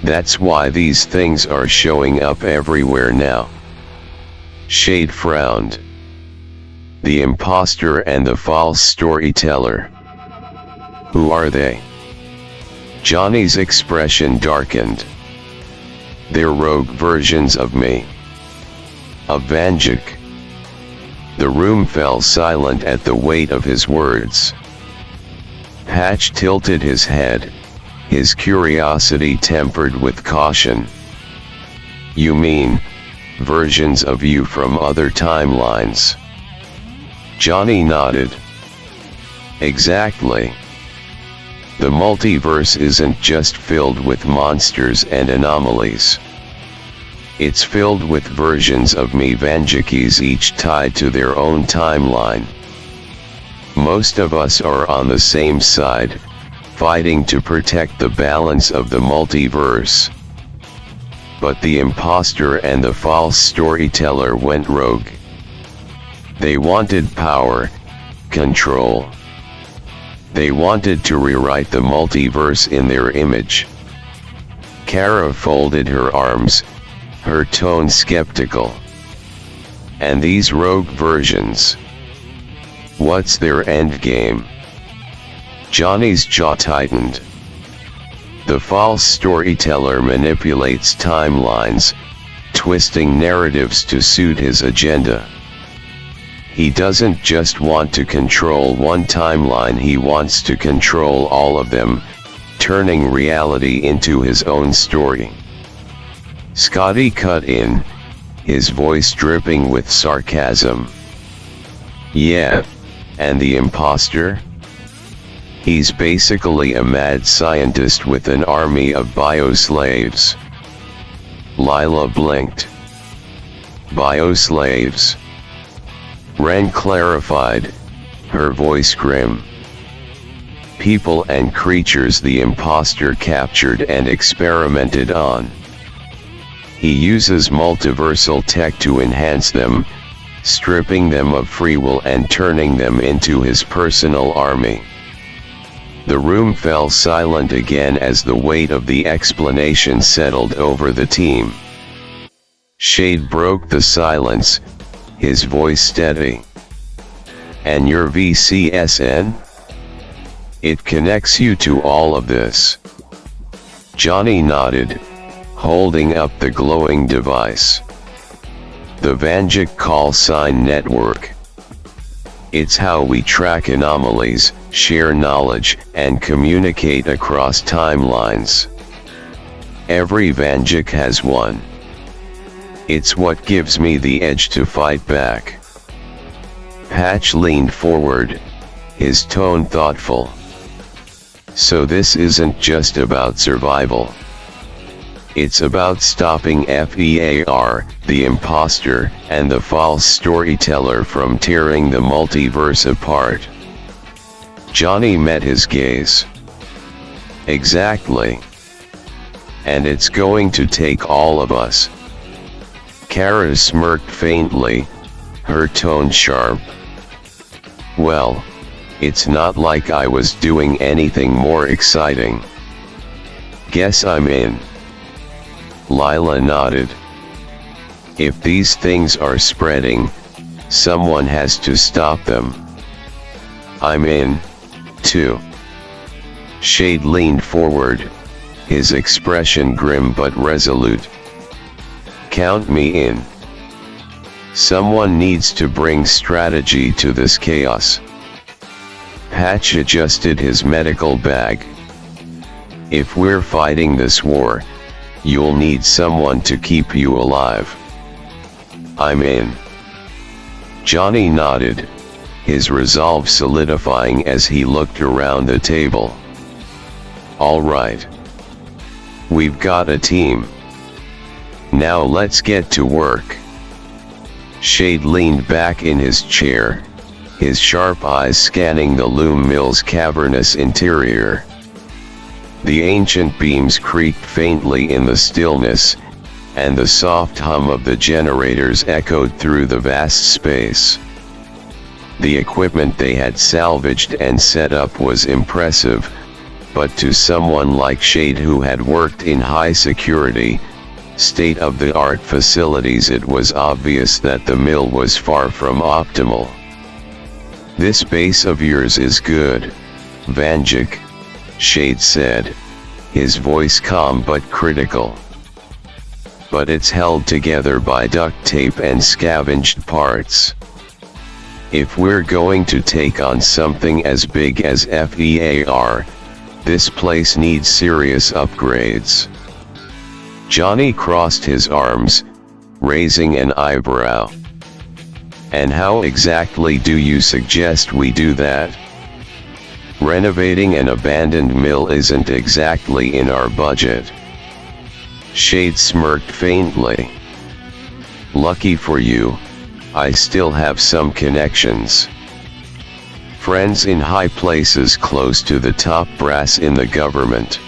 That's why these things are showing up everywhere now. Shade frowned. The imposter and the false storyteller. Who are they? Johnny's expression darkened. They're rogue versions of me. Of Vanduke. The room fell silent at the weight of his words. Patch tilted his head, his curiosity tempered with caution. You mean, versions of you from other timelines? Johnny nodded. Exactly. The multiverse isn't just filled with monsters and anomalies. It's filled with versions of me, Vandukes, each tied to their own timeline. Most of us are on the same side, fighting to protect the balance of the multiverse. But the imposter and the false storyteller went rogue. They wanted power, control. They wanted to rewrite the multiverse in their image. Kara folded her arms, her tone skeptical. And these rogue versions? What's their endgame? Johnny's jaw tightened. The false storyteller manipulates timelines, twisting narratives to suit his agenda. He doesn't just want to control one timeline, he wants to control all of them, turning reality into his own story. Scotty cut in, his voice dripping with sarcasm. Yeah, and the imposter? He's basically a mad scientist with an army of bioslaves. Lila blinked. Bioslaves? Ren clarified, her voice grim. People and creatures the imposter captured and experimented on. He uses multiversal tech to enhance them, stripping them of free will and turning them into his personal army. The room fell silent again as the weight of the explanation settled over the team. Shade broke the silence, his voice steady. And your VCSN? It connects you to all of this. Johnny nodded, holding up the glowing device. The Vanduke call sign network. It's how we track anomalies, share knowledge, and communicate across timelines. Every Vanduke has one. It's what gives me the edge to fight back. Patch leaned forward, his tone thoughtful. So this isn't just about survival. It's about stopping F.E.A.R, the imposter, and the false storyteller from tearing the multiverse apart. Johnny met his gaze. Exactly. And it's going to take all of us. Kara smirked faintly, her tone sharp. Well, it's not like I was doing anything more exciting. Guess I'm in. Lila nodded. If these things are spreading, someone has to stop them. I'm in, too. Shade leaned forward, his expression grim but resolute. Count me in. Someone needs to bring strategy to this chaos. Patch adjusted his medical bag. If we're fighting this war, you'll need someone to keep you alive. I'm in. Johnny nodded, his resolve solidifying as he looked around the table. All right. We've got a team. Now let's get to work. Shade leaned back in his chair, his sharp eyes scanning the loom mill's cavernous interior. The ancient beams creaked faintly in the stillness, and the soft hum of the generators echoed through the vast space. The equipment they had salvaged and set up was impressive, but to someone like Shade who had worked in high security, state-of-the-art facilities, it was obvious that the mill was far from optimal. This base of yours is good, Vanduke, Shade said, his voice calm but critical. But it's held together by duct tape and scavenged parts. If we're going to take on something as big as F.E.A.R, this place needs serious upgrades. Johnny crossed his arms, raising an eyebrow. And how exactly do you suggest we do that? Renovating an abandoned mill isn't exactly in our budget. Shade smirked faintly. Lucky for you, I still have some connections. Friends in high places close to the top brass in the government.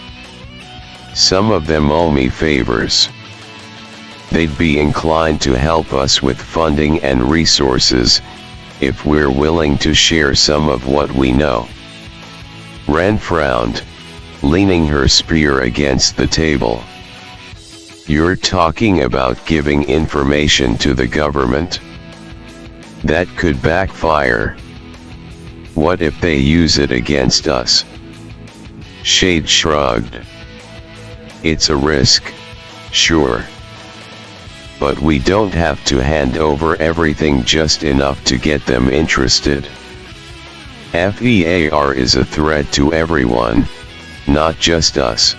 Some of them owe me favors. They'd be inclined to help us with funding and resources, if we're willing to share some of what we know. Ren frowned, leaning her spear against the table. You're talking about giving information to the government? That could backfire. What if they use it against us? Shade shrugged. It's a risk, sure. But we don't have to hand over everything just enough to get them interested. F.E.A.R is a threat to everyone, not just us.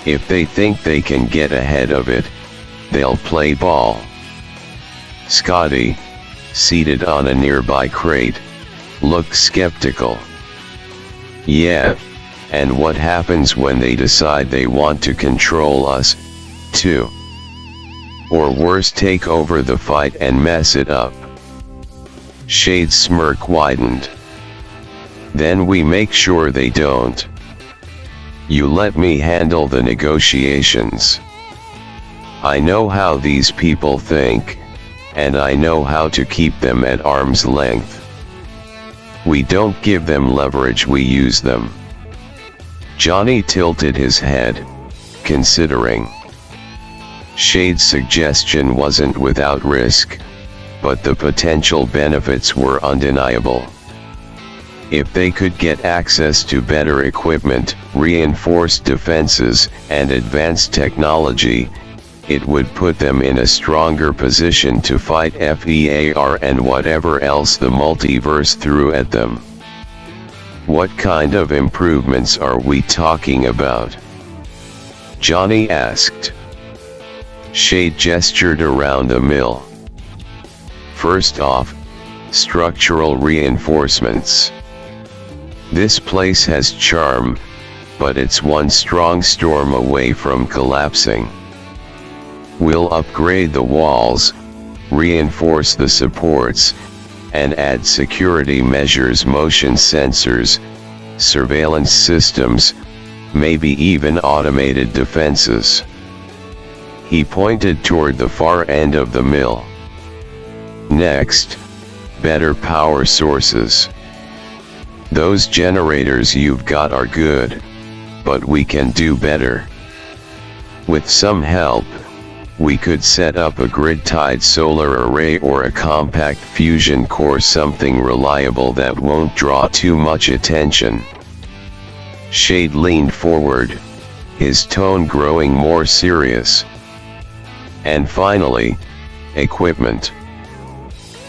If they think they can get ahead of it, they'll play ball. Scotty, seated on a nearby crate, looked skeptical. Yeah, and what happens when they decide they want to control us, too? Or worse, take over the fight and mess it up? Shade's smirk widened. Then we make sure they don't. You let me handle the negotiations. I know how these people think, and I know how to keep them at arm's length. We don't give them leverage, we use them. Johnny tilted his head, considering. Shade's suggestion wasn't without risk, but the potential benefits were undeniable. If they could get access to better equipment, reinforced defenses, and advanced technology, it would put them in a stronger position to fight F.E.A.R. and whatever else the multiverse threw at them. What kind of improvements are we talking about? Johnny asked. Shade gestured around the mill. First off, structural reinforcements. This place has charm, but it's one strong storm away from collapsing. We'll upgrade the walls, reinforce the supports, and add security measures, motion sensors, surveillance systems, maybe even automated defenses. He pointed toward the far end of the mill. Next, better power sources. Those generators you've got are good, but we can do better. With some help, we could set up a grid-tied solar array or a compact fusion core, something reliable that won't draw too much attention. Shade leaned forward, his tone growing more serious. And finally, equipment.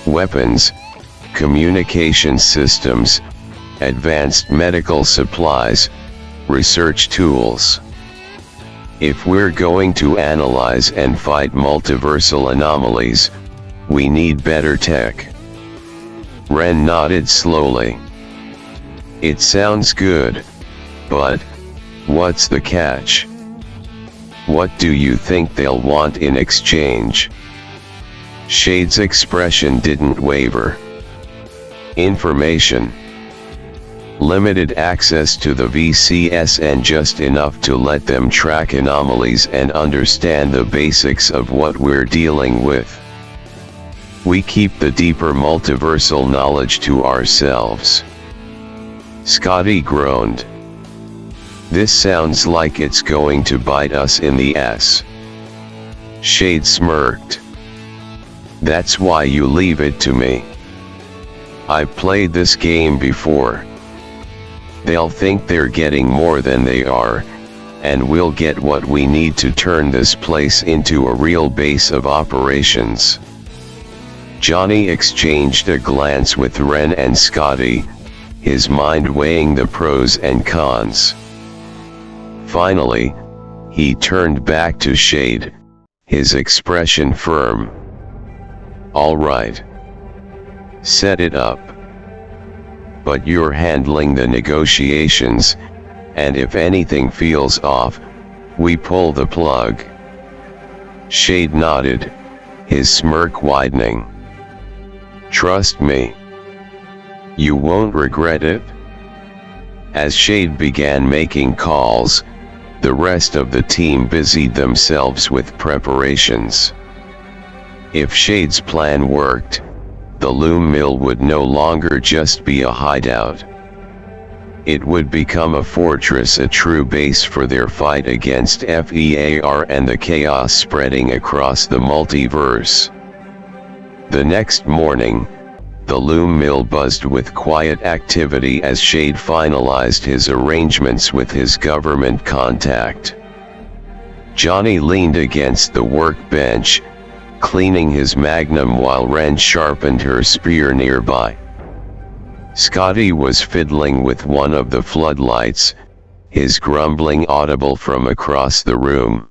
Weapons, communication systems, advanced medical supplies, research tools. If we're going to analyze and fight multiversal anomalies, we need better tech. Ren nodded slowly. It sounds good, but what's the catch? What do you think they'll want in exchange? Shade's expression didn't waver. Information. Limited access to the VCS and just enough to let them track anomalies and understand the basics of what we're dealing with. We keep the deeper multiversal knowledge to ourselves. Scotty groaned. This sounds like it's going to bite us in the ass. Shade smirked. That's why you leave it to me. I've played this game before. They'll think they're getting more than they are, and we'll get what we need to turn this place into a real base of operations. Johnny exchanged a glance with Ren and Scotty, his mind weighing the pros and cons. Finally, he turned back to Shade, his expression firm. All right. Set it up. But you're handling the negotiations, and if anything feels off, we pull the plug. Shade nodded, his smirk widening. Trust me. You won't regret it. As Shade began making calls, the rest of the team busied themselves with preparations. If Shade's plan worked, the loom mill would no longer just be a hideout. It would become a fortress, a true base for their fight against F.E.A.R. and the chaos spreading across the multiverse. The next morning, the loom mill buzzed with quiet activity as Shade finalized his arrangements with his government contact. Johnny leaned against the workbench, cleaning his magnum while Ren sharpened her spear nearby. Scotty was fiddling with one of the floodlights, his grumbling audible from across the room.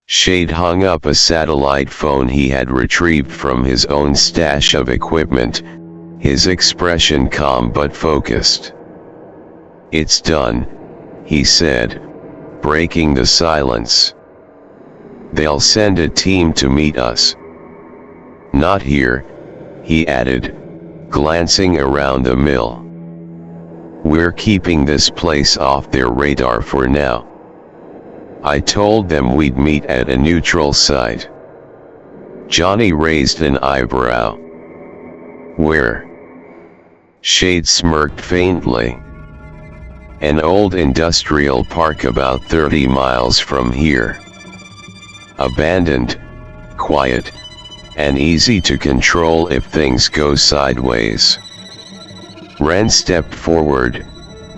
Shade hung up a satellite phone he had retrieved from his own stash of equipment, his expression calm but focused. "It's done," he said, breaking the silence. "They'll send a team to meet us." "Not here," he added, glancing around the mill. "We're keeping this place off their radar for now. I told them we'd meet at a neutral site." Johnny raised an eyebrow. "Where?" Shade smirked faintly. "An old industrial park about 30 miles from here. Abandoned, quiet, and easy to control if things go sideways." Ren stepped forward,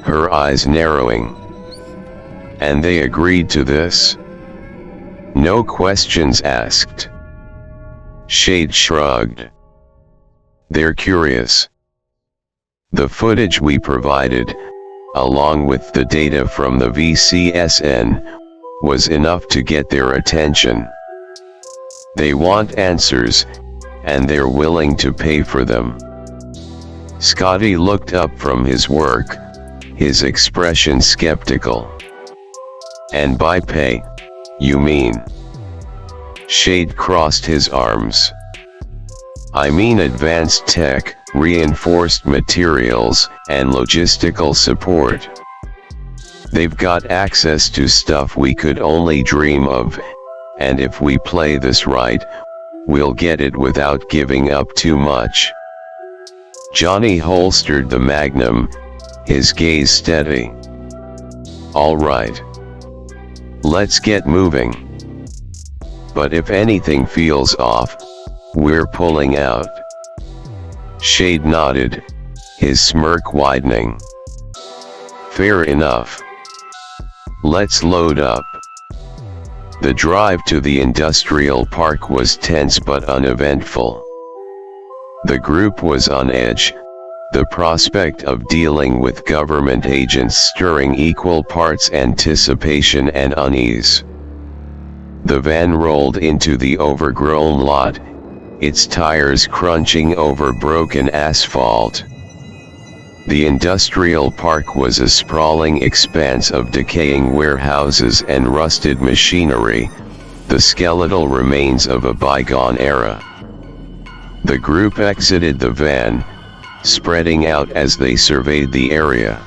her eyes narrowing. "And they agreed to this?" "No questions asked." Shade shrugged. "They're curious. The footage we provided, along with the data from the VCSN, was enough to get their attention. They want answers, and they're willing to pay for them." Scotty looked up from his work, his expression skeptical. "And by pay, you mean?" Shade crossed his arms. "I mean advanced tech, reinforced materials, and logistical support. They've got access to stuff we could only dream of, and if we play this right, we'll get it without giving up too much." Johnny holstered the Magnum, his gaze steady. "All right. Let's get moving. But if anything feels off, we're pulling out." Shade nodded, his smirk widening. "Fair enough. Let's load up." The drive to the industrial park was tense but uneventful. The group was on edge, the prospect of dealing with government agents stirring equal parts anticipation and unease. The van rolled into the overgrown lot, its tires crunching over broken asphalt. The industrial park was a sprawling expanse of decaying warehouses and rusted machinery, the skeletal remains of a bygone era. The group exited the van, spreading out as they surveyed the area.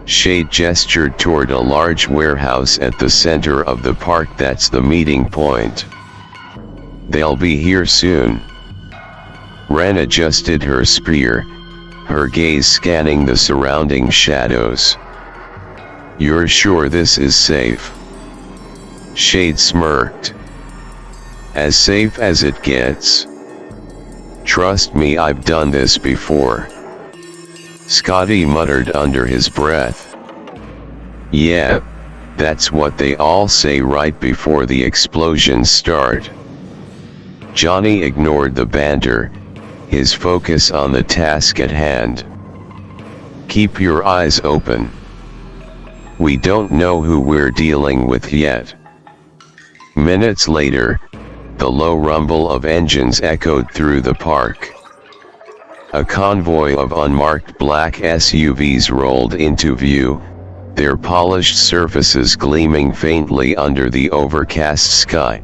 Shade gestured toward a large warehouse at the center of the park. "That's the meeting point. They'll be here soon." Ren adjusted her spear, her gaze scanning the surrounding shadows. "You're sure this is safe?" Shade smirked. "As safe as it gets. Trust me, I've done this before." Scotty muttered under his breath. "Yeah, that's what they all say right before the explosions start." Johnny ignored the banter, his focus on the task at hand. "Keep your eyes open. We don't know who we're dealing with yet." Minutes later, the low rumble of engines echoed through the park. A convoy of unmarked black SUVs rolled into view, their polished surfaces gleaming faintly under the overcast sky.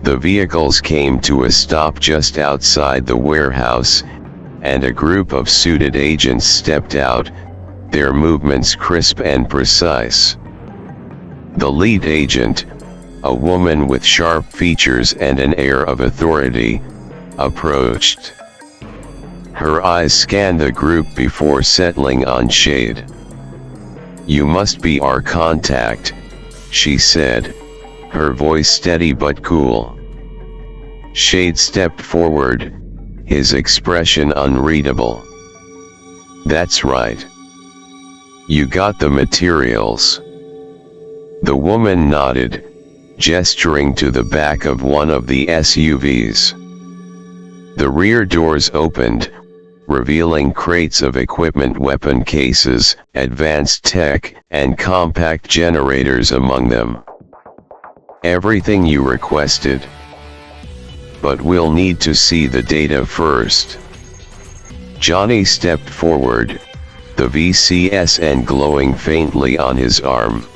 The vehicles came to a stop just outside the warehouse, and a group of suited agents stepped out, their movements crisp and precise. The lead agent, a woman with sharp features and an air of authority, approached. Her eyes scanned the group before settling on Shade. "You must be our contact," she said, her voice steady but cool. Shade stepped forward, his expression unreadable. "That's right. You got the materials." The woman nodded, gesturing to the back of one of the SUVs. The rear doors opened, revealing crates of equipment, weapon cases, advanced tech, and compact generators among them. Everything you requested. But we'll need to see the data first. Johnny stepped forward, the VCSN glowing faintly on his arm.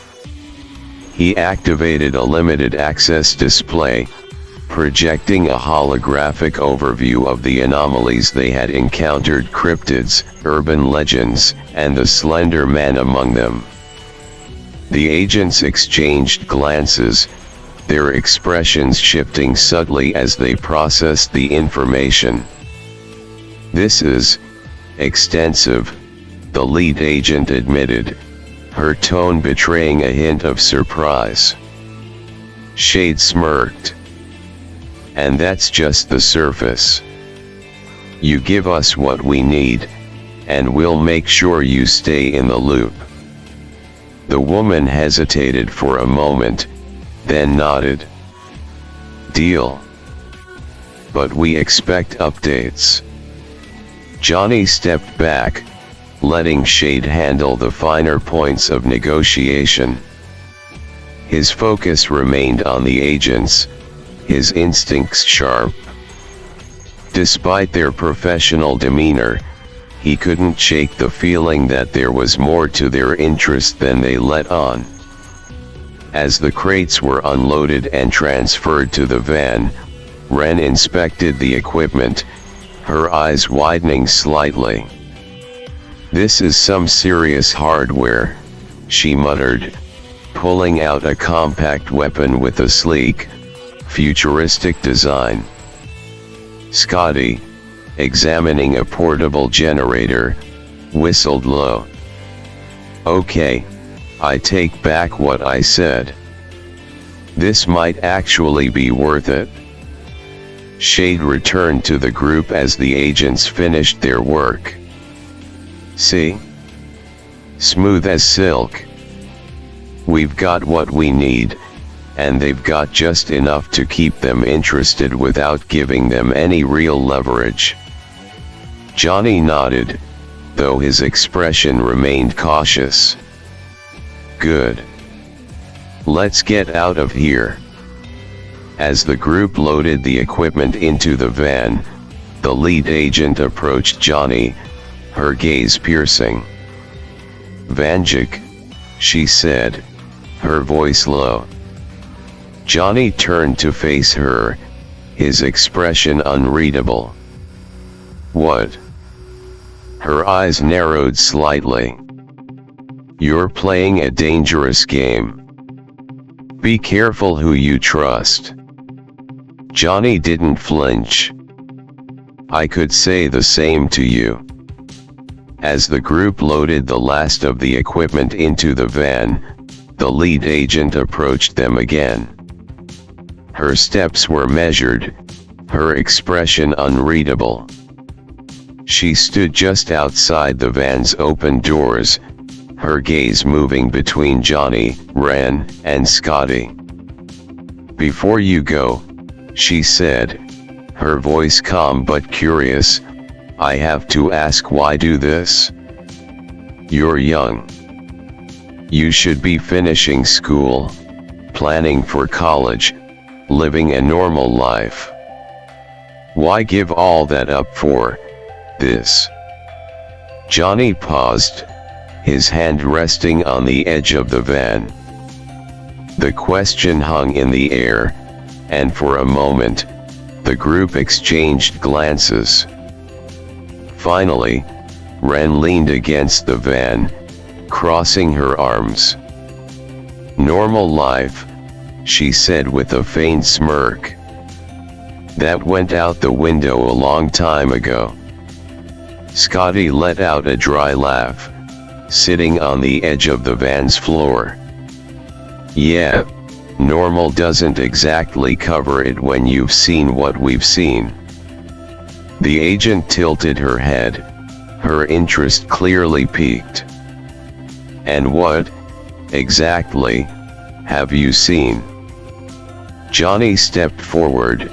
He activated a limited access display, projecting a holographic overview of the anomalies they had encountered, cryptids, urban legends, and the Slender Man among them. The agents exchanged glances, their expressions shifting subtly as they processed the information. "This is extensive," the lead agent admitted, her tone betraying a hint of surprise. Shade smirked. "And that's just the surface. You give us what we need, and we'll make sure you stay in the loop." The woman hesitated for a moment, then nodded. "Deal. But we expect updates." Johnny stepped back, letting Shade handle the finer points of negotiation. His focus remained on the agents, his instincts sharp. Despite their professional demeanor, he couldn't shake the feeling that there was more to their interest than they let on. As the crates were unloaded and transferred to the van, Ren inspected the equipment, her eyes widening slightly. "This is some serious hardware," she muttered, pulling out a compact weapon with a sleek, futuristic design. Scotty, examining a portable generator, whistled low. "Okay, I take back what I said. This might actually be worth it." Shade returned to the group as the agents finished their work. "See? Smooth as silk. We've got what we need, and they've got just enough to keep them interested without giving them any real leverage." Johnny nodded, though his expression remained cautious. "Good. Let's get out of here." As the group loaded the equipment into the van, the lead agent approached Johnny, her gaze piercing. "Vanduke," she said, her voice low. Johnny turned to face her, his expression unreadable. "What?" Her eyes narrowed slightly. "You're playing a dangerous game. Be careful who you trust." Johnny didn't flinch. "I could say the same to you." As the group loaded the last of the equipment into the van, the lead agent approached them again. Her steps were measured, her expression unreadable. She stood just outside the van's open doors, her gaze moving between Johnny, Ren, and Scotty. "Before you go," she said, her voice calm but curious, "I have to ask, why do this? You're young. You should be finishing school, planning for college, living a normal life. Why give all that up for this?" Johnny paused, his hand resting on the edge of the van. The question hung in the air, and for a moment, the group exchanged glances. Finally, Ren leaned against the van, crossing her arms. "Normal life," she said with a faint smirk. "That went out the window a long time ago." Scotty let out a dry laugh, sitting on the edge of the van's floor. "Yeah, normal doesn't exactly cover it when you've seen what we've seen." The agent tilted her head, her interest clearly piqued. "And what, exactly, have you seen?" Johnny stepped forward,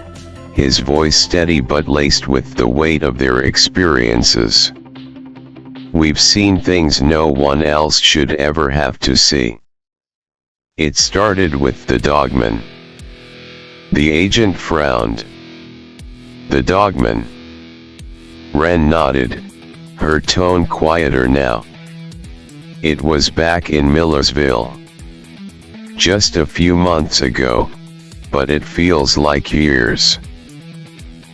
his voice steady but laced with the weight of their experiences. We've seen things no one else should ever have to see. It started with the dogman. The agent frowned. The dogman. Ren nodded, her tone quieter now. It was back in Millersville. Just a few months ago, but it feels like years.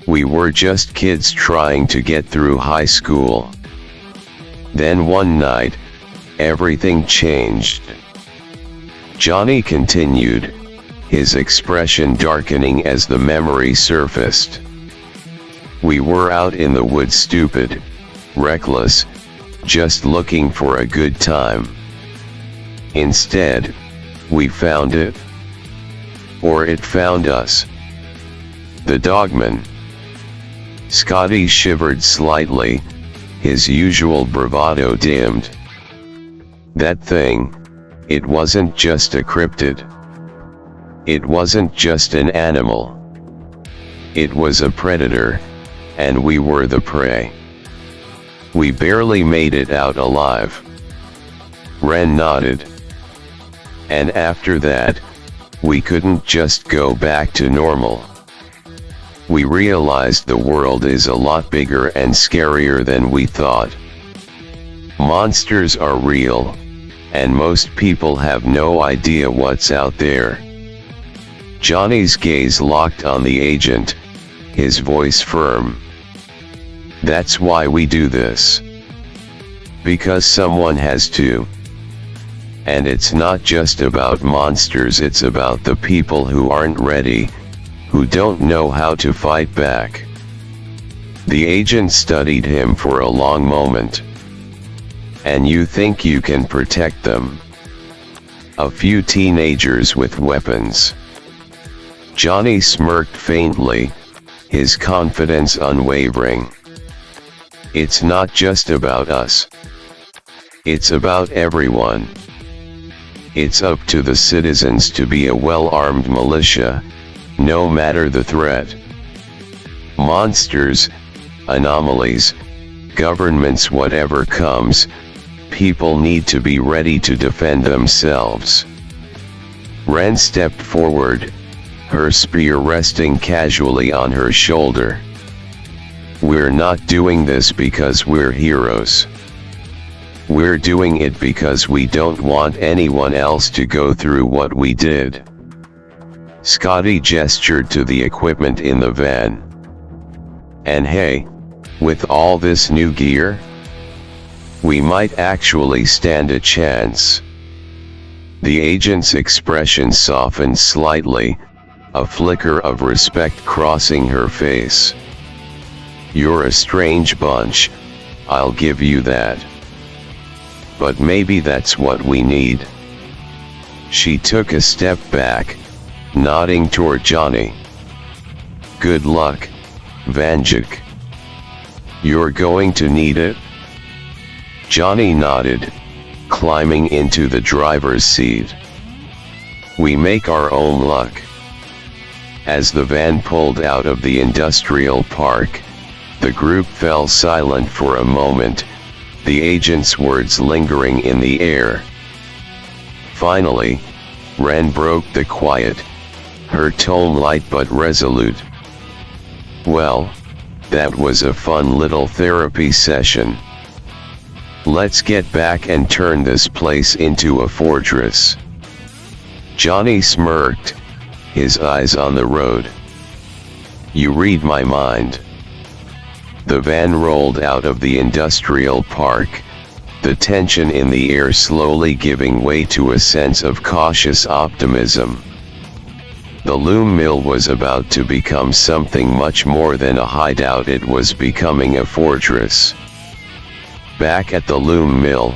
We were just kids trying to get through high school. Then one night, everything changed. Johnny continued, his expression darkening as the memory surfaced. We were out in the woods, stupid, reckless, just looking for a good time. Instead, we found it. Or it found us. The dogman. Scotty shivered slightly, his usual bravado dimmed. That thing, it wasn't just a cryptid. It wasn't just an animal. It was a predator, and we were the prey. We barely made it out alive. Ren nodded. And after that, we couldn't just go back to normal. We realized the world is a lot bigger and scarier than we thought. Monsters are real, and most people have no idea what's out there. Johnny's gaze locked on the agent, his voice firm. That's why we do this. Because someone has to. And it's not just about monsters, it's about the people who aren't ready, who don't know how to fight back. The agent studied him for a long moment. And you think you can protect them? A few teenagers with weapons. Johnny smirked faintly, his confidence unwavering. It's not just about us. It's about everyone. It's up to the citizens to be a well-armed militia, no matter the threat. Monsters, anomalies, governments, whatever comes, people need to be ready to defend themselves. Ren stepped forward, her spear resting casually on her shoulder. We're not doing this because we're heroes. We're doing it because we don't want anyone else to go through what we did. Scotty gestured to the equipment in the van. And hey, with all this new gear, we might actually stand a chance. The agent's expression softened slightly, a flicker of respect crossing her face. You're a strange bunch, I'll give you that. But maybe that's what we need. She took a step back, nodding toward Johnny. Good luck, Vanduke. You're going to need it? Johnny nodded, climbing into the driver's seat. We make our own luck. As the van pulled out of the industrial park, the group fell silent for a moment, the agent's words lingering in the air. Finally, Ren broke the quiet, her tone light but resolute. Well, that was a fun little therapy session. Let's get back and turn this place into a fortress. Johnny smirked, his eyes on the road. You read my mind. The van rolled out of the industrial park, the tension in the air slowly giving way to a sense of cautious optimism. The loom mill was about to become something much more than a hideout, it was becoming a fortress. Back at the loom mill,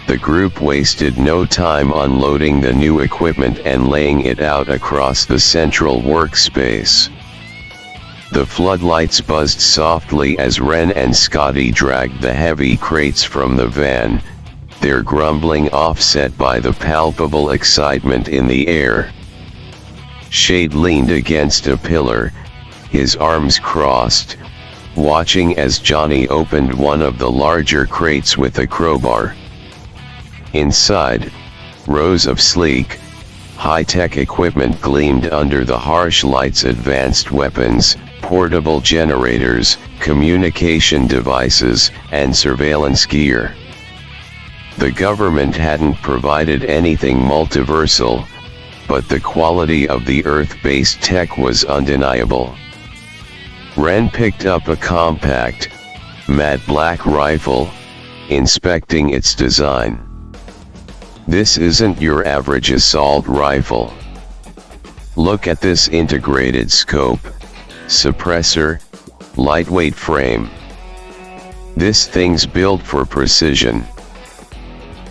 the group wasted no time unloading the new equipment and laying it out across the central workspace. The floodlights buzzed softly as Ren and Scotty dragged the heavy crates from the van, their grumbling offset by the palpable excitement in the air. Shade leaned against a pillar, his arms crossed, watching as Johnny opened one of the larger crates with a crowbar. Inside, rows of sleek, high-tech equipment gleamed under the harsh lights: advanced weapons, portable generators, communication devices, and surveillance gear. The government hadn't provided anything multiversal, but the quality of the Earth-based tech was undeniable. Ren picked up a compact, matte black rifle, inspecting its design. This isn't your average assault rifle. Look at this integrated scope, suppressor, lightweight frame. This thing's built for precision.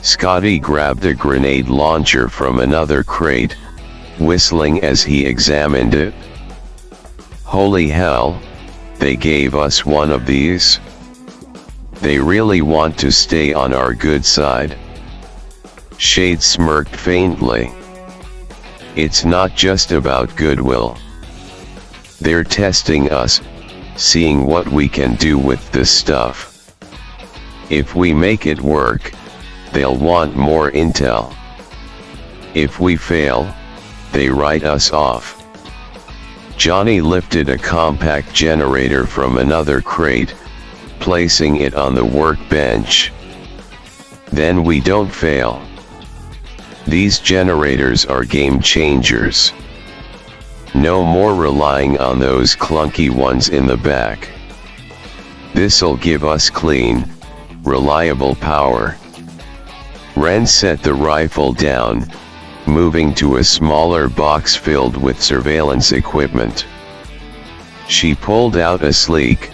Scotty grabbed a grenade launcher from another crate, whistling as he examined it. Holy hell, they gave us one of these? They really want to stay on our good side? Shade smirked faintly. It's not just about goodwill. They're testing us, seeing what we can do with this stuff. If we make it work, they'll want more intel. If we fail, they write us off. Johnny lifted a compact generator from another crate, placing it on the workbench. Then we don't fail. These generators are game changers. No more relying on those clunky ones in the back. This'll give us clean, reliable power. Ren set the rifle down, moving to a smaller box filled with surveillance equipment. She pulled out a sleek,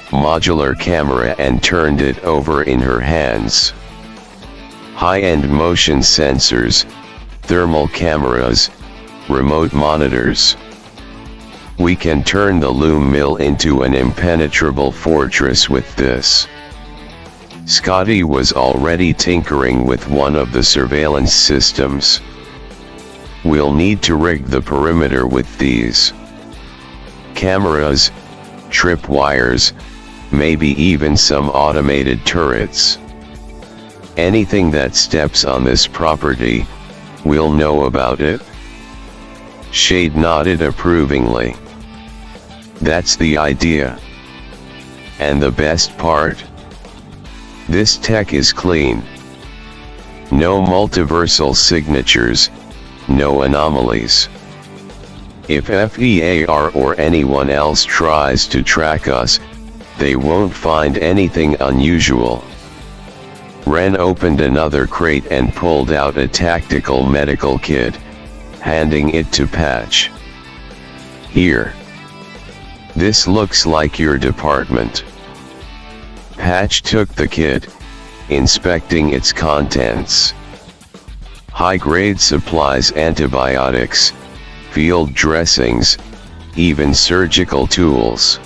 modular camera and turned it over in her hands. High-end motion sensors, thermal cameras, remote monitors. We can turn the loom mill into an impenetrable fortress with this. Scotty was already tinkering with one of the surveillance systems. We'll need to rig the perimeter with these cameras, tripwires, maybe even some automated turrets. Anything that steps on this property, we'll know about it. Shade nodded approvingly. That's the idea. And the best part? This tech is clean. No multiversal signatures, no anomalies. If F.E.A.R. or anyone else tries to track us, they won't find anything unusual. Ren opened another crate and pulled out a tactical medical kit, handing it to Patch. Here. This looks like your department. Patch took the kit, inspecting its contents. High-grade supplies, antibiotics, field dressings, even surgical tools.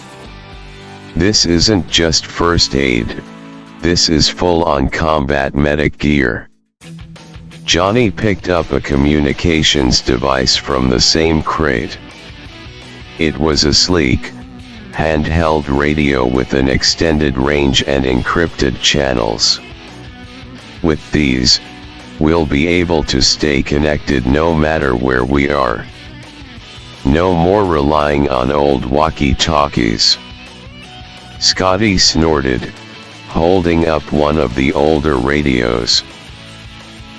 This isn't just first aid, this is full-on combat medic gear. Johnny picked up a communications device from the same crate. It was a sleek, handheld radio with an extended range and encrypted channels. With these, we'll be able to stay connected no matter where we are. No more relying on old walkie-talkies. Scotty snorted, holding up one of the older radios.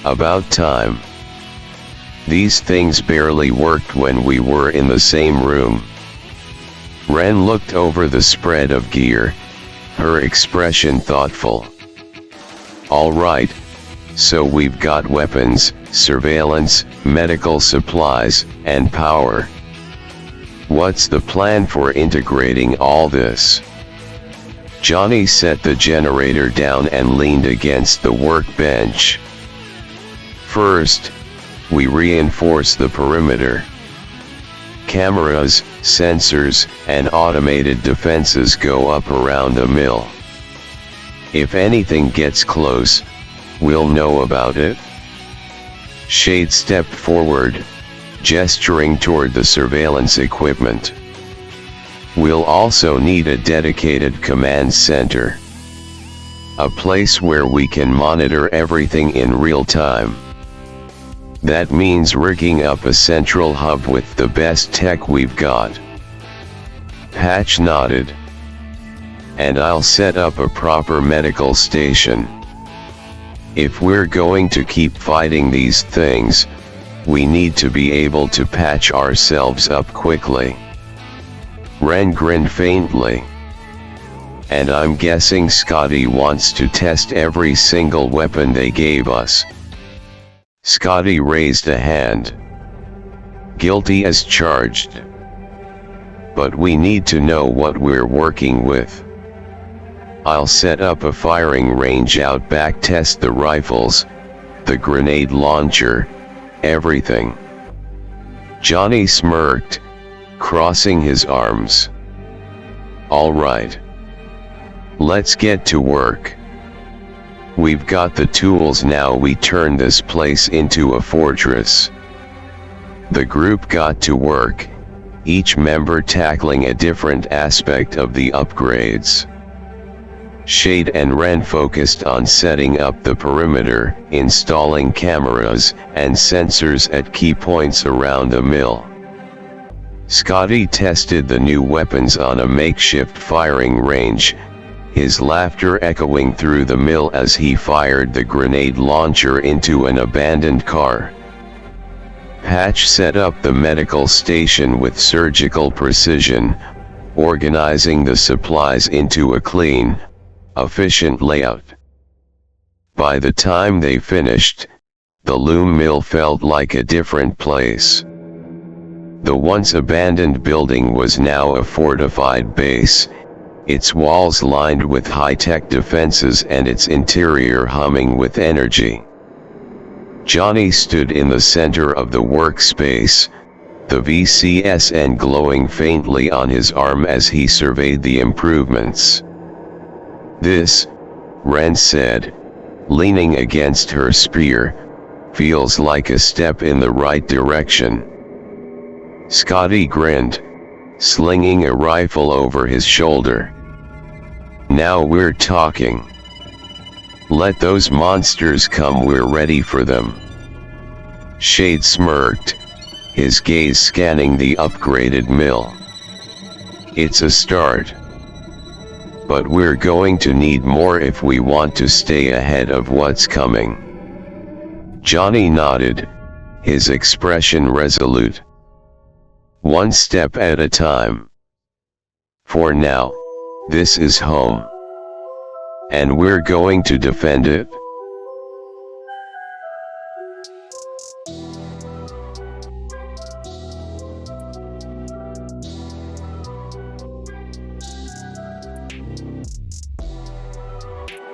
About time. These things barely worked when we were in the same room. Ren looked over the spread of gear, her expression thoughtful. All right, so we've got weapons, surveillance, medical supplies, and power. What's the plan for integrating all this? Johnny set the generator down and leaned against the workbench. First, we reinforce the perimeter. Cameras, sensors, and automated defenses go up around the mill. If anything gets close, we'll know about it. Shade stepped forward, gesturing toward the surveillance equipment. We'll also need a dedicated command center. A place where we can monitor everything in real time. That means rigging up a central hub with the best tech we've got. Patch nodded. And I'll set up a proper medical station. If we're going to keep fighting these things, we need to be able to patch ourselves up quickly. Ren grinned faintly. And I'm guessing Scotty wants to test every single weapon they gave us. Scotty raised a hand. Guilty as charged. But we need to know what we're working with. I'll set up a firing range out back, test the rifles, the grenade launcher, everything. Johnny smirked, crossing his arms. All right. Let's get to work. We've got the tools now, we turn this place into a fortress. The group got to work, each member tackling a different aspect of the upgrades. Shade and Ren focused on setting up the perimeter, installing cameras and sensors at key points around the mill. Scotty tested the new weapons on a makeshift firing range, his laughter echoing through the mill as he fired the grenade launcher into an abandoned car. Patch set up the medical station with surgical precision, organizing the supplies into a clean, efficient layout. By the time they finished, the loom mill felt like a different place. The once abandoned building was now a fortified base, its walls lined with high-tech defenses and its interior humming with energy. Johnny stood in the center of the workspace, the VCSN glowing faintly on his arm as he surveyed the improvements. This, Ren said, leaning against her spear, feels like a step in the right direction. Scotty grinned, slinging a rifle over his shoulder. Now we're talking. Let those monsters come, we're ready for them. Shade smirked, his gaze scanning the upgraded mill. It's a start. But we're going to need more if we want to stay ahead of what's coming. Johnny nodded, his expression resolute. One step at a time. For now, this is home. And we're going to defend it.